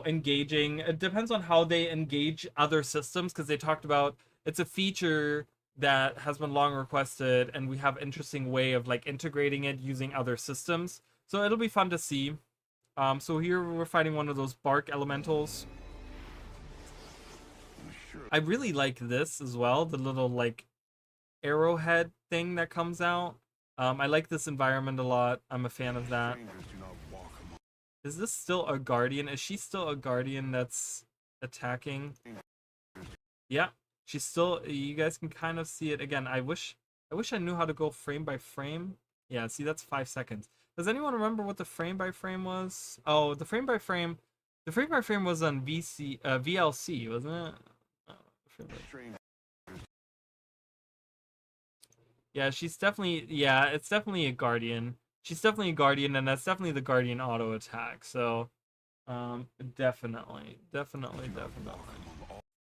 engaging. It depends on how they engage other systems because they talked about it's a feature that has been long requested and we have interesting way of like integrating it using other systems. So it'll be fun to see. So here we're fighting one of those bark elementals. I really like this as well, the little like arrowhead thing that comes out. I like this environment a lot. I'm a fan of that. Is this still a guardian? Is she still a guardian that's attacking? Yeah, she's still. You guys can kind of see it again. I wish I knew how to go frame by frame. Yeah, see that's 5 seconds. Does anyone remember what the frame by frame was? Oh, the frame by frame was on VLC, wasn't it? Yeah, she's definitely. Yeah, it's definitely a guardian. She's definitely a guardian, and that's definitely the guardian auto attack. So, definitely.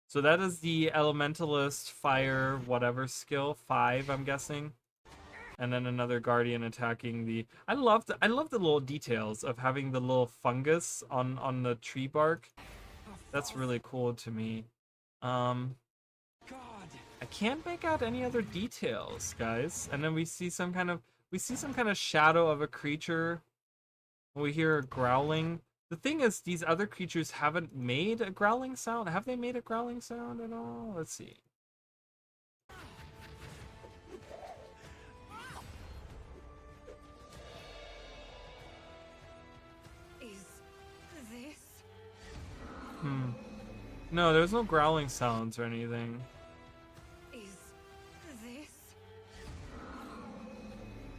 So that is the elementalist fire whatever skill 5, I'm guessing, and then another guardian attacking the. I love the little details of having the little fungus on the tree bark. That's really cool to me. I can't make out any other details, guys. And then we see some kind of shadow of a creature. We hear growling. The thing is, these other creatures haven't made a growling sound. Have they made a growling sound at all? Let's see. Is this? No, there's no growling sounds or anything. Is this?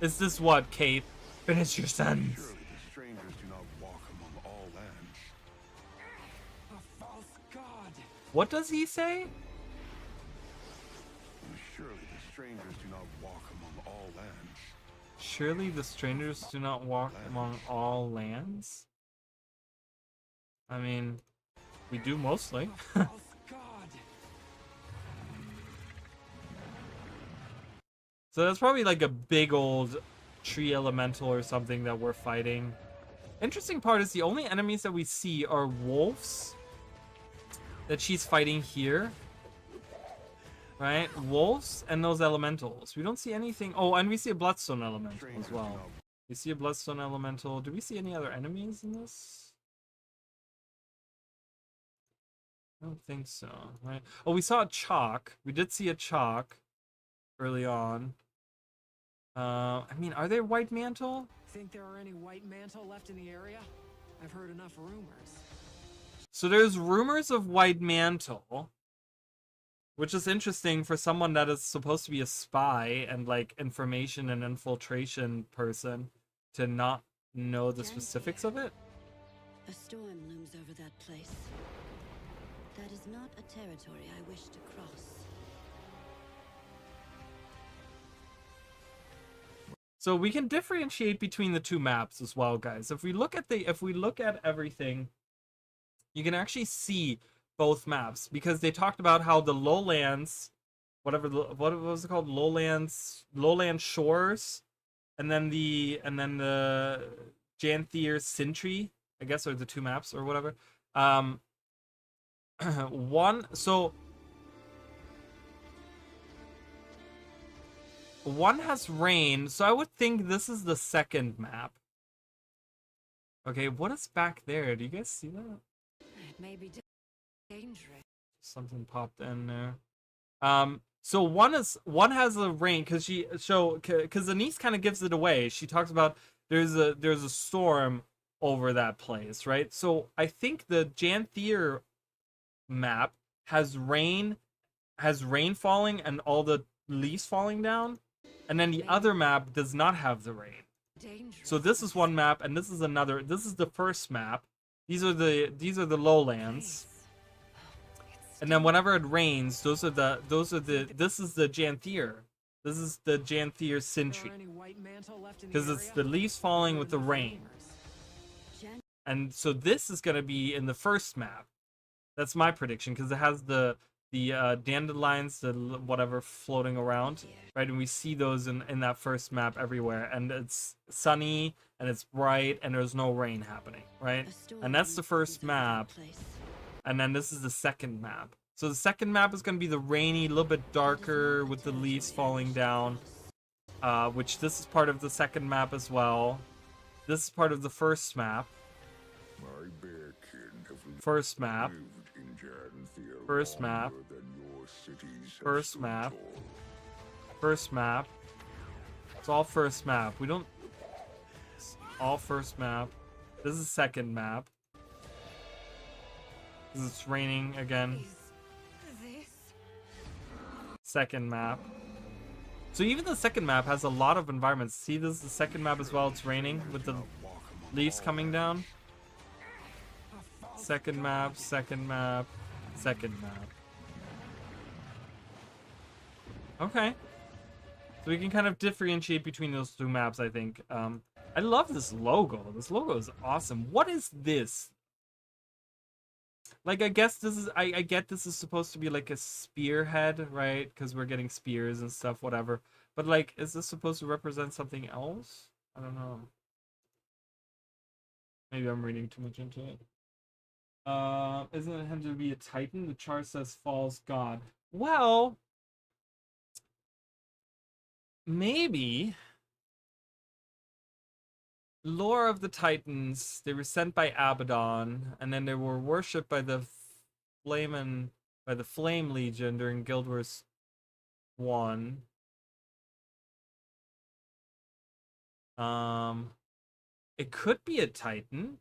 Is this what, Kate? Finish your sentence. Surely the strangers do not walk among all lands. A false god. What does he say? Surely the strangers do not walk among all lands. Surely the strangers do not walk among all lands? I mean, we do mostly. False god. So that's probably like a big old tree elemental or something that we're fighting. Interesting part is the only enemies that we see are wolves that she's fighting here. Right? Wolves and those elementals. We don't see anything. Oh, and we see a bloodstone elemental as well. We see a bloodstone elemental. Do we see any other enemies in this? I don't think so, right? Oh, we saw a chalk. We did see a chalk early on. I mean, are they white mantle? Think there are any white mantle left in the area? I've heard enough rumors. So there's rumors of white mantle, which is interesting for someone that is supposed to be a spy and like information and infiltration person to not know the specifics of it. A storm looms over that place. That is not a territory I wish to cross. So we can differentiate between the two maps as well, guys. If we look at everything, you can actually see both maps because they talked about how the lowlands, what was it called, lowland shores, and then the Janthier Sintry, I guess, are the two maps or whatever. One has rain, so I would think this is the second map. Okay, what is back there? Do you guys see that? It may be dangerous. Something popped in there. So one has a rain because Anise kind of gives it away. She talks about there's a storm over that place, right? So I think the Janthier map has rain falling and all the leaves falling down, and then the other map does not have the rain. Dangerous. So this is one map, and this is another. This is the first map. These are the lowlands. And then whenever it rains, this is the Janthier. This is the Janthier Sintry. Because it's the leaves falling with the rain. And so this is going to be in the first map. That's my prediction, because it has the dandelions, the whatever floating around, right? And we see those in that first map everywhere. And it's sunny, and it's bright, and there's no rain happening, right? And that's the first map. And then this is the second map. So the second map is going to be the rainy, a little bit darker with the leaves falling down. Which this is part of the second map as well. This is part of the first map. My bear kin have First map. lived in Janthier First map. longer than your cities have First stood map. tall. First map. It's all first map. We don't... It's all first map. This is second map. Because it's raining again. Is this? Second map. So even the second map has a lot of environments. See, this is the second map as well. It's raining with the leaves coming down. Second map, second map, second map. Okay. So we can kind of differentiate between those two maps, I think. I love this logo. This logo is awesome. What is this? Like, I guess this is... I get this is supposed to be like a spearhead, right? Because we're getting spears and stuff, whatever. But, like, is this supposed to represent something else? I don't know. Maybe I'm reading too much into it. Isn't it him to be a titan? The chart says false god. Well... maybe... Lore of the Titans, they were sent by Abaddon, and then they were worshipped by the Flame Legion during Guild Wars 1. It could be a Titan.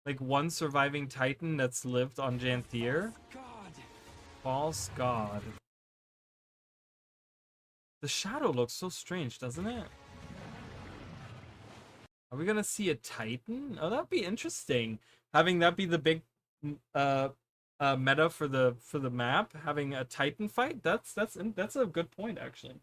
Like one surviving Titan that's lived on Janthier. False God. The shadow looks so strange, doesn't it? Are we gonna see a Titan? Oh, that'd be interesting. Having that be the big meta for the map, having a Titan fight. That's a good point, actually.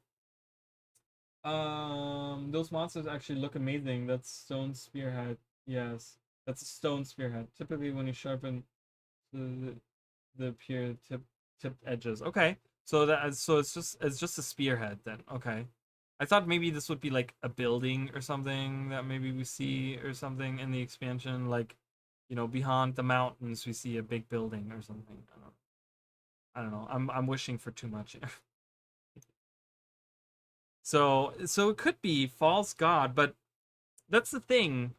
Those monsters actually look amazing. That's stone spearhead. Yes, that's a stone spearhead. Typically, when you sharpen the pure tipped edges. Okay, so it's just a spearhead then. Okay. I thought maybe this would be like a building or something that maybe we see or something in the expansion, like, you know, beyond the mountains we see a big building or something. I don't know. I'm wishing for too much here. So it could be false god, but that's the thing.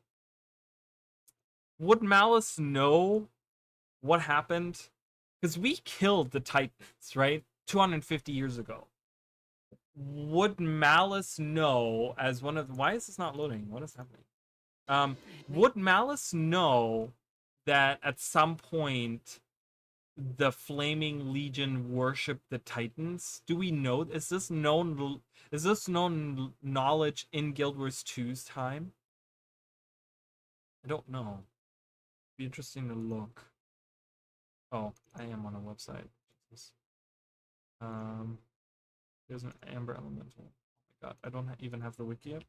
Would Malice know what happened? Because we killed the Titans, right? 250 years ago. Would Malice know as one of... Why is this not loading? What is happening? Would Malice know that at some point the Flaming Legion worshipped the Titans? Do we know? Is this known knowledge in Guild Wars 2's time? I don't know. Be interesting to look. Oh, I am on a website. Jesus. There's an Amber Elemental. Oh God, I don't even have the wiki up.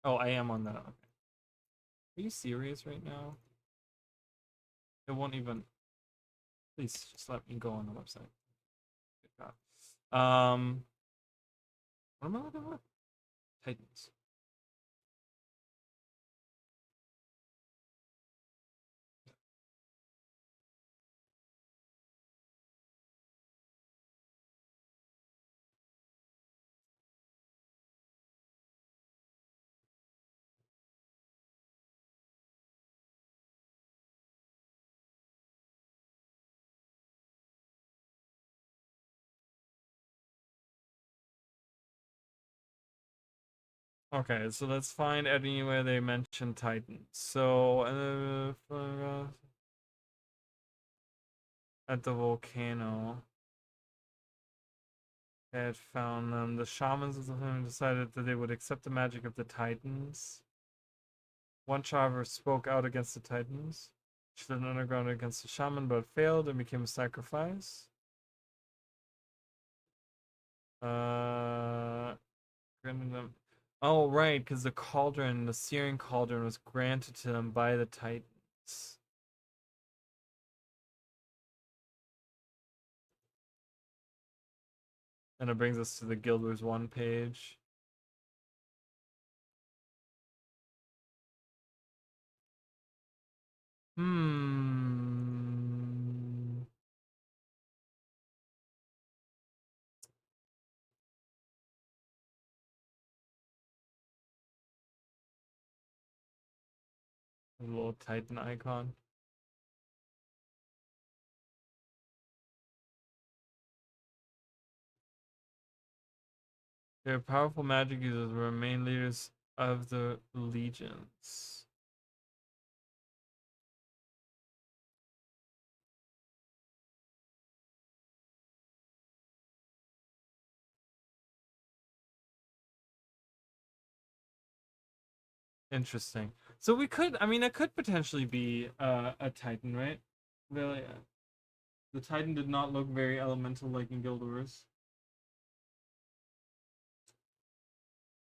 Oh, I am on that. Okay. Are you serious right now? It won't even. Please just let me go on the website. Good God. What am I looking for? Titans. Okay, so let's find anywhere they mention Titans. So, at the volcano, they had found them. The shamans of the home decided that they would accept the magic of the Titans. One Charver spoke out against the Titans. She fled underground against the shaman, but failed and became a sacrifice. Granted them. Oh, right, because the cauldron, the searing cauldron, was granted to them by the Titans. And it brings us to the Guild Wars 1 page. A little Titan icon. Their powerful magic users were main leaders of the legions. Interesting. So we could, I mean, it could potentially be a Titan, right? Really, the Titan did not look very elemental like in Guild Wars.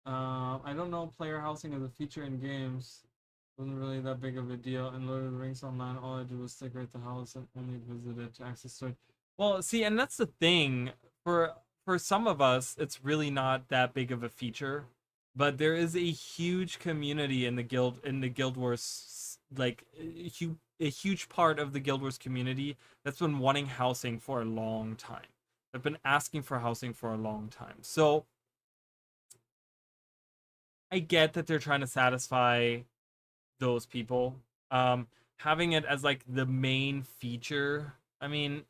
I don't know player housing as a feature in games. Wasn't really that big of a deal. In Lord of the Rings Online, all I did was decorate the house and only visit it to access story. Well, see, and that's the thing. For some of us, it's really not that big of a feature. But there is a huge community in the Guild Wars, like a huge part of the Guild Wars community that's been wanting housing for a long time. They've been asking for housing for a long time. So I get that they're trying to satisfy those people. Having it as like the main feature, I mean,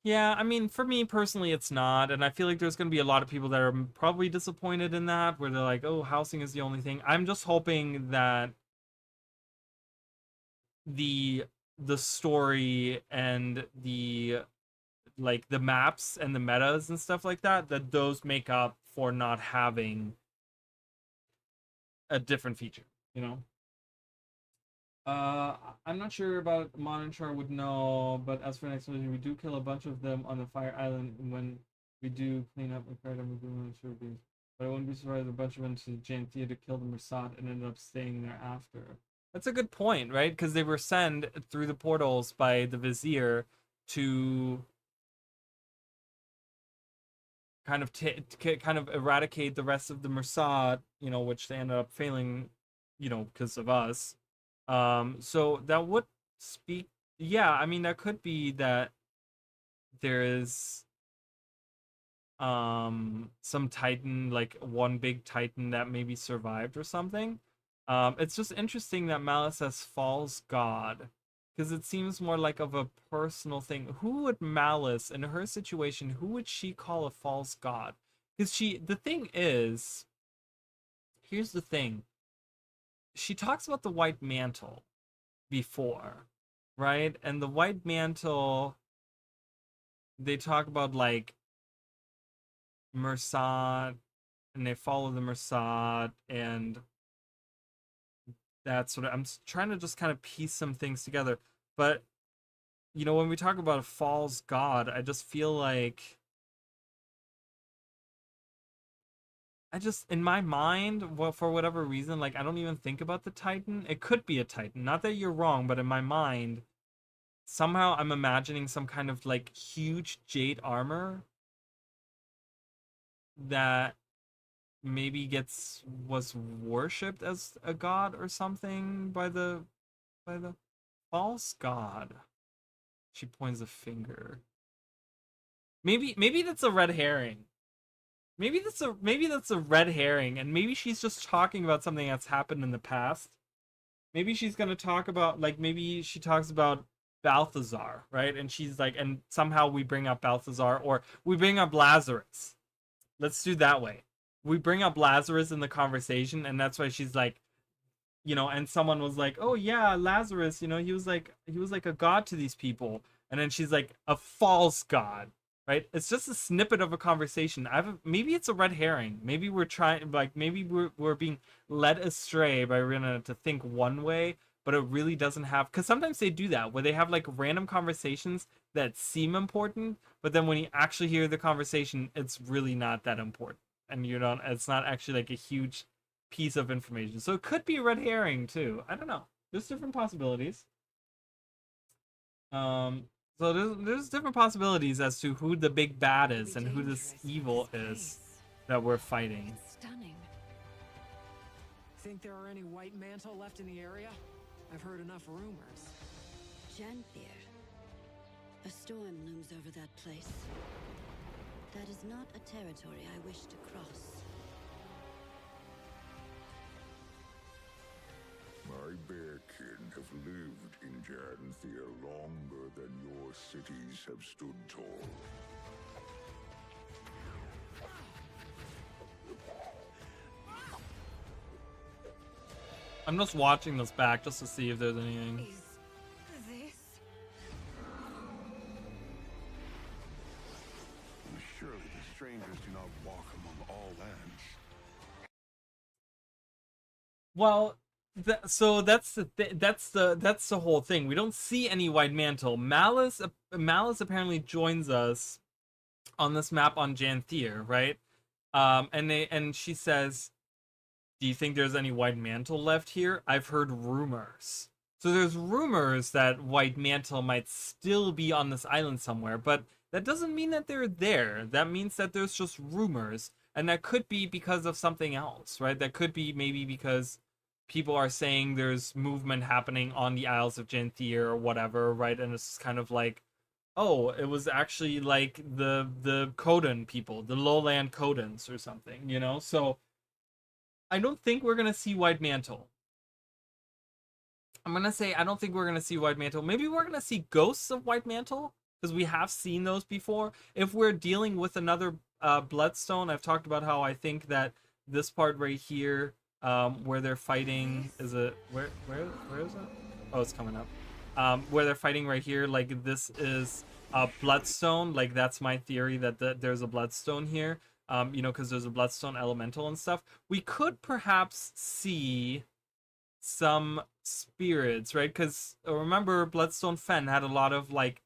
yeah, I mean, for me personally, it's not, and I feel like there's going to be a lot of people that are probably disappointed in that, where they're like, "Oh, housing is the only thing." I'm just hoping that the story and the like the maps and the metas and stuff like that, that those make up for not having a different feature, you know? I'm not sure about Monitor would know, but as for next mission, we do kill a bunch of them on the Fire Island when we do clean up the card. I'm sure be, but I wouldn't be surprised if a bunch of them to Janthea to kill the Mersat and ended up staying there after. That's a good point, right? Because they were sent through the portals by the Vizier to kind of kind of eradicate the rest of the Mersat, you know, which they ended up failing, you know, because of us. So that would speak, yeah, I mean, that could be that there is some Titan, like one big Titan that maybe survived or something. It's just interesting that Malice has false god, because it seems more like of a personal thing. Who would Malice, in her situation, who would she call a false god? Because the thing is, here's the thing. She talks about the white mantle before, right? And the white mantle, they talk about like Mersat, and they follow the Mersat, and that's what I'm trying to just kind of piece some things together. But you know, when we talk about a false god, I just feel like I just, in my mind, well, for whatever reason, like I don't even think about the Titan. It could be a Titan. Not that you're wrong, but in my mind, somehow I'm imagining some kind of like huge jade armor that maybe was worshipped as a god or something by the false god. She points a finger. Maybe that's a red herring. Maybe that's a red herring, and maybe she's just talking about something that's happened in the past. Maybe she's gonna talk about, like, maybe she talks about Balthazar, right? And she's like, and somehow we bring up Balthazar, or we bring up Lazarus. Let's do that way. We bring up Lazarus in the conversation, and that's why she's like, and someone was like, oh yeah, Lazarus, he was like a god to these people, and then she's like, a false god, right? It's just a snippet of a conversation. Maybe it's a red herring. Maybe we're trying, like, maybe we're being led astray by Rina to think one way, but it really doesn't have, because sometimes they do that where they have like random conversations that seem important, but then when you actually hear the conversation, it's really not that important, and it's not actually like a huge piece of information. So it could be a red herring too. I don't know. There's different possibilities. So there's different possibilities as to who the big bad is and who this evil is that we're fighting. It's stunning. Think there are any white mantle left in the area? I've heard enough rumors. Janthir. A storm looms over that place. That is not a territory I wish to cross. My bearkin have lived in Janthir longer than your cities have stood tall. I'm just watching this back just to see if there's anything. Is this? Surely the strangers do not walk among all lands. Well, so that's the whole thing. We don't see any white mantle. Malice apparently joins us on this map on Janthir, right? And she says, "Do you think there's any white mantle left here? I've heard rumors." So there's rumors that white mantle might still be on this island somewhere, but that doesn't mean that they're there. That means that there's just rumors, and that could be because of something else, right? That could be maybe because people are saying there's movement happening on the Isles of Janthir or whatever, right? And it's kind of like, oh, it was actually like the Khodan people, the lowland Khodans or something, So I don't think we're gonna see white mantle. I'm gonna say I don't think we're gonna see white mantle. Maybe we're gonna see ghosts of white mantle, because we have seen those before. If we're dealing with another Bloodstone, I've talked about how I think that this part right here, where they're fighting, is it where is it? Oh, it's coming up. Where they're fighting right here, like this is a Bloodstone. Like that's my theory that there's a Bloodstone here. Because there's a Bloodstone elemental and stuff. We could perhaps see some spirits, right? Because remember, Bloodstone Fen had a lot of like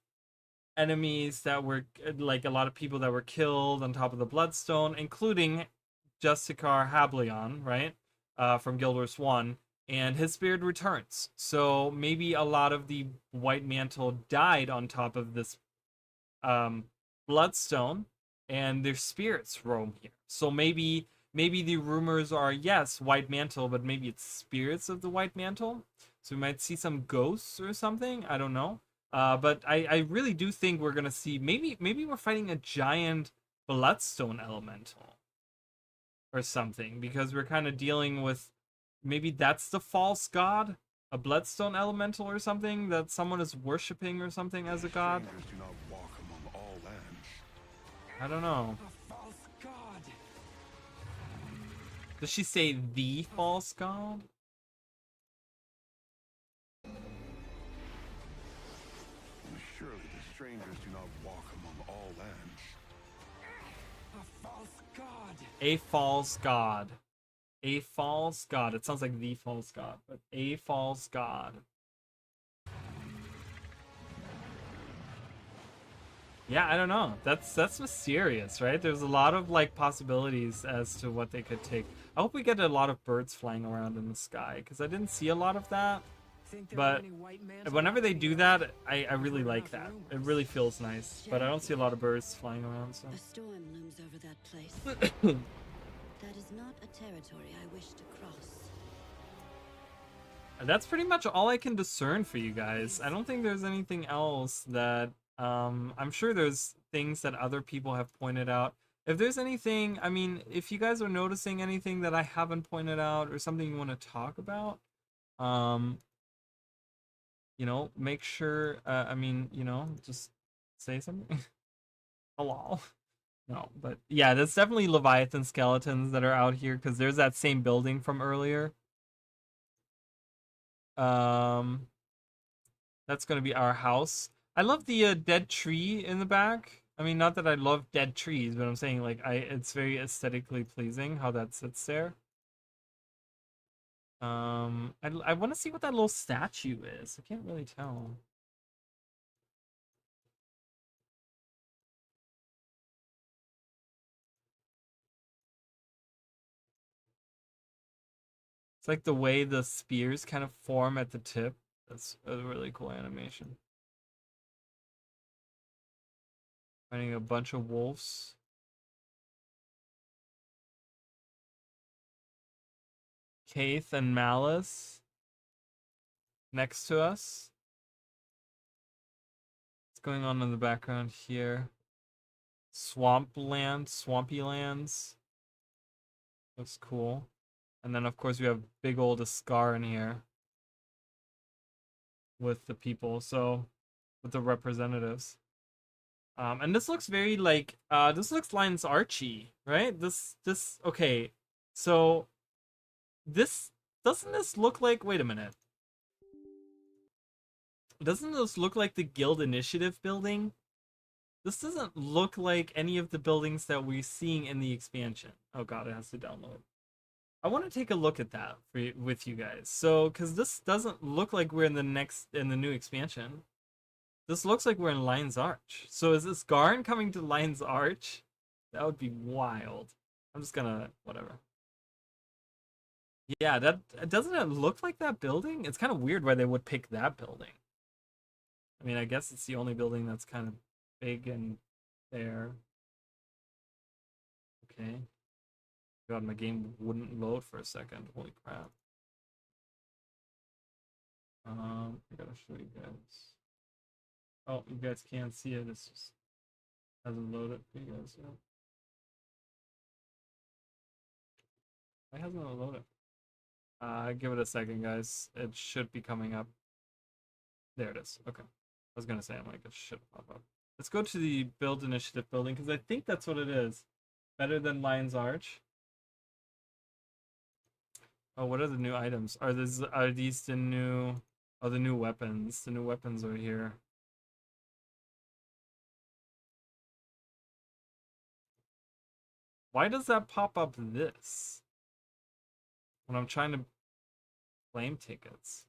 enemies that were like a lot of people that were killed on top of the Bloodstone, including Justicar Hablion, right? From Guild Wars 1, and his spirit returns. So maybe a lot of the white mantle died on top of this Bloodstone, and their spirits roam here. So maybe the rumors are, yes, white mantle, but maybe it's spirits of the white mantle. So we might see some ghosts or something. I don't know. But I really do think we're gonna see maybe we're fighting a giant Bloodstone elemental or something, because we're kind of dealing with, maybe that's the false god, a Bloodstone elemental or something that someone is worshiping or something as a god. Strangers do not walk among all lands. I don't know. A false god. Does she say the false god? Surely the strangers do not walk among all lands. A false god. A false god. A false god. It sounds like the false god, but a false god. Yeah, I don't know. That's mysterious, right? There's a lot of like possibilities as to what they could take. I hope we get a lot of birds flying around in the sky because I didn't see a lot of that. Think there are But any white mantle whenever left they in the do area? that, I really heard like enough that. It rumors. really feels nice. But I don't see a lot of birds flying around, so. A storm looms over that place. That is not a territory I wish to cross. That's pretty much all I can discern for you guys. I don't think there's anything else that I'm sure there's things that other people have pointed out. If there's anything, I mean, if you guys are noticing anything that I haven't pointed out or something you want to talk about, um, you know, make sure I mean, you know, just say something. Hello. No, but yeah, there's definitely Leviathan skeletons that are out here because there's that same building from earlier. Um, that's gonna be our house. I love the dead tree in the back. I mean, not that I love dead trees, but I'm saying like it's very aesthetically pleasing how that sits there. I want to see what that little statue is. I can't really tell. It's like the way the spears kind of form at the tip. That's a really cool animation. Finding a bunch of wolves. Kaith and Malice next to us. What's going on in the background here? Swampland, Swampy Lands. Looks cool. And then of course we have big old Ascar in here with the people, so with the representatives. And this looks very like this looks Lions Archie, right? This okay. So this doesn't this look like, wait a minute. Doesn't this look like the Guild Initiative building? This doesn't look like any of the buildings that we're seeing in the expansion. Oh god, it has to download. I want to take a look at that with you guys. So, because this doesn't look like we're in the new expansion. This looks like we're in Lion's Arch. So is this Garn coming to Lion's Arch? That would be wild. I'm just gonna, whatever. Yeah, that doesn't it look like that building? It's kind of weird why they would pick that building. I mean, I guess it's the only building that's kind of big and there. Okay. God, my game wouldn't load for a second. Holy crap. I gotta show you guys. Oh, you guys can't see it. It's just hasn't loaded for you guys yet. Why hasn't it loaded? Give it a second, guys. It should be coming up. There it is. Okay. I was gonna say, I'm like, it should pop up. Let's go to the Build Initiative building, because I think that's what it is. Better than Lion's Arch. Oh, what are the new items? Are these the new... Oh, the new weapons. The new weapons are here. Why does that pop up this? When I'm trying to claim tickets.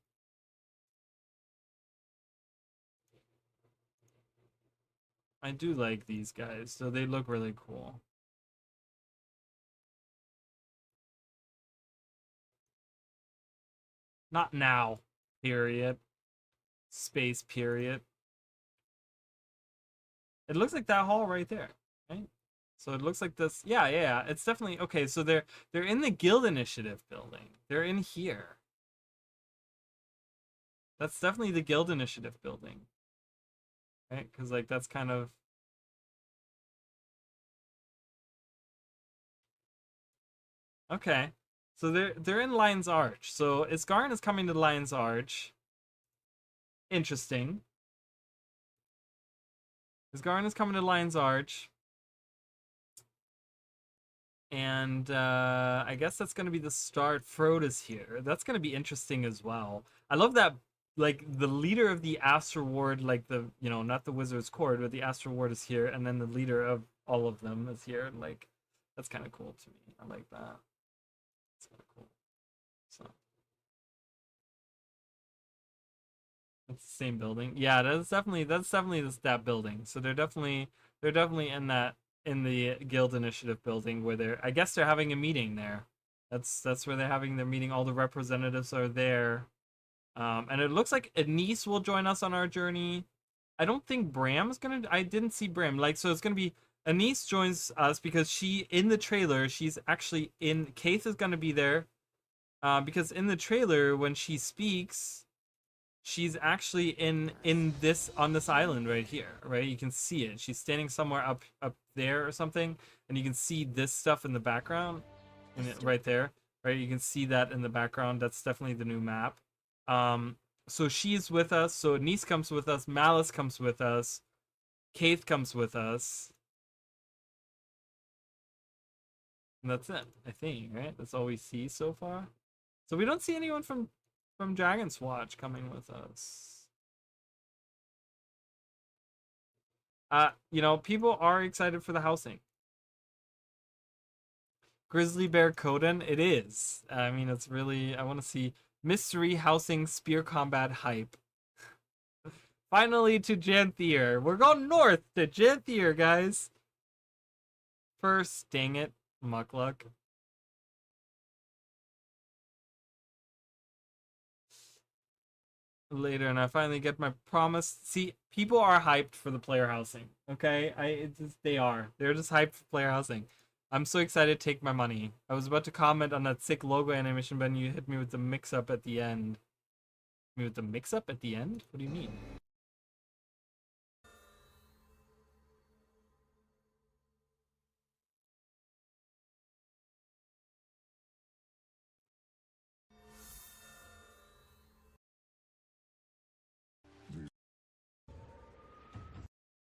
I do like these guys, so they look really cool. Not now, period. Space period. It looks like that hall right there, right? So it looks like this. Yeah. It's definitely okay. So they're in the Guild Initiative building. They're in here. That's definitely the Guild Initiative building, right? Because like that's kind of. Okay. So they're in Lion's Arch. So Isgarn is coming to Lion's Arch. Interesting. Isgarn is coming to Lion's Arch. And I guess that's going to be the start. Frode is here. That's going to be interesting as well. I love that, like, the leader of the Aster Ward, like the, you know, not the Wizard's Court, but the Aster Ward is here. And then the leader of all of them is here. Like, that's kind of cool to me. I like that. It's kind of cool. So It's the same building. Yeah, that's definitely that building. So they're definitely in the guild initiative building where I guess they're having a meeting there. That's where they're having their meeting. All the representatives are there. And it looks like Anise will join us on our journey. I don't think Bram's gonna. I didn't see Bram. Like, so it's gonna be Anise joins us because she in the trailer. She's actually in. Keith is gonna be there. Because in the trailer when she speaks, she's actually in this on this island right here. Right, you can see it. She's standing somewhere up there or something, and you can see this stuff in the background, right there. Right, you can see that in the background. That's definitely the new map. So she's with us. So Anise comes with us. Malice comes with us. Keith comes with us. And that's it, I think, right? That's all we see so far. So we don't see anyone from Dragon's Watch coming with us. People are excited for the housing. Grizzly Bear Coden, it is. I mean, it's really, I want to see mystery housing spear combat hype. Finally to Janthier. We're going north to Janthier, guys. First, dang it, Muckluck. Later, and I finally get my promise. See, people are hyped for the player housing. Okay, they're just hyped for player housing. I'm so excited to take my money. I was about to comment on that sick logo animation, but then you hit me with the mix-up at the end. Me with the mix-up at the end? What do you mean?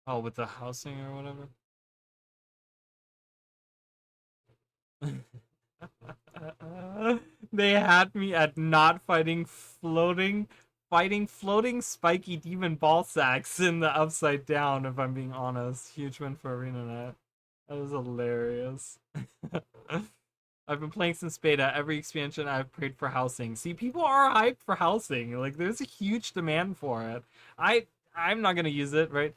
Oh, with the housing or whatever? They had me at not fighting floating spiky demon ball sacks in the upside down, if I'm being honest. Huge win for ArenaNet. That was hilarious. I've been playing since beta. Every expansion I've prayed for housing. See, people are hyped for housing. Like, there's a huge demand for it. I'm not gonna use it, right?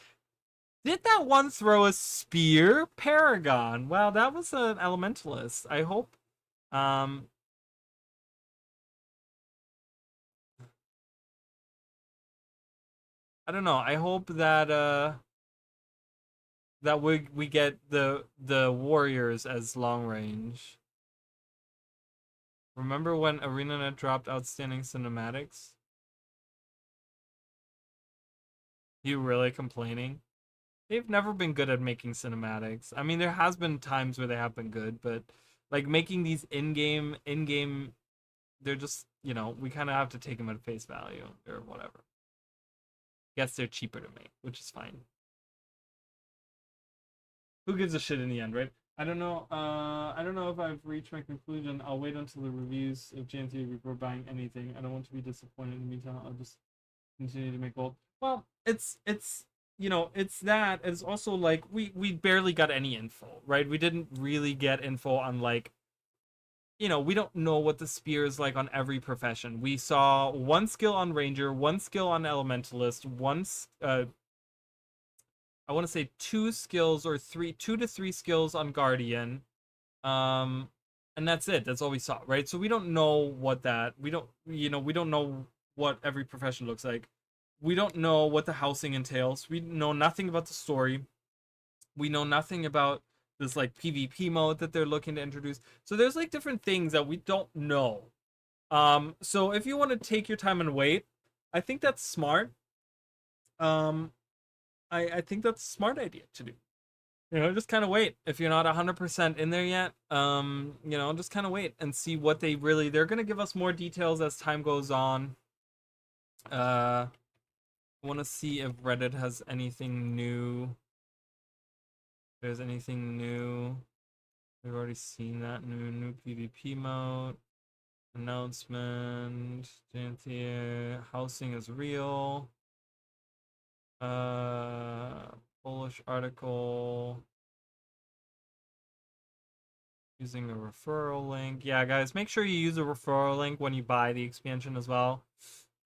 Did that one throw a spear? Paragon. Wow, that was an elementalist. I hope. I don't know. I hope that that we get the warriors as long range. Remember when ArenaNet dropped outstanding cinematics? You really complaining? They've never been good at making cinematics. I mean, there has been times where they have been good, but like making these in-game, they're just, we kind of have to take them at face value or whatever. Guess they're cheaper to make, which is fine. Who gives a shit in the end, right? I don't know. I don't know if I've reached my conclusion. I'll wait until the reviews of Janthier before buying anything. I don't want to be disappointed. In the meantime, I'll just continue to make gold. Well, it's that. It's also like we barely got any info, right? We didn't really get info on like, we don't know what the spear is like on every profession. We saw one skill on Ranger, one skill on Elementalist, I want to say 2 skills or 2 to 3 skills on Guardian. And that's it. That's all we saw, right? So we don't know what we don't know what every profession looks like. We don't know what the housing entails. We know nothing about the story. We know nothing about this like PvP mode that they're looking to introduce. So there's like different things that we don't know. So if you want to take your time and wait, I think that's smart. I think that's a smart idea to do. Just kind of wait. If you're not 100% in there yet, just kind of wait and see what they're going to give us more details as time goes on. I want to see if Reddit has anything new. If there's anything new. We've already seen that new PvP mode. Announcement. Janthier. Housing is real. Polish article. Using a referral link. Yeah, guys, make sure you use a referral link when you buy the expansion as well.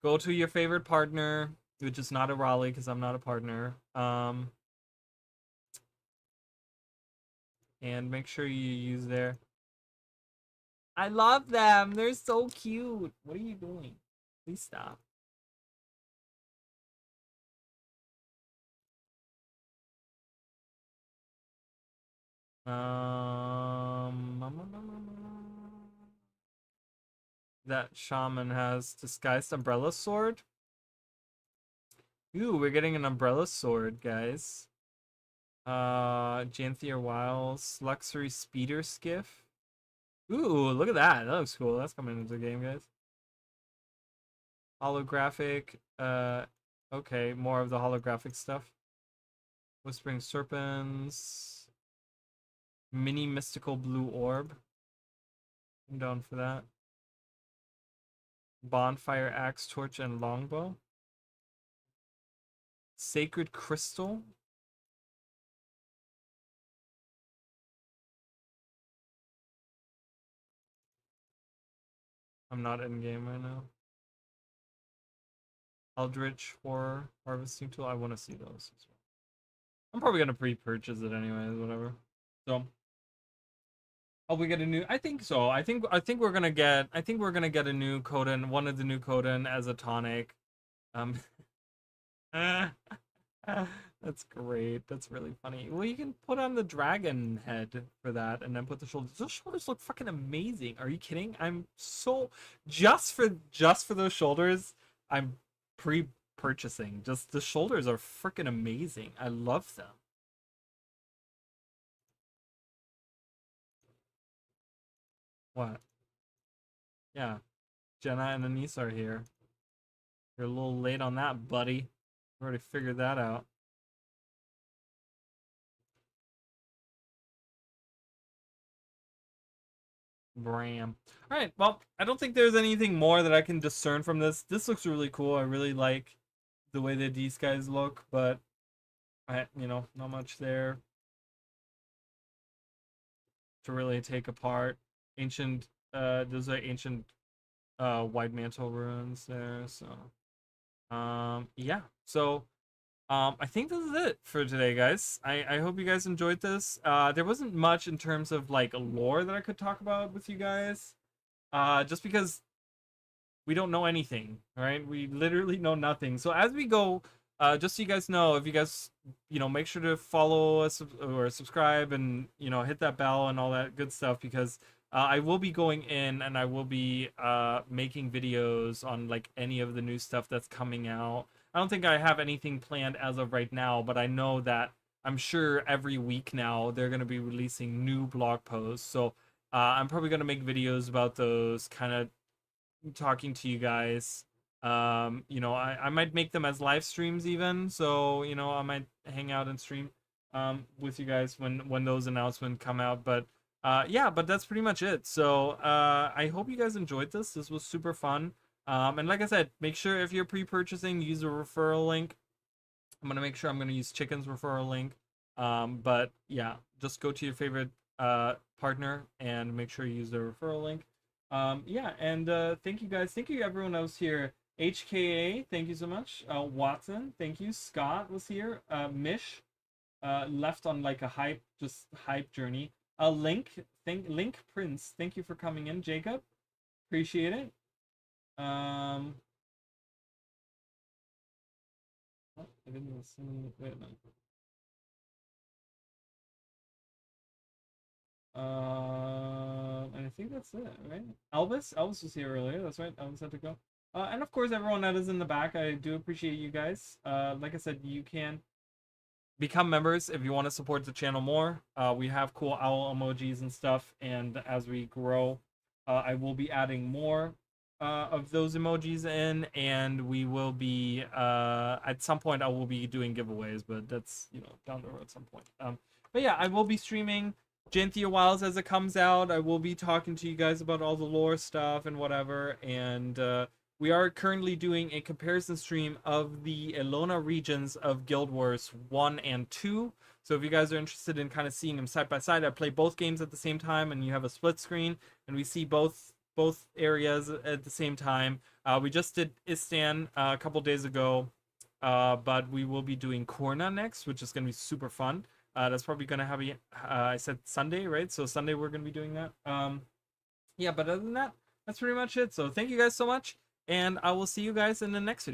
Go to your favorite partner. which is not a Raleigh because I'm not a partner. And make sure you use their. I love them. They're so cute. What are you doing? Please stop. That shaman has disguised umbrella sword. Ooh, we're getting an umbrella sword, guys. Janthia Wiles, Luxury Speeder Skiff. Ooh, look at that. That looks cool. That's coming into the game, guys. Holographic. Okay, more of the holographic stuff. Whispering Serpents. Mini Mystical Blue Orb. I'm down for that. Bonfire Axe, Torch, and Longbow. Sacred Crystal. I'm not in game right now. Eldritch Horror Harvesting Tool. I want to see those as well. I'm probably gonna pre-purchase it anyways, whatever. So, oh, we get a new. I think so. I think we're gonna get. I think we're gonna get a new Coden. One of the new Coden as a tonic. That's great. That's really funny. Well, you can put on the dragon head for that, and then put the shoulders. Those shoulders look fucking amazing. Are you kidding? I'm so just for those shoulders. I'm pre-purchasing. Just the shoulders are freaking amazing. I love them. What? Yeah, Jenna and Anise are here. You're a little late on that, buddy. Already figured that out. Bram. All right. Well, I don't think there's anything more that I can discern from this. This looks really cool. I really like the way that these guys look, but not much there to really take apart. Ancient. There's like ancient, White Mantle ruins there. So, yeah. So, I think this is it for today, guys. I hope you guys enjoyed this. There wasn't much in terms of like lore that I could talk about with you guys. Just because we don't know anything, right? We literally know nothing. So as we go, just so you guys know, if you guys, make sure to follow us or subscribe and, hit that bell and all that good stuff, because I will be going in and I will be making videos on like any of the new stuff that's coming out. I don't think I have anything planned as of right now, but I know that I'm sure every week now they're going to be releasing new blog posts. So I'm probably going to make videos about those, kind of talking to you guys. I might make them as live streams even. So, I might hang out and stream with you guys when those announcements come out. But yeah, but that's pretty much it. So I hope you guys enjoyed this. This was super fun. And like I said, make sure if you're pre-purchasing, use a referral link. I'm going to make sure I'm going to use Chicken's referral link. But yeah, just go to your favorite partner and make sure you use the referral link. Yeah, and thank you guys. Thank you everyone else here. HKA, thank you so much. Watson, thank you. Scott was here. Mish, left on like a hype journey. Link Prince, thank you for coming in. Jacob, appreciate it. Oh, I didn't listen. Wait a minute. And I think that's it, right? Elvis was here earlier. That's right. Elvis had to go. And of course, everyone that is in the back, I do appreciate you guys. Like I said, you can become members if you want to support the channel more. We have cool owl emojis and stuff, and as we grow, I will be adding more of those emojis in, and we will be at some point I will be doing giveaways, but that's down the road at some point. But yeah, I will be streaming Janthia Wiles as it comes out. I will be talking to you guys about all the lore stuff and whatever, and we are currently doing a comparison stream of the Elona regions of Guild Wars 1 and 2. So if you guys are interested in kind of seeing them side by side, I play both games at the same time, and you have a split screen, and we see both areas at the same time. We just did Istan a couple days ago. but we will be doing Korna next, which is gonna be super fun. That's probably gonna have I said Sunday, right? So Sunday we're gonna be doing that. Yeah, but other than that, that's pretty much it. So thank you guys so much, and I will see you guys in the next video.